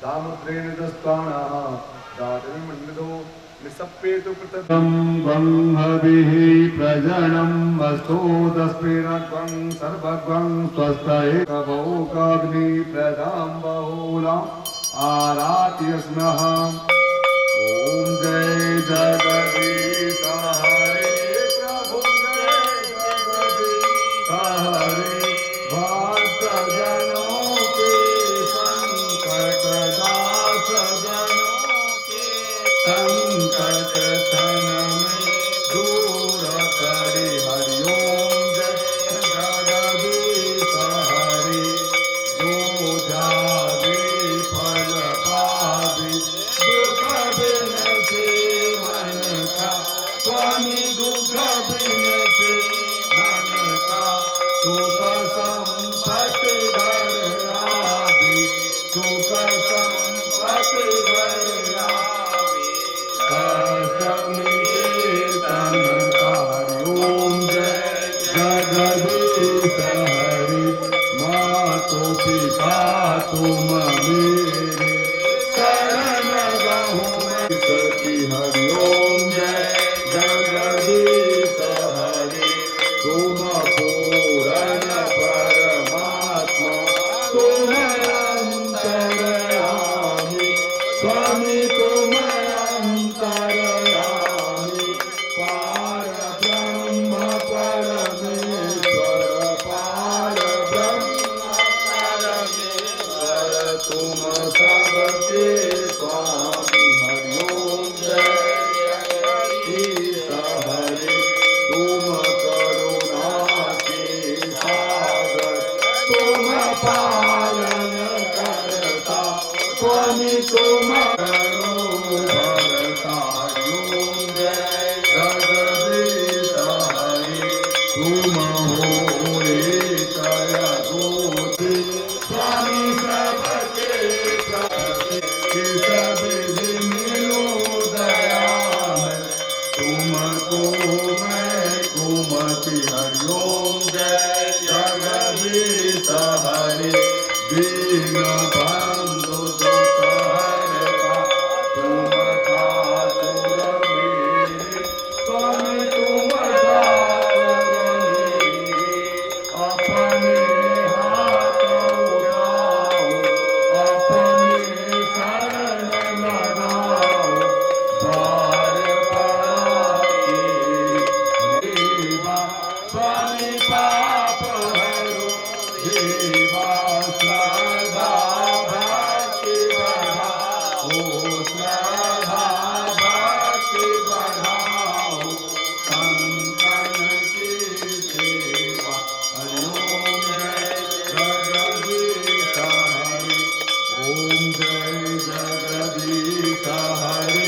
दामोद्रेण दस्तानः दातरिमण्डितो निसप्पेतु पृथक् ब्रह्मभिः प्रजनं वस्तु तस्मिन् सर्वग्वं स्वस्तये कवौकाग्नि प्रदां बहुलाम् आरात्य स्मः ॐ जय जगदीश हरे प्रभु जय जगदीश हरे भक्तजनों के संकट दास जनों के संकट क्षण में दूर करे हरि ओम जय जगदीश हरि जो जावे फल पावे दुख बिनसे मन का स्वामी दुख बिनसे मन का सुख संपत्ति घर आवे सुख संपत्ति घर आवे कीर्तन हरि ओम जय जगदीश हरि मातो पिता तुम मेरे शरण गहूँ सती हरि ओम जय जगदीश हरि तुम पूर्ण परमात्मा तुम अंतर्यामी स्वामी तुम अंतर्यामी पार ब्रह्म परमेश्वर पार ब्रह्म परमेश्वर तुम सबके स्वामी हरि ओम जय जगदीश हरि तुम करुणा के सागर तुम पालन करता स्वामी तुम करो भरता हरि ओम जय कि सब मिलो दया में तुमको मैं कुमति हरिओम जय जगदीश हरि दीन बंधु दुख हरता तुम ठाकुर मेरे स्वामी तुम ठाकुर मेरे अपने हाथ उठाओ अपने शरण लगाओ द्वार पर देवा स्वामी पाप हरो देवा सदा भक्ति बढ़ाओ सदा भक्ति बढ़ाओ संतन की सेवा हरिओम जय जगदीश हरि ओम जय जगदीश हरि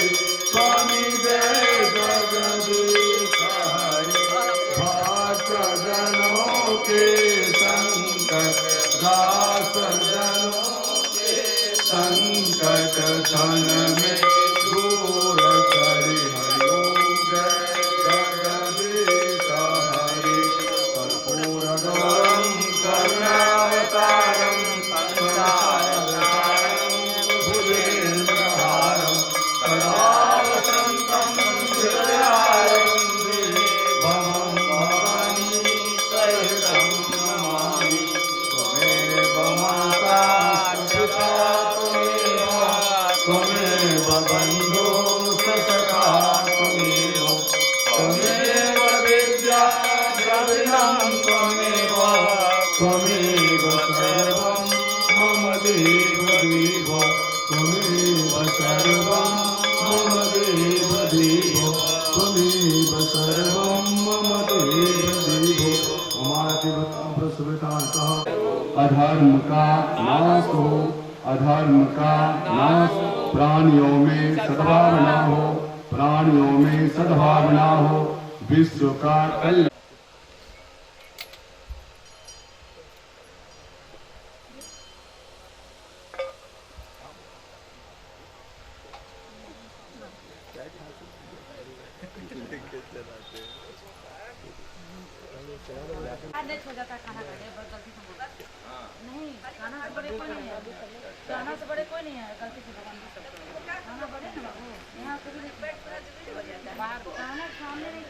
स्वामी जय जगदीश हरि भक्त जनों के संकट दास जनों के संकट क्षण में दूर करि हरिओम जय जगदीश हरि कर्पूर गौरम करुणावतारम संसारसारम भुजगेन्द्रहारम सदा वसन्तं हृदयारविन्दे भवं भवानी सहितं नमामि त्वमेव माता पिता त्वमेव बन्धो सखा त्वमेव विद्या द्रविणं त्वमेव सर्वं मम देव त्वमेव सर्वं मम देव त्वमेव सर्वं मम देव अधर्म का नाश हो अधर्म का नाश प्राणियों में सद्भावना हो प्राणियों में सद्भावना हो विश्व का कल्याण आदेश हो जाता है खाना खाने पर गलती से बोला नहीं खाना से बड़े कोई नहीं है खाना से बड़े कोई नहीं है गलती से खाना बड़े ना बाबू यहाँ से भी बाहर खाना सामने नहीं